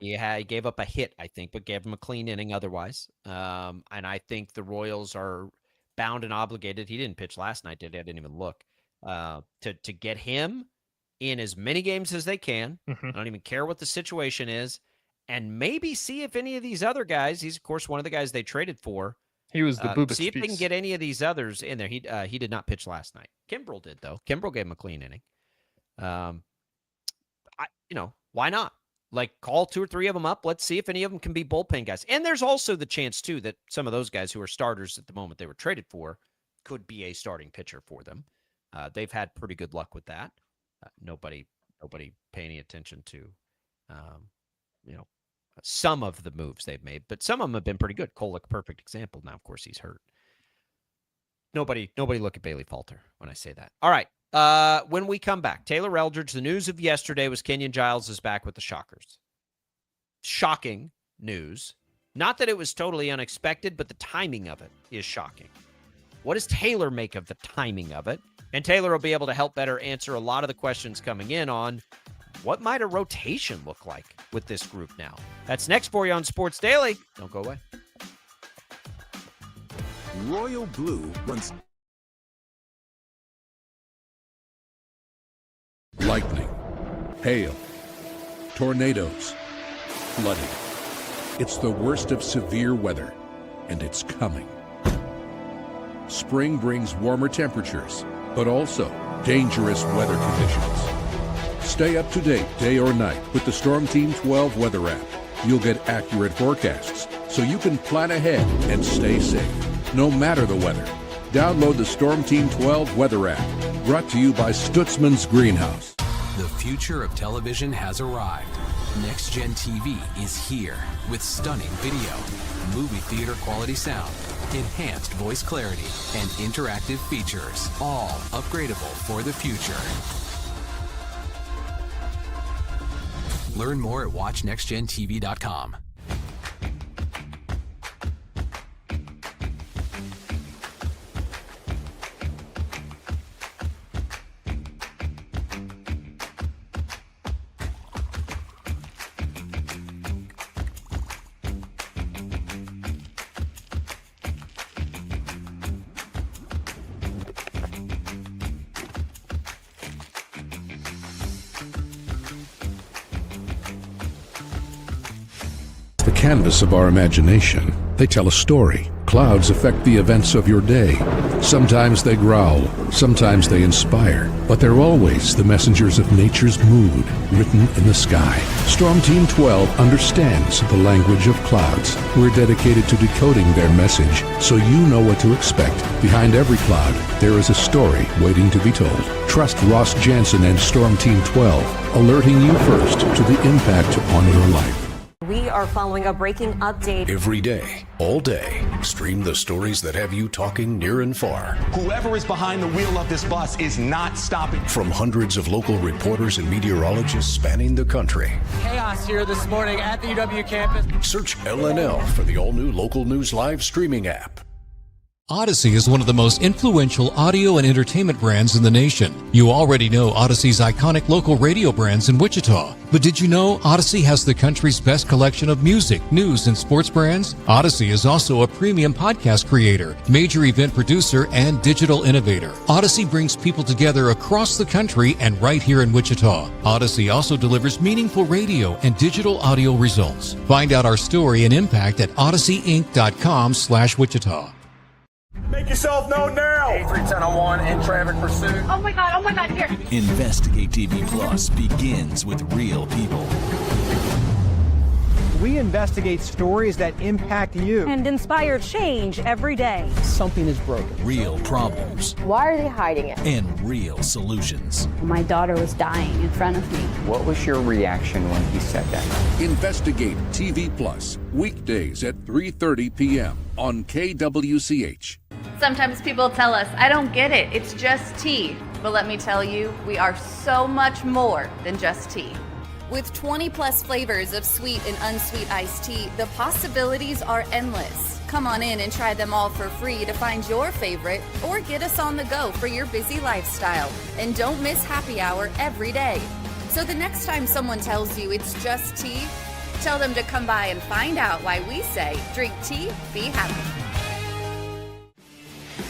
Yeah, he gave up a hit, I think, but gave him a clean inning otherwise. And I think the Royals are bound and obligated. He didn't pitch last night, did he? I didn't even look. To get him in as many games as they can. I don't even care what the situation is. And maybe see if any of these other guys, he's, of course, one of the guys they traded for. He was the Bubas see if they can get any of these others in there. He did not pitch last night. Kimbrel did, though. Kimbrel gave him a clean inning. Why not? Like, call 2 or 3 of them up. Let's see if any of them can be bullpen guys. And there's also the chance, too, that some of those guys who are starters at the moment they were traded for could be a starting pitcher for them. They've had pretty good luck with that. Nobody paying any attention to, some of the moves they've made, but some of them have been pretty good. Kolek, perfect example. Now, of course, he's hurt. Nobody look at Bailey Falter when I say that. All right. When we come back, Taylor Eldridge, the news of yesterday was Kenyon Giles is back with the Shockers. Shocking news. Not that it was totally unexpected, but the timing of it is shocking. What does Taylor make of the timing of it? And Taylor will be able to help better answer a lot of the questions coming in on what might a rotation look like with this group now. That's next for you on Sports Daily. Don't go away. Royal Blue runs... Lightning, hail, tornadoes, flooding. It's the worst of severe weather, and it's coming. Spring brings warmer temperatures, but also dangerous weather conditions. Stay up to date day or night with the Storm Team 12 weather app. You'll get accurate forecasts so you can plan ahead and stay safe, no matter the weather. Download the Storm Team 12 weather app, brought to you by Stutzman's Greenhouse. The future of television has arrived. Next Gen TV is here with stunning video, movie theater quality sound, enhanced voice clarity, and interactive features, all upgradable for the future. Learn more at watchnextgentv.com. Canvas of our imagination. They tell a story. Clouds affect the events of your day. Sometimes they growl, sometimes they inspire, but they're always the messengers of nature's mood written in the sky. Storm Team 12 understands the language of clouds. We're dedicated to decoding their message so you know what to expect. Behind every cloud, there is a story waiting to be told. Trust Ross Jansen and Storm Team 12, alerting you first to the impact on your life. We are following a breaking update. Every day, all day, stream the stories that have you talking near and far. Whoever is behind the wheel of this bus is not stopping. From hundreds of local reporters and meteorologists spanning the country. Chaos here this morning at the UW campus. Search LNL for the all-new Local News Live streaming app. Odyssey is one of the most influential audio and entertainment brands in the nation. You already know Odyssey's iconic local radio brands in Wichita. But did you know Odyssey has the country's best collection of music, news, and sports brands? Odyssey is also a premium podcast creator, major event producer, and digital innovator. Odyssey brings people together across the country and right here in Wichita. Odyssey also delivers meaningful radio and digital audio results. Find out our story and impact at odysseyinc.com/Wichita. Make yourself known now. 31001 in traffic pursuit. Oh my God, here. Investigate TV Plus begins with real people. We investigate stories that impact you. And inspire change every day. Something is broken. Real problems. Why are they hiding it? And real solutions. My daughter was dying in front of me. What was your reaction when he said that? Investigate TV Plus, weekdays at 3:30 p.m. on KWCH. Sometimes people tell us, I don't get it, it's just tea. But let me tell you, we are so much more than just tea. With 20 plus flavors of sweet and unsweet iced tea, the possibilities are endless. Come on in and try them all for free to find your favorite or get us on the go for your busy lifestyle. And don't miss happy hour every day. So the next time someone tells you it's just tea, tell them to come by and find out why we say, drink tea, be happy.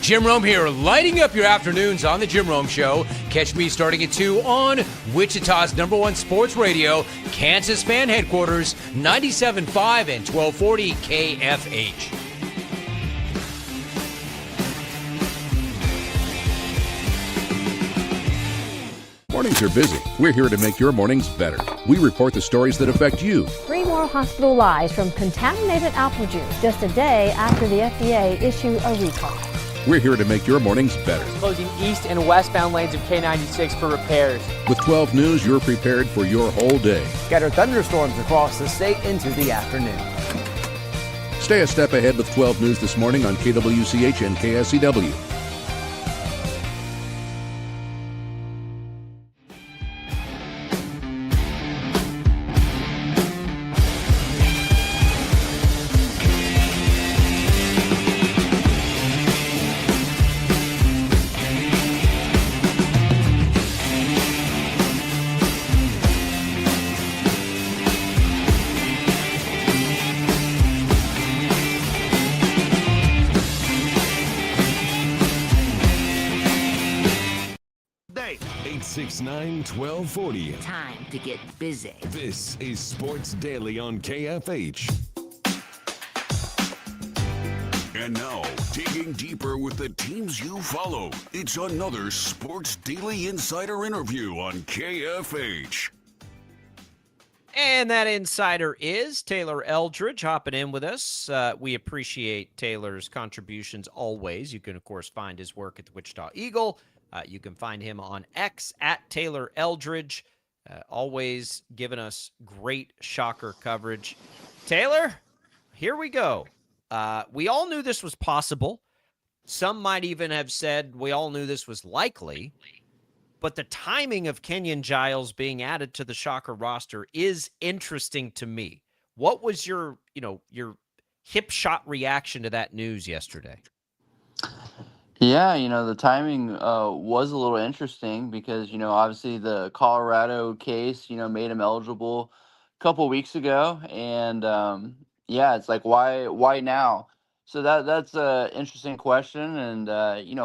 Jim Rome here, lighting up your afternoons on The Jim Rome Show. Catch me starting at 2 on Wichita's #1 sports radio, Kansas Fan Headquarters, 97.5 and 1240 KFH. Mornings are busy. We're here to make your mornings better. We report the stories that affect you. 3 more hospitalized from contaminated apple juice just a day after the FDA issued a recall. We're here to make your mornings better. Closing east and westbound lanes of K96 for repairs. With 12 News, you're prepared for your whole day. Scattered thunderstorms across the state into the afternoon. Stay a step ahead with 12 News this morning on KWCH and KSCW. Day 869-1240. Time to get busy. This is Sports Daily on KFH. And now, digging deeper with the teams you follow, it's another Sports Daily Insider interview on KFH. And that insider is Taylor Eldridge hopping in with us. We appreciate Taylor's contributions always. You can, of course, find his work at the Wichita Eagle. You can find him on X at Taylor Eldridge. Always giving us great Shocker coverage. Taylor, here we go. We all knew this was possible. Some might even have said we all knew this was likely. But the timing of Kenyon Giles being added to the Shocker roster is interesting to me. What was your hip shot reaction to that news yesterday? Yeah, the timing was a little interesting because, obviously the Colorado case, made him eligible a couple weeks ago. And, it's like, why now? So that's an interesting question. And,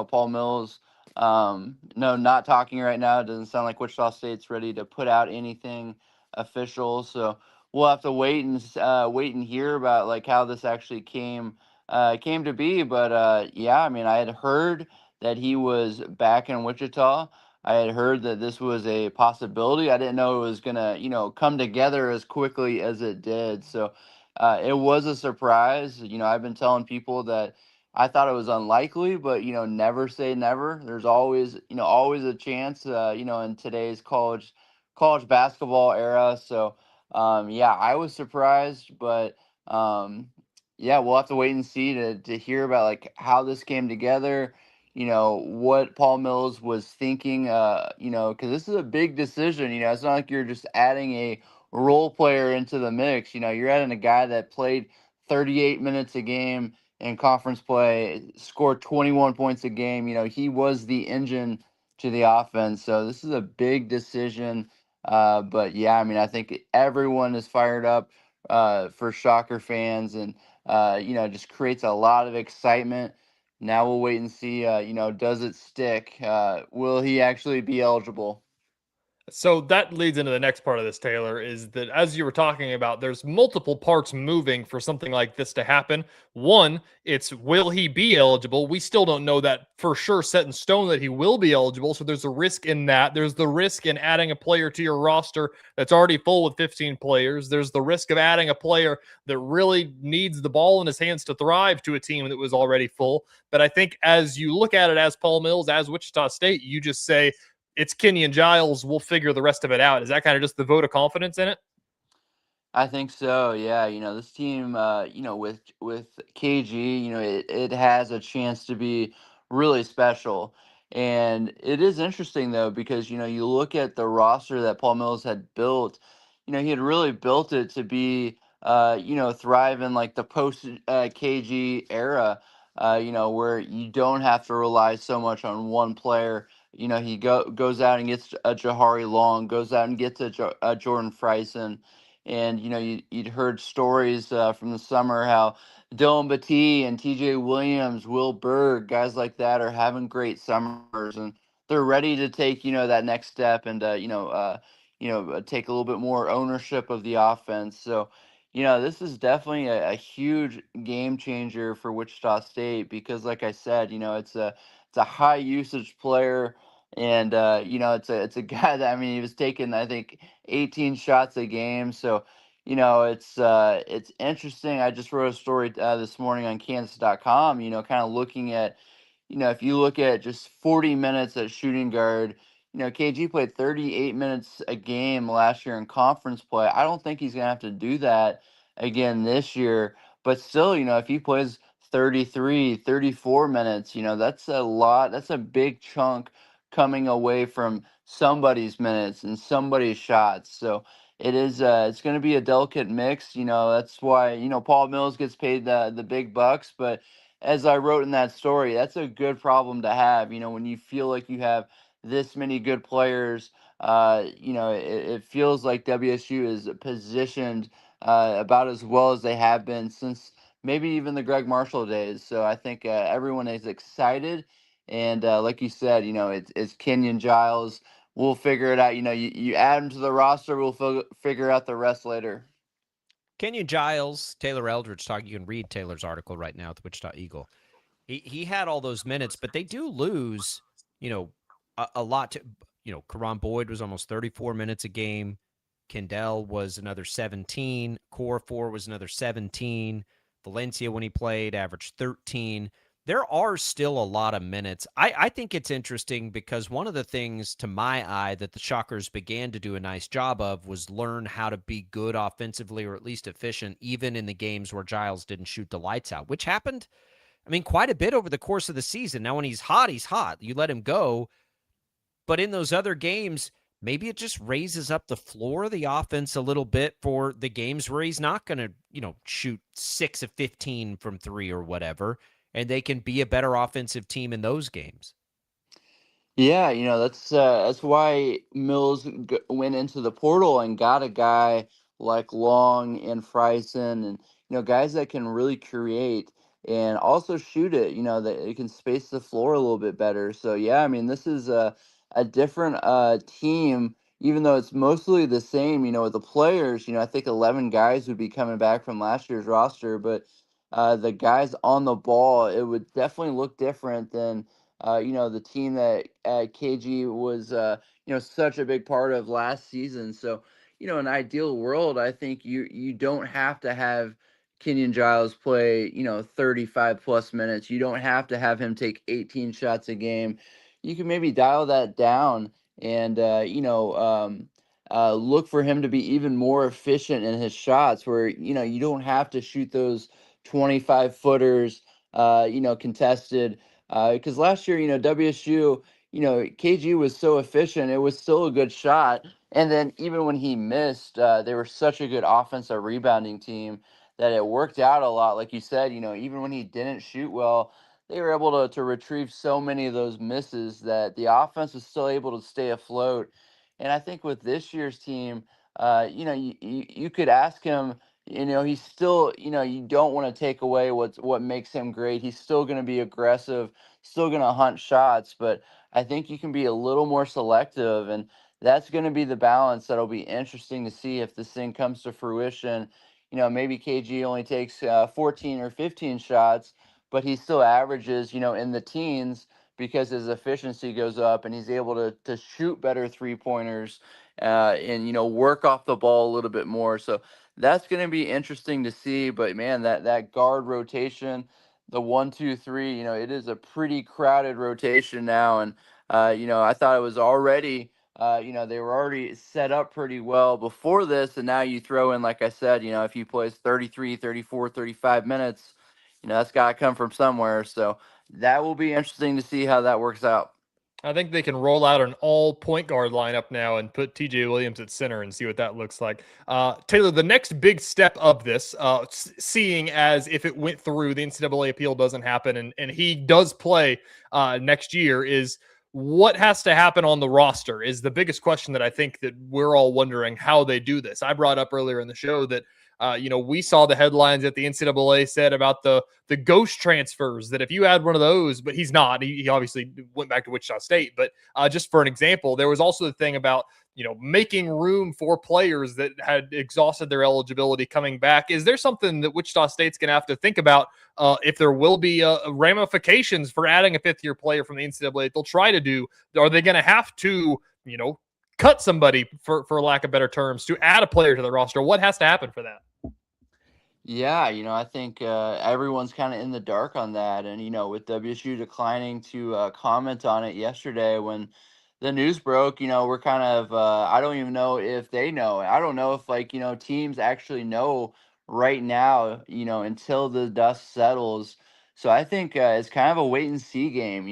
Paul Mills, not talking right now. It doesn't sound like Wichita State's ready to put out anything official. So we'll have to wait and hear about like how this actually came came to be. But yeah, I mean, I had heard that he was back in Wichita. I had heard that this was a possibility. I didn't know it was gonna, come together as quickly as it did. So it was a surprise. I've been telling people that I thought it was unlikely, but never say never. There's always, always a chance. In today's college basketball era. So yeah, I was surprised, but um, yeah, we'll have to wait and see to hear about like how this came together. What Paul Mills was thinking. Because this is a big decision. It's not like you're just adding a role player into the mix. You're adding a guy that played 38 minutes a game in conference play, scored 21 points a game. He was the engine to the offense. So this is a big decision. But yeah, I mean, I think everyone is fired up for Shocker fans, and just creates a lot of excitement. Now we'll wait and see. Does it stick? Will he actually be eligible? So that leads into the next part of this, Taylor, is that as you were talking about, there's multiple parts moving for something like this to happen. One, it's will he be eligible? We still don't know that for sure set in stone that he will be eligible. So there's a risk in that. There's the risk in adding a player to your roster that's already full with 15 players. There's the risk of adding a player that really needs the ball in his hands to thrive to a team that was already full. But I think as you look at it as Paul Mills, as Wichita State, you just say, it's Kenyon Giles. We'll figure the rest of it out. Is that kind of just the vote of confidence in it? I think so. Yeah, this team, with KG, it has a chance to be really special. And it is interesting though because you look at the roster that Paul Mills had built. He had really built it to be, thrive in like the post KG era. Where you don't have to rely so much on one player. He goes out and gets a Jahari Long, goes out and gets a Jordan Freisen. And you'd heard stories from the summer how Dylan Batee and T.J. Williams, Will Berg, guys like that are having great summers, and they're ready to take that next step and take a little bit more ownership of the offense. So this is definitely a huge game changer for Wichita State because, like I said, it's a high usage player. And it's a guy that, I mean, he was taking, I think, 18 shots a game. So it's interesting. I just wrote a story this morning on Kansas.com. Kind of looking at, if you look at just 40 minutes at shooting guard, KG played 38 minutes a game last year in conference play. I don't think he's gonna have to do that again this year. But still, if he plays 33, 34 minutes, that's a lot. That's a big chunk coming away from somebody's minutes and somebody's shots. So it's going to be a delicate mix. That's why Paul Mills gets paid the big bucks. But as I wrote in that story, that's a good problem to have. When you feel like you have this many good players, it feels like WSU is positioned about as well as they have been since maybe even the Greg Marshall days. So I think everyone is excited. And like you said, it's Kenyon Giles. We'll figure it out. You add him to the roster. We'll figure out the rest later. Kenyon Giles, Taylor Eldridge talking. You can read Taylor's article right now at the Wichita Eagle. He had all those minutes, but they do lose, a lot. Karan Boyd was almost 34 minutes a game. Kendall was another 17. Core was another 17. Valencia, when he played, averaged 13. There are still a lot of minutes. I think it's interesting because one of the things to my eye that the Shockers began to do a nice job of was learn how to be good offensively or at least efficient, even in the games where Giles didn't shoot the lights out, which happened, quite a bit over the course of the season. Now, when he's hot, he's hot. You let him go. But in those other games, maybe it just raises up the floor of the offense a little bit for the games where he's not going to, shoot 6 of 15 from 3 or whatever. And they can be a better offensive team in those games. Yeah, that's why Mills went into the portal and got a guy like Long and Freisen and guys that can really create and also shoot it. That it can space the floor a little bit better. So yeah, this is a different team, even though it's mostly the same. With the players, I think 11 guys would be coming back from last year's roster, but the guys on the ball, it would definitely look different than the team that KG was such a big part of last season. So an ideal world, I think you don't have to have Kenyon Giles play 35 plus minutes. You don't have to have him take 18 shots a game. You can maybe dial that down and look for him to be even more efficient in his shots, where you don't have to shoot those 25 footers, contested. Because last year, WSU, KG was so efficient, it was still a good shot. And then even when he missed, they were such a good offensive rebounding team that it worked out a lot. Like you said, even when he didn't shoot well, they were able to retrieve so many of those misses that the offense was still able to stay afloat. And I think with this year's team, you could ask him, he's still, you don't want to take away what makes him great. He's still going to be aggressive, still going to hunt shots, but I think you can be a little more selective, and that's going to be the balance that'll be interesting to see if this thing comes to fruition. Maybe KG only takes 14 or 15 shots, but he still averages, in the teens because his efficiency goes up and he's able to shoot better 3-pointers and, work off the ball a little bit more. So that's going to be interesting to see. But man, that guard rotation, the 1, 2, 3, it is a pretty crowded rotation now. And, I thought it was already, they were already set up pretty well before this. And now you throw in, like I said, if he plays 33, 34, 35 minutes, that's got to come from somewhere. So that will be interesting to see how that works out. I think they can roll out an all point guard lineup now and put TJ Williams at center and see what that looks like. Taylor, the next big step of this, seeing as if it went through, the NCAA appeal doesn't happen and he does play next year, is what has to happen on the roster is the biggest question that I think that we're all wondering how they do this. I brought up earlier in the show that we saw the headlines that the NCAA said about the ghost transfers, that if you had one of those, but he's not, he obviously went back to Wichita State. But just for an example, there was also the thing about, making room for players that had exhausted their eligibility coming back. Is there something that Wichita State's going to have to think about if there will be ramifications for adding a fifth-year player from the NCAA that they'll try to do? Are they going to have to, cut somebody, for lack of better terms, to add a player to the roster? What has to happen for that? Yeah, I think everyone's kind of in the dark on that. And, with WSU declining to comment on it yesterday when the news broke, we're kind of, I don't even know if they know. I don't know if, teams actually know right now, until the dust settles. So I think it's kind of a wait and see game.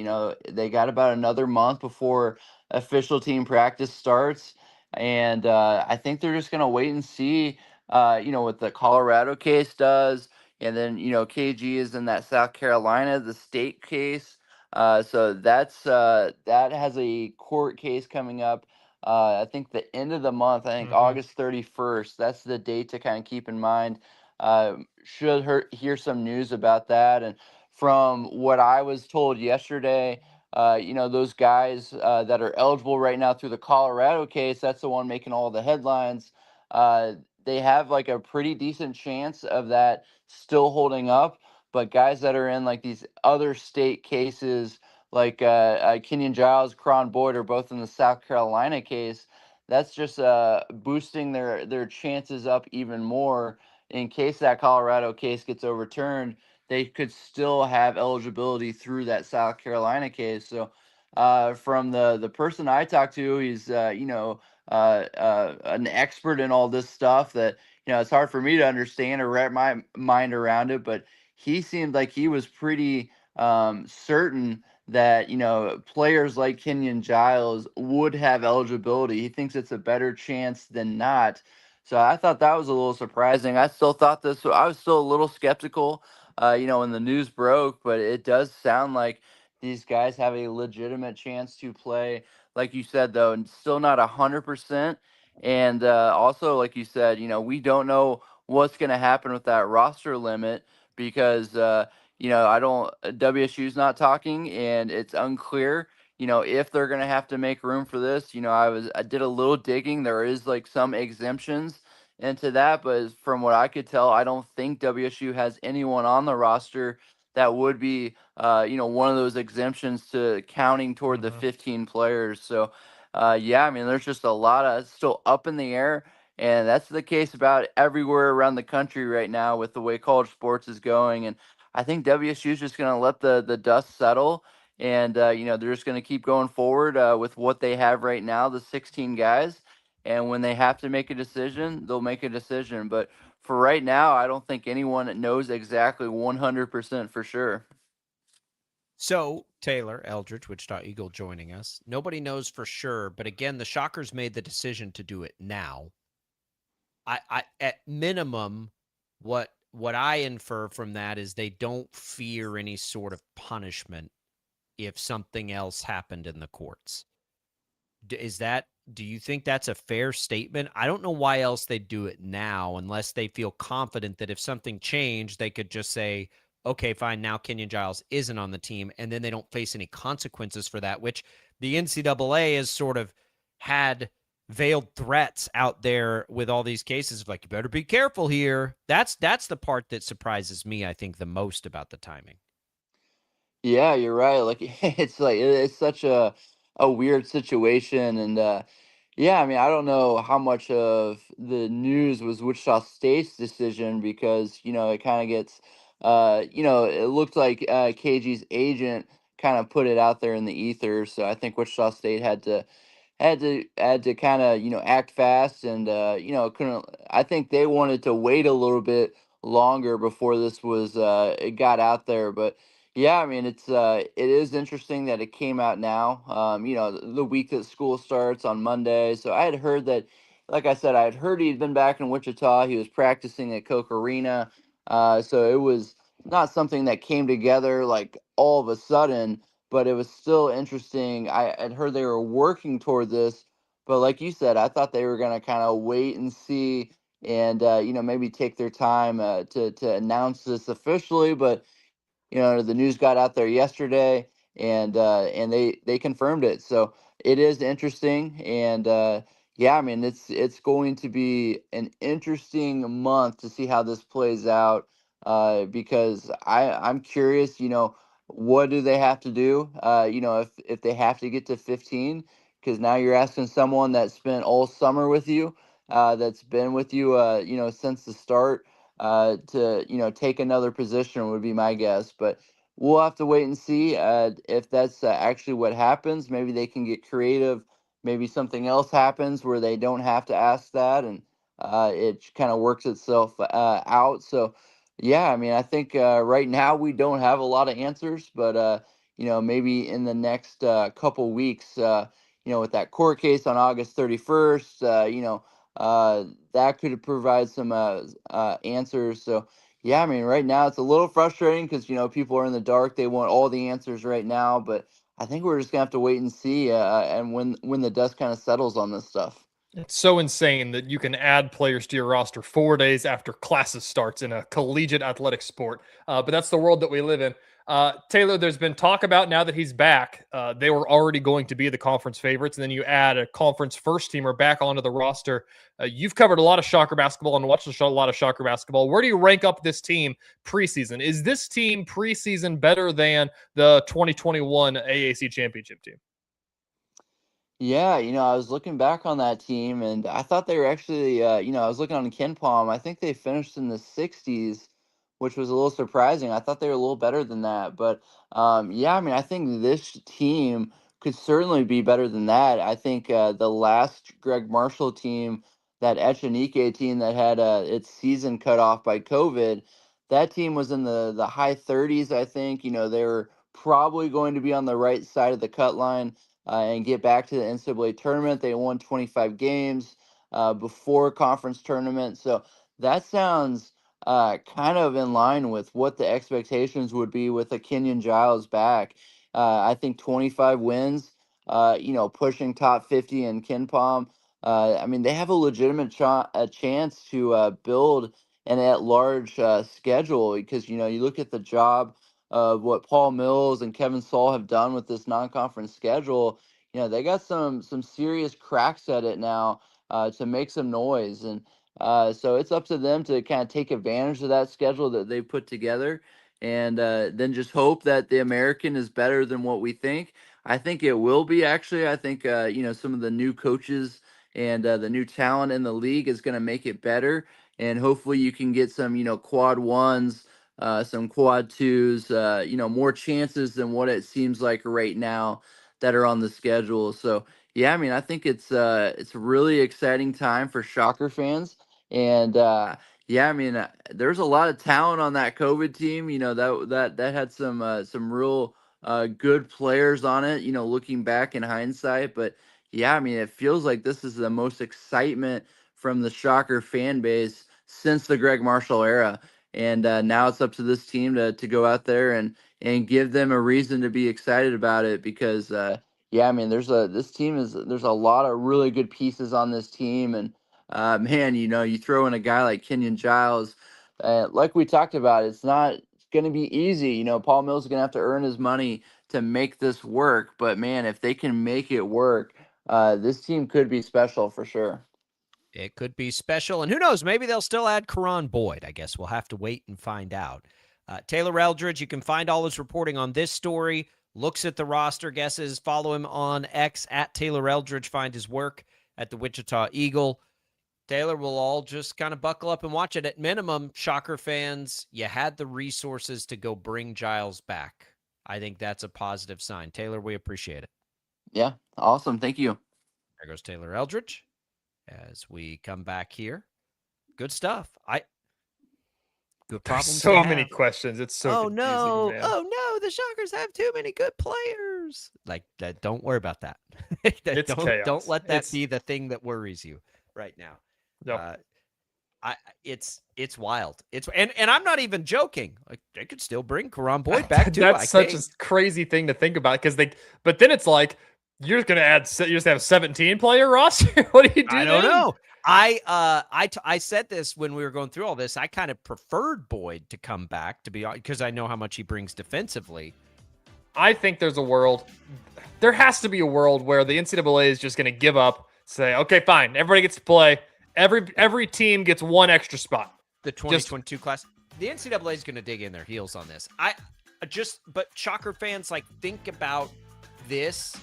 They got about another month before official team practice starts. And I think they're just going to wait and see what the Colorado case does. And then, KG is in that South Carolina, the state case. So that has a court case coming up. I think the end of the month, I think August 31st. That's the date to kind of keep in mind. Should hear some news about that. And from what I was told yesterday, those guys that are eligible right now through the Colorado case, that's the one making all the headlines. They have like a pretty decent chance of that still holding up. But guys that are in like these other state cases, like Kenyon Giles, Cron Boyd, are both in the South Carolina case. That's just boosting their chances up even more. In case that Colorado case gets overturned, they could still have eligibility through that South Carolina case. So from the person I talked to, he's an expert in all this stuff that it's hard for me to understand or wrap my mind around it. But he seemed like he was pretty certain that players like Kenyon Giles would have eligibility. He thinks it's a better chance than not. So I thought that was a little surprising. I still thought this. I was still a little skeptical, when the news broke. But it does sound like these guys have a legitimate chance to play. Like you said, though, and still not 100%. And also, like you said, we don't know what's going to happen with that roster limit because, I don't, WSU's not talking and it's unclear, if they're going to have to make room for this. I did a little digging. There is like some exemptions into that, but from what I could tell, I don't think WSU has anyone on the roster that would be, one of those exemptions to counting toward the 15 players. So, yeah, I mean, there's just a lot of still up in the air. And that's the case about everywhere around the country right now with the way college sports is going. And I think WSU is just going to let the dust settle. And, they're just going to keep going forward with what they have right now, the 16 guys. And when they have to make a decision, they'll make a decision. But for right now, I don't think anyone knows exactly 100% for sure. So, Taylor, Eldridge, Wichita Eagle joining us. Nobody knows for sure, but again, the Shockers made the decision to do it now. I at minimum, what I infer from that is they don't fear any sort of punishment if something else happened in the courts. Do you think that's a fair statement? I don't know why else they'd do it now unless they feel confident that if something changed, they could just say, okay, fine, now Kenyon Giles isn't on the team, and then they don't face any consequences for that, which the NCAA has sort of had veiled threats out there with all these cases of like, you better be careful here. That's the part that surprises me, I think, the most about the timing. Yeah, you're right. It's such a weird situation, and yeah, I mean, I don't know how much of the news was Wichita State's decision because it kind of gets it looked like KG's agent kind of put it out there in the ether, so I think Wichita State had to kind of act fast and couldn't. I think they wanted to wait a little bit longer before this was it got out there, but yeah, I mean it is interesting that it came out now, the week that school starts on Monday. So I had heard that, like I said, I had heard he'd been back in Wichita. He was practicing at Coke Arena, so it was not something that came together like all of a sudden, but it was still interesting. I had heard they were working toward this, but like you said, I thought they were going to kind of wait and see and maybe take their time to announce this officially. But the news got out there yesterday, and they confirmed it. So it is interesting, and yeah, I mean it's going to be an interesting month to see how this plays out. Because I'm curious, what do they have to do? If they have to get to 15, because now you're asking someone that spent all summer with you, that's been with you, since the start, to take another position would be my guess. But we'll have to wait and see if that's actually what happens. Maybe they can get creative. Maybe something else happens where they don't have to ask that, and it kind of works itself out. So yeah, I mean, I think right now we don't have a lot of answers, but maybe in the next couple weeks, with that court case on August 31st, that could provide some answers. So yeah, I mean, right now it's a little frustrating because people are in the dark. They want all the answers right now, but I think we're just gonna have to wait and see, and when the dust kind of settles on this stuff. It's so insane that you can add players to your roster 4 days after classes starts in a collegiate athletic sport. But that's the world that we live in. Taylor, there's been talk about now that he's back, they were already going to be the conference favorites, and then you add a conference first teamer back onto the roster. You've covered a lot of Shocker basketball and watched a lot of Shocker basketball. Where do you rank up this team preseason? Is this team preseason better than the 2021 AAC championship team? Yeah, I was looking back on that team, and I thought they were actually, I was looking on Ken Palm. I think they finished in the 60s, which was a little surprising. I thought they were a little better than that. But yeah, I mean, I think this team could certainly be better than that. I think the last Greg Marshall team, that Echenike team that had its season cut off by COVID, that team was in the high 30s, I think. They were probably going to be on the right side of the cut line and get back to the NCAA tournament. They won 25 games before conference tournament. So that sounds kind of in line with what the expectations would be with a Kenyon Giles back. I think 25 wins, pushing top 50 in Ken Palm. I mean, they have a legitimate a chance to build an at-large schedule because, you look at the job of what Paul Mills and Kevin Saul have done with this non-conference schedule. They got some serious cracks at it now to make some noise. And So it's up to them to kind of take advantage of that schedule that they put together, and then just hope that the American is better than what we think. I think it will be, actually. I think some of the new coaches and the new talent in the league is going to make it better, and hopefully you can get some quad ones, some quad twos, more chances than what it seems like right now that are on the schedule. So yeah, I mean, I think it's a really exciting time for Shocker fans. And yeah, I mean, there's a lot of talent on that COVID team. That had some real good players on it. Looking back in hindsight, but yeah, I mean, it feels like this is the most excitement from the Shocker fan base since the Greg Marshall era. And now it's up to this team to go out there and give them a reason to be excited about it, because yeah, I mean, there's a lot of really good pieces on this team. And man, you throw in a guy like Kenyon Giles, like we talked about, it's not going to be easy. Paul Mills is going to have to earn his money to make this work. But man, if they can make it work, this team could be special for sure. It could be special. And who knows, maybe they'll still add Karan Boyd. I guess we'll have to wait and find out. Taylor Eldridge, you can find all his reporting on this story, looks at the roster guesses, follow him on X at Taylor Eldridge, find his work at the Wichita Eagle. Taylor, we'll all just kind of buckle up and watch it. At minimum, Shocker fans, you had the resources to go bring Giles back. I think that's a positive sign. Taylor, we appreciate it. Yeah, awesome. Thank you. There goes Taylor Eldridge. As we come back here, good stuff. Good problems. So many questions. It's so confusing, man. Oh no, the Shockers have too many good players. Like that. Don't worry about that. It's chaos. Don't let that be the thing that worries you right now. No. It's wild. And I'm not even joking. Like they could still bring Karan Boyd back too. That's such a crazy thing to think about, but then it's like, you're just gonna have 17 player roster. What do you do? I don't know. I said this when we were going through all this. I kind of preferred Boyd to come back, to be honest, because I know how much he brings defensively. I think there has to be a world where the NCAA is just going to give up, say, okay, fine, everybody gets to play. Every team gets one extra spot. The 2022 class. The NCAA is going to dig in their heels on this. But Shocker fans, think about this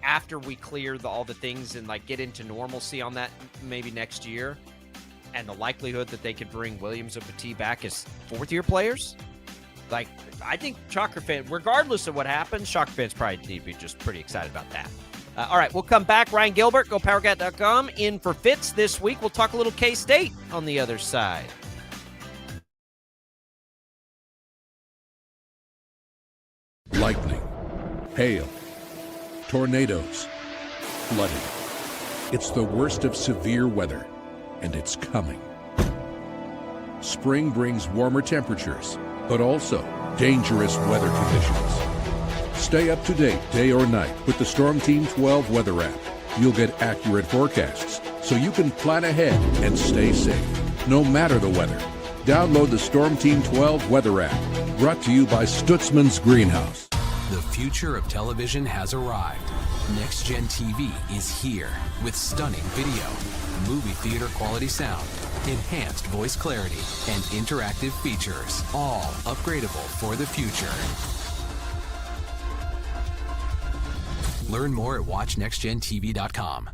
after we clear all the things and get into normalcy on that maybe next year, and the likelihood that they could bring Williams and Petit back as fourth-year players. I think Shocker fans, regardless of what happens, Shocker fans probably need to be just pretty excited about that. All right, we'll come back. Ryan Gilbert, GoPowerCat.com, in for Fitz this week. We'll talk a little K-State on the other side. Lightning, hail, tornadoes, flooding. It's the worst of severe weather, and it's coming. Spring brings warmer temperatures, but also dangerous weather conditions. Stay up to date day or night with the Storm Team 12 weather app. You'll get accurate forecasts, so you can plan ahead and stay safe, no matter the weather. Download the Storm Team 12 weather app, brought to you by Stutzman's Greenhouse. The future of television has arrived. Next Gen TV is here with stunning video, movie theater quality sound, enhanced voice clarity, and interactive features, all upgradable for the future. Learn more at watchnextgentv.com.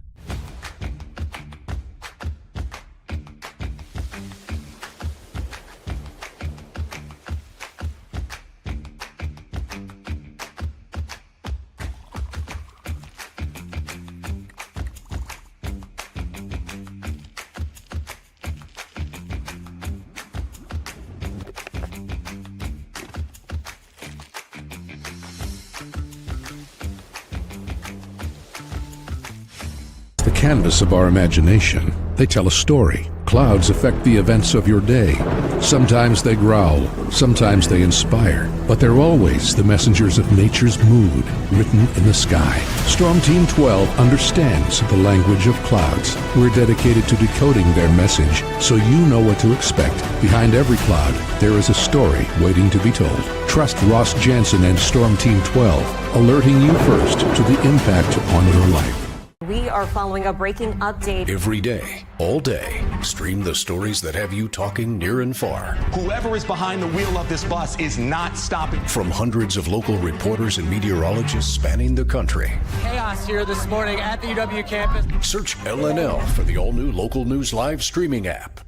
Canvas of our imagination. They tell a story. Clouds affect the events of your day. Sometimes they growl, sometimes they inspire, but they're always the messengers of nature's mood, written in the sky. Storm Team 12 understands the language of clouds. We're dedicated to decoding their message, so you know what to expect. Behind every cloud, there is a story waiting to be told. Trust Ross Jansen and Storm Team 12, alerting you first to the impact on your life. We are following a breaking update. Every day, all day, Stream the stories that have you talking near and far. Whoever is behind the wheel of this bus is not stopping. From hundreds of local reporters and meteorologists spanning the country. Chaos here this morning at the UW campus. Search LNL for the all-new Local News Live streaming app.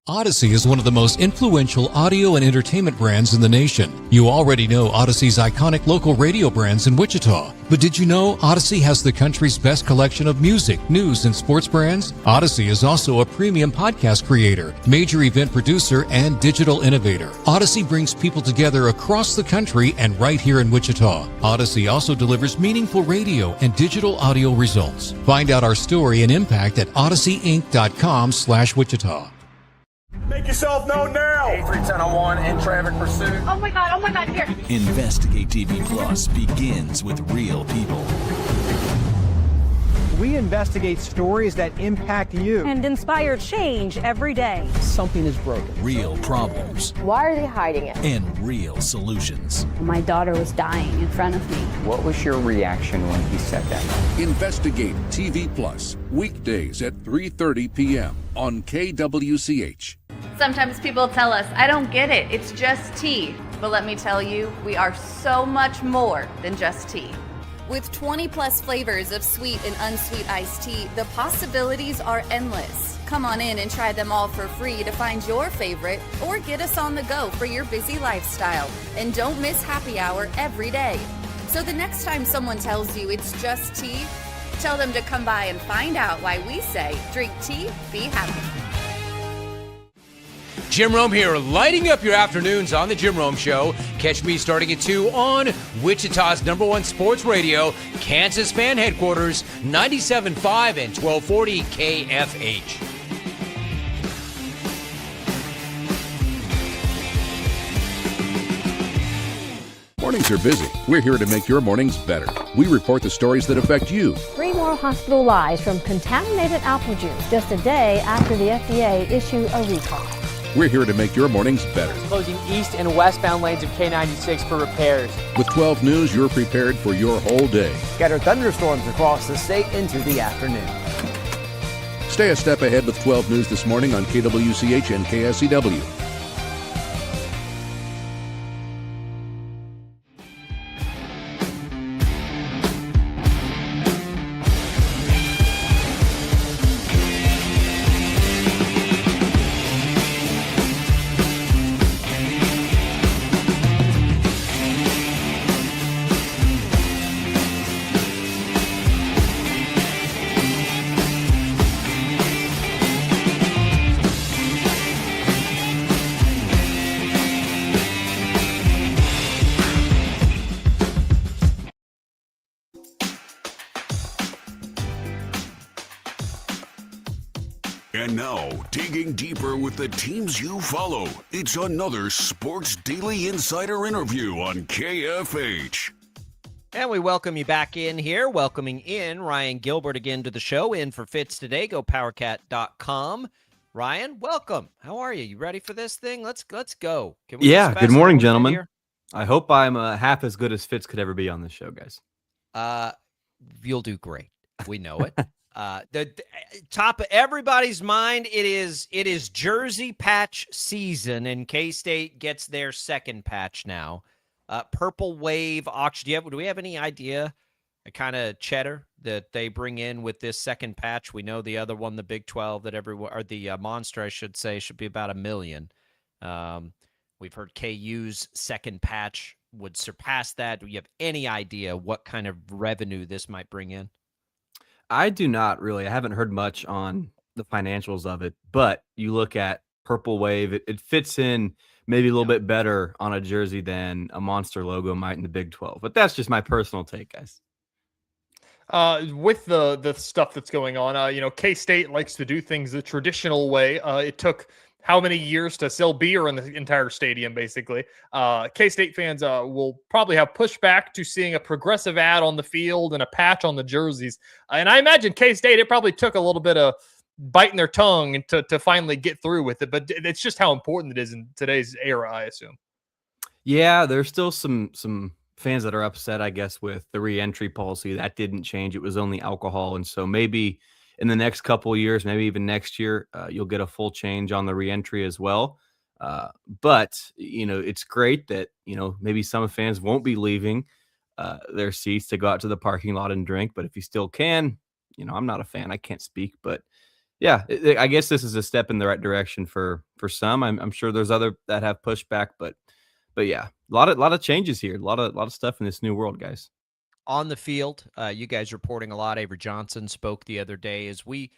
Odyssey is one of the most influential audio and entertainment brands in the nation. You already know Odyssey's iconic local radio brands in Wichita. But did you know Odyssey has the country's best collection of music, news, and sports brands? Odyssey is also a premium podcast creator, major event producer, and digital innovator. Odyssey brings people together across the country and right here in Wichita. Odyssey also delivers meaningful radio and digital audio results. Find out our story and impact at odysseyinc.com/Wichita. Make yourself known now. 8310 in traffic pursuit. Oh my God, here. Investigate TV Plus begins with real people. We investigate stories that impact you. And inspire change every day. Something is broken. Real problems. Why are they hiding it? And real solutions. My daughter was dying in front of me. What was your reaction when he said that? Investigate TV Plus, weekdays at 3:30 p.m. on KWCH. Sometimes people tell us, I don't get it, it's just tea. But let me tell you, we are so much more than just tea. With 20 plus flavors of sweet and unsweet iced tea, the possibilities are endless. Come on in and try them all for free to find your favorite or get us on the go for your busy lifestyle. And don't miss happy hour every day. So the next time someone tells you it's just tea, tell them to come by and find out why we say drink tea, be happy. Jim Rome here, lighting up your afternoons on The Jim Rome Show. Catch me starting at 2 on Wichita's #1 sports radio, Kansas Fan Headquarters, 97.5 and 1240 KFH. Mornings are busy. We're here to make your mornings better. We report the stories that affect you. 3 more hospital lies from contaminated apple juice just a day after the FDA issued a recall. We're here to make your mornings better. Closing east and westbound lanes of K96 for repairs. With 12 News, you're prepared for your whole day. Scattered thunderstorms across the state into the afternoon. Stay a step ahead with 12 News this morning on KWCH and KSCW. And now, digging deeper with the teams you follow, it's another Sports Daily Insider interview on KFH. And we welcome you back in here. Welcoming in Ryan Gilbert again to the show. In for Fitz today. Go powercat.com. Ryan, welcome. How are you? You ready for this thing? Let's go. Can we Yeah, discuss good morning, what we did gentlemen. here? I hope I'm half as good as Fitz could ever be on this show, guys. You'll do great. We know it. The top of everybody's mind, it is jersey patch season, and KState gets their second patch now. Purple Wave auction. Do we have any idea, a kind of cheddar that they bring in with this second patch? We know the other one, the Big 12, that everyone, or the Monster, I should say, should be about $1 million. We've heard KU's second patch would surpass that. Do you have any idea what kind of revenue this might bring in? I do not really. I haven't heard much on the financials of it, but you look at Purple Wave, it fits in maybe a little bit better on a jersey than a Monster logo might in the Big 12. But that's just my personal take, guys. With the stuff that's going on, K-State likes to do things the traditional way. It took how many years to sell beer in the entire stadium, basically. K-State fans will probably have pushback to seeing a progressive ad on the field and a patch on the jerseys. And I imagine K-State, it probably took a little bit of biting their tongue to finally get through with it. But it's just how important it is in today's era, I assume. Yeah, there's still some fans that are upset, I guess, with the re-entry policy. That didn't change. It was only alcohol. And so maybe in the next couple of years, maybe even next year, you'll get a full change on the reentry as well. But it's great that maybe some fans won't be leaving their seats to go out to the parking lot and drink. But if you still can, I'm not a fan. I can't speak, but yeah, I guess this is a step in the right direction for some. I'm sure there's other that have pushback, but yeah, a lot of changes here, a lot of stuff in this new world, guys. On the field, you guys reporting a lot. Avery Johnson spoke the other day. As we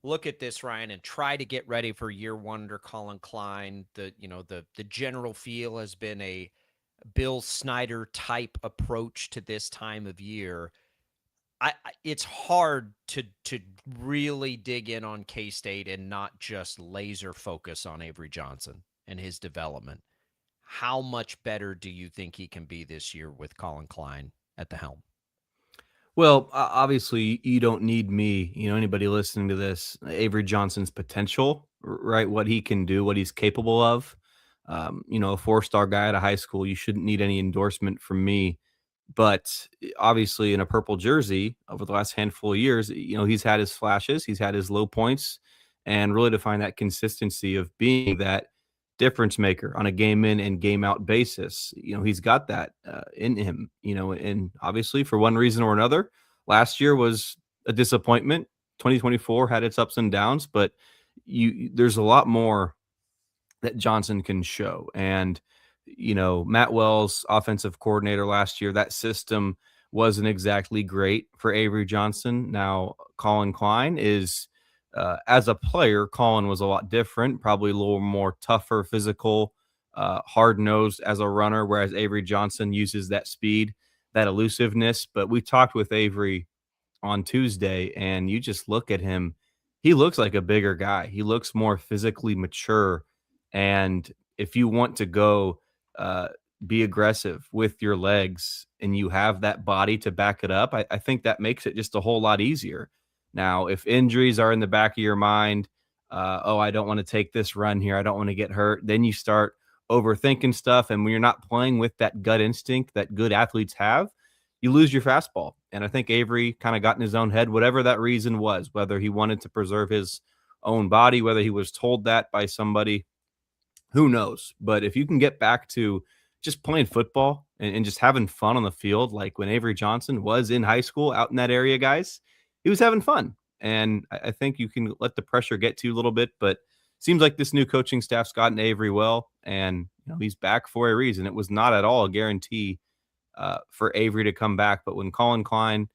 look at this, Ryan, and try to get ready for year one under Colin Klein, the general feel has been a Bill Snyder type approach to this time of year. It's hard to really dig in on K-State and not just laser focus on Avery Johnson and his development. How much better do you think he can be this year with Colin Klein at the helm? Well, obviously, you don't need me, anybody listening to this, Avery Johnson's potential, right? What he can do, what he's capable of. A 4-star guy at a high school, you shouldn't need any endorsement from me. But obviously, in a purple jersey over the last handful of years, he's had his flashes, he's had his low points, and really to find that consistency of being that difference maker on a game in and game out basis. He's got that in him, and obviously for one reason or another, last year was a disappointment. 2024 had its ups and downs, but there's a lot more that Johnson can show. And, Matt Wells, offensive coordinator last year, that system wasn't exactly great for Avery Johnson. Now, Colin Klein is, as a player, Colin was a lot different, probably a little more tougher, physical, hard-nosed as a runner, whereas Avery Johnson uses that speed, that elusiveness. But we talked with Avery on Tuesday, and you just look at him, he looks like a bigger guy. He looks more physically mature. And if you want to go be aggressive with your legs and you have that body to back it up, I think that makes it just a whole lot easier. Now, if injuries are in the back of your mind, I don't want to take this run here, I don't want to get hurt, then you start overthinking stuff. And when you're not playing with that gut instinct that good athletes have, you lose your fastball. And I think Avery kind of got in his own head, whatever that reason was, whether he wanted to preserve his own body, whether he was told that by somebody, who knows? But if you can get back to just playing football and just having fun on the field, like when Avery Johnson was in high school out in that area, guys, he was having fun. And I think you can let the pressure get to you a little bit, but seems like this new coaching staff's gotten Avery well, and he's back for a reason. It was not at all a guarantee for Avery to come back, but when Colin Klein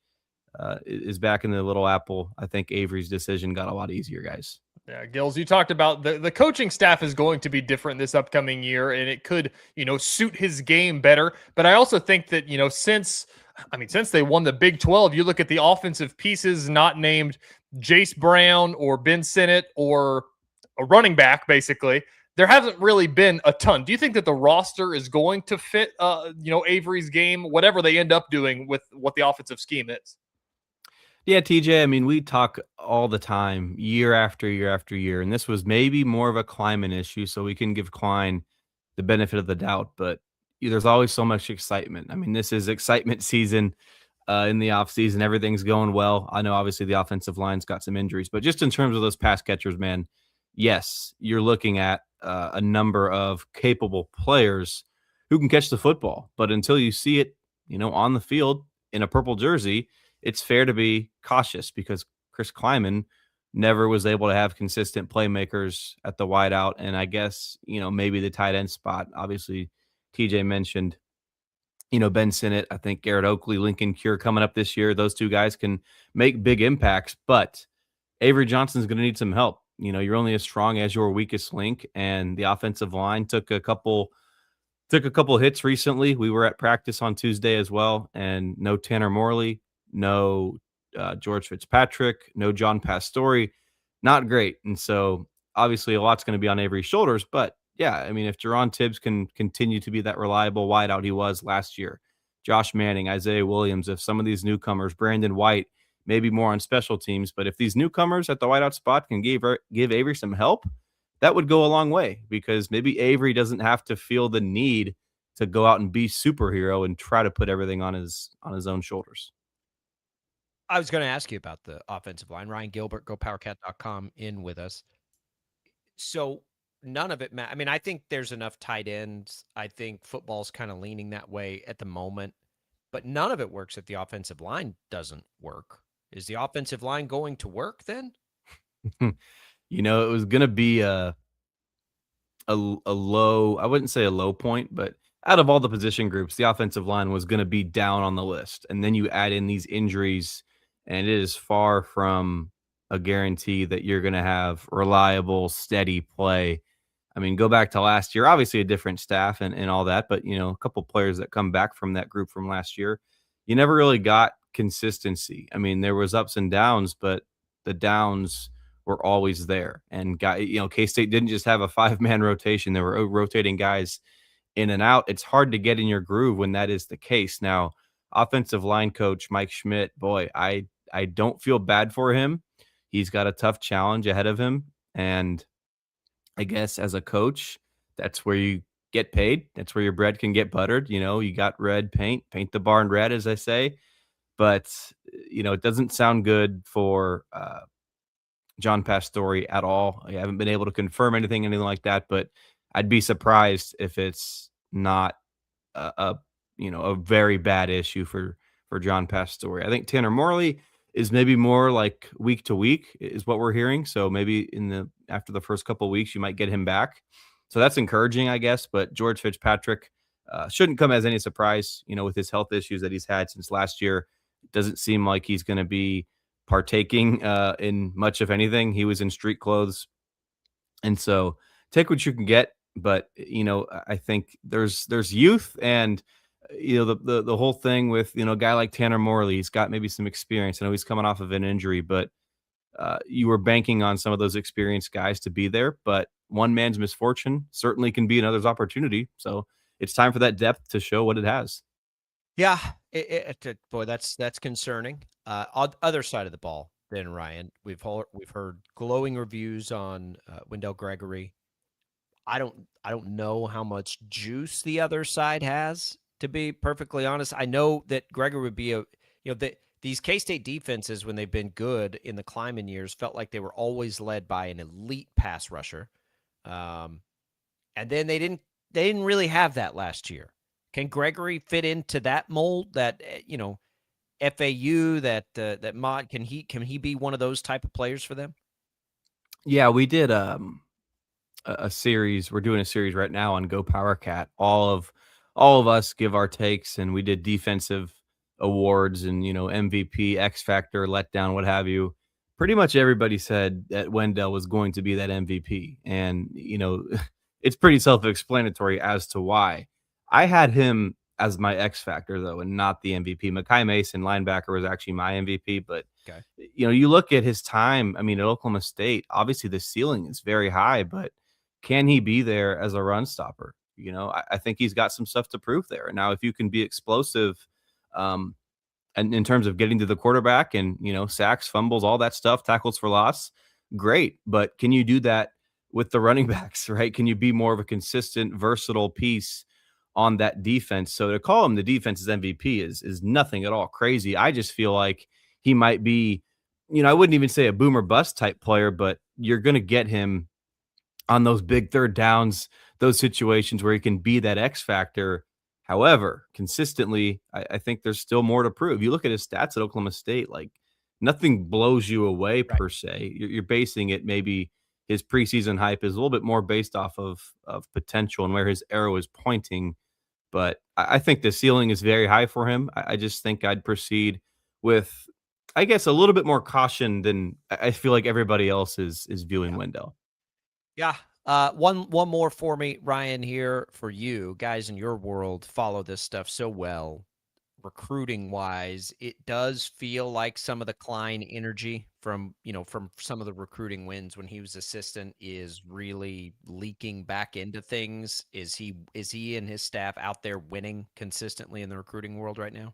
is back in the Little Apple, I think Avery's decision got a lot easier, guys. Yeah, Gills, you talked about the coaching staff is going to be different this upcoming year, and it could, suit his game better. But I also think that, since they won the Big 12, you look at the offensive pieces not named Jace Brown or Ben Sinnott or a running back, basically. There hasn't really been a ton. Do you think that the roster is going to fit, Avery's game, whatever they end up doing with what the offensive scheme is? Yeah, TJ, we talk all the time, year after year after year, and this was maybe more of a Kleiman issue, so we can give Klein the benefit of the doubt, but there's always so much excitement. This is excitement season in the offseason. Everything's going well. I know, obviously, the offensive line's got some injuries, but just in terms of those pass catchers, man, yes, you're looking at a number of capable players who can catch the football, but until you see it, on the field in a purple jersey, it's fair to be cautious because Chris Kleiman never was able to have consistent playmakers at the wideout. And I guess, maybe the tight end spot, obviously TJ mentioned, Ben Sinnott, I think Garrett Oakley, Lincoln Cure coming up this year. Those two guys can make big impacts, but Avery Johnson's going to need some help. You're only as strong as your weakest link, and the offensive line took a couple hits recently. We were at practice on Tuesday as well, and no Tanner Morley, no George Fitzpatrick, no John Pastore, not great. And so obviously a lot's going to be on Avery's shoulders, but yeah, if Jerron Tibbs can continue to be that reliable wideout he was last year, Josh Manning, Isaiah Williams, if some of these newcomers, Brandon White, maybe more on special teams, but if these newcomers at the wideout spot can give Avery some help, that would go a long way, because maybe Avery doesn't have to feel the need to go out and be superhero and try to put everything on his own shoulders. I was going to ask you about the offensive line. Ryan Gilbert, gopowercat.com, in with us. So none of it, I mean, I think there's enough tight ends. I think football's kind of leaning that way at the moment, but none of it works if the offensive line doesn't work. Is the offensive line going to work then? You know, it was going to be a low, I wouldn't say a low point, but out of all the position groups, the offensive line was going to be down on the list. And then you add in these injuries, and it is far from a guarantee that you're going to have reliable, steady play. I mean, go back to last year, obviously a different staff and all that, but you know, a couple players that come back from that group from last year, you never really got consistency. I mean, there was ups and downs, but the downs were always there. And K-State didn't just have a 5-man rotation. They were rotating guys in and out. It's hard to get in your groove when that is the case. Now, offensive line coach Mike Schmidt, boy, I don't feel bad for him. He's got a tough challenge ahead of him. And I guess as a coach, that's where you get paid. That's where your bread can get buttered. You know, you got red paint the barn red, as I say. But, you know, it doesn't sound good for John Pastore at all. I haven't been able to confirm anything like that, but I'd be surprised if it's not a very bad issue for John Pastore. I think Tanner Morley is maybe more like week to week is what we're hearing. So maybe after the first couple of weeks, you might get him back. So that's encouraging, I guess. But George Fitzpatrick shouldn't come as any surprise, you know, with his health issues that he's had since last year. It doesn't seem like he's going to be partaking in much of anything. He was in street clothes. And so take what you can get. But, you know, I think there's youth and, you know, the whole thing with, you know, a guy like Tanner Morley, he's got maybe some experience. I know he's coming off of an injury, but you were banking on some of those experienced guys to be there. But one man's misfortune certainly can be another's opportunity. So it's time for that depth to show what it has. Yeah, boy, that's concerning. Other side of the ball, then, Ryan, we've heard glowing reviews on Wendell Gregory. I don't know how much juice the other side has, to be perfectly honest. I know that Gregory would be these K-State defenses, when they've been good in the Kleiman years, felt like they were always led by an elite pass rusher. And then they didn't really have that last year. Can Gregory fit into that mold, that FAU, that mod? Can he be one of those type of players for them? Yeah, we did a series. We're doing a series right now on Go Power Cat. All of us give our takes, and we did defensive awards and, you know, MVP, X Factor, letdown, what have you. Pretty much everybody said that Wendell was going to be that MVP. And, you know, it's pretty self-explanatory as to why. I had him as my X Factor, though, and not the MVP. Mekhi Mason, linebacker, was actually my MVP. But, you know, you look at his time, I mean, at Oklahoma State, obviously the ceiling is very high, but can he be there as a run stopper? You know, I think he's got some stuff to prove there. Now, if you can be explosive and in terms of getting to the quarterback and, you know, sacks, fumbles, all that stuff, tackles for loss, great. But can you do that with the running backs, right? Can you be more of a consistent, versatile piece on that defense? So to call him the defense's MVP is nothing at all crazy. I just feel like he might be, you know, I wouldn't even say a boomer bust type player, but you're going to get him on those big third downs, those situations where he can be that X factor. However, consistently, I think there's still more to prove. You look at his stats at Oklahoma State, like nothing blows you away per se. You're basing it, maybe his preseason hype is a little bit more based off of potential and where his arrow is pointing. But I think the ceiling is very high for him. I just think I'd proceed with, I guess, a little bit more caution than I feel like everybody else is viewing Wendell. Yeah. One more for me, Ryan, here for you. Guys in your world follow this stuff so well. Recruiting wise, it does feel like some of the Klein energy from some of the recruiting wins when he was assistant is really leaking back into things. Is he and his staff out there winning consistently in the recruiting world right now?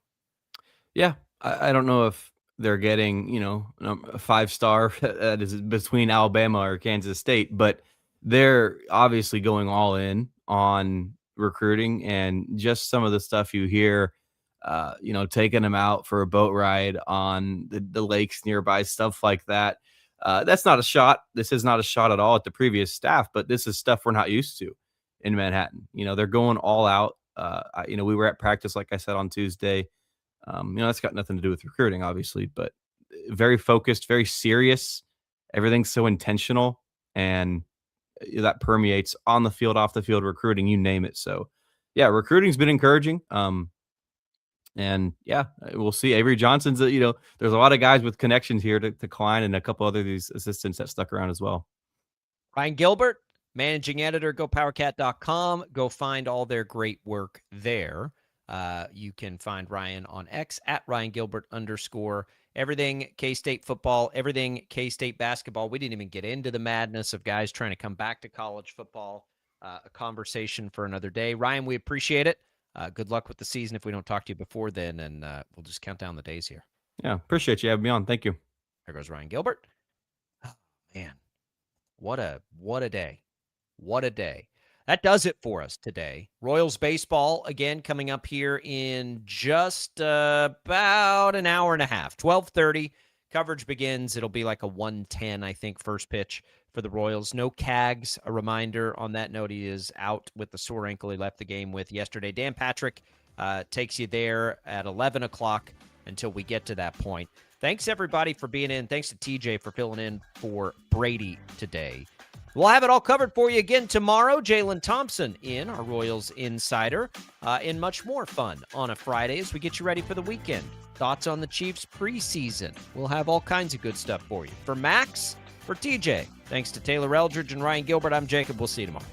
Yeah. I don't know if they're getting, you know, a 5-star that is between Alabama or Kansas State, but they're obviously going all in on recruiting, and just some of the stuff you hear taking them out for a boat ride on the lakes nearby, stuff like that. That's not a shot. This is not a shot at all at the previous staff, but this is stuff we're not used to in Manhattan. They're going all out. We were at practice, like I said, on Tuesday. That's got nothing to do with recruiting, obviously, but very focused, very serious. Everything's so intentional, and that permeates on the field, off the field, recruiting, you name it. So, yeah, recruiting's been encouraging. And yeah, we'll see. Avery Johnson's, there's a lot of guys with connections here to Klein and a couple other these assistants that stuck around as well. Ryan Gilbert, managing editor, gopowercat.com. Go find all their great work there. You can find Ryan on X at Ryan Gilbert _ everything K-State football, everything K-State basketball. We didn't even get into the madness of guys trying to come back to college football. A conversation for another day. Ryan, we appreciate it. Good luck with the season if we don't talk to you before then, and we'll just count down the days here. Yeah, appreciate you having me on. Thank you. There goes Ryan Gilbert. Oh, man, what a day. What a day. That does it for us today. Royals baseball, again, coming up here in just about an hour and a half. 12:30, coverage begins. It'll be like a 1:10, I think, first pitch for the Royals. No Cags. A reminder on that note, he is out with the sore ankle he left the game with yesterday. Dan Patrick takes you there at 11 o'clock until we get to that point. Thanks, everybody, for being in. Thanks to TJ for filling in for Brady today. We'll have it all covered for you again tomorrow. Jalen Thompson in, our Royals insider, and much more fun on a Friday as we get you ready for the weekend. Thoughts on the Chiefs preseason. We'll have all kinds of good stuff for you. For Max, for TJ, thanks to Taylor Eldridge and Ryan Gilbert, I'm Jacob. We'll see you tomorrow.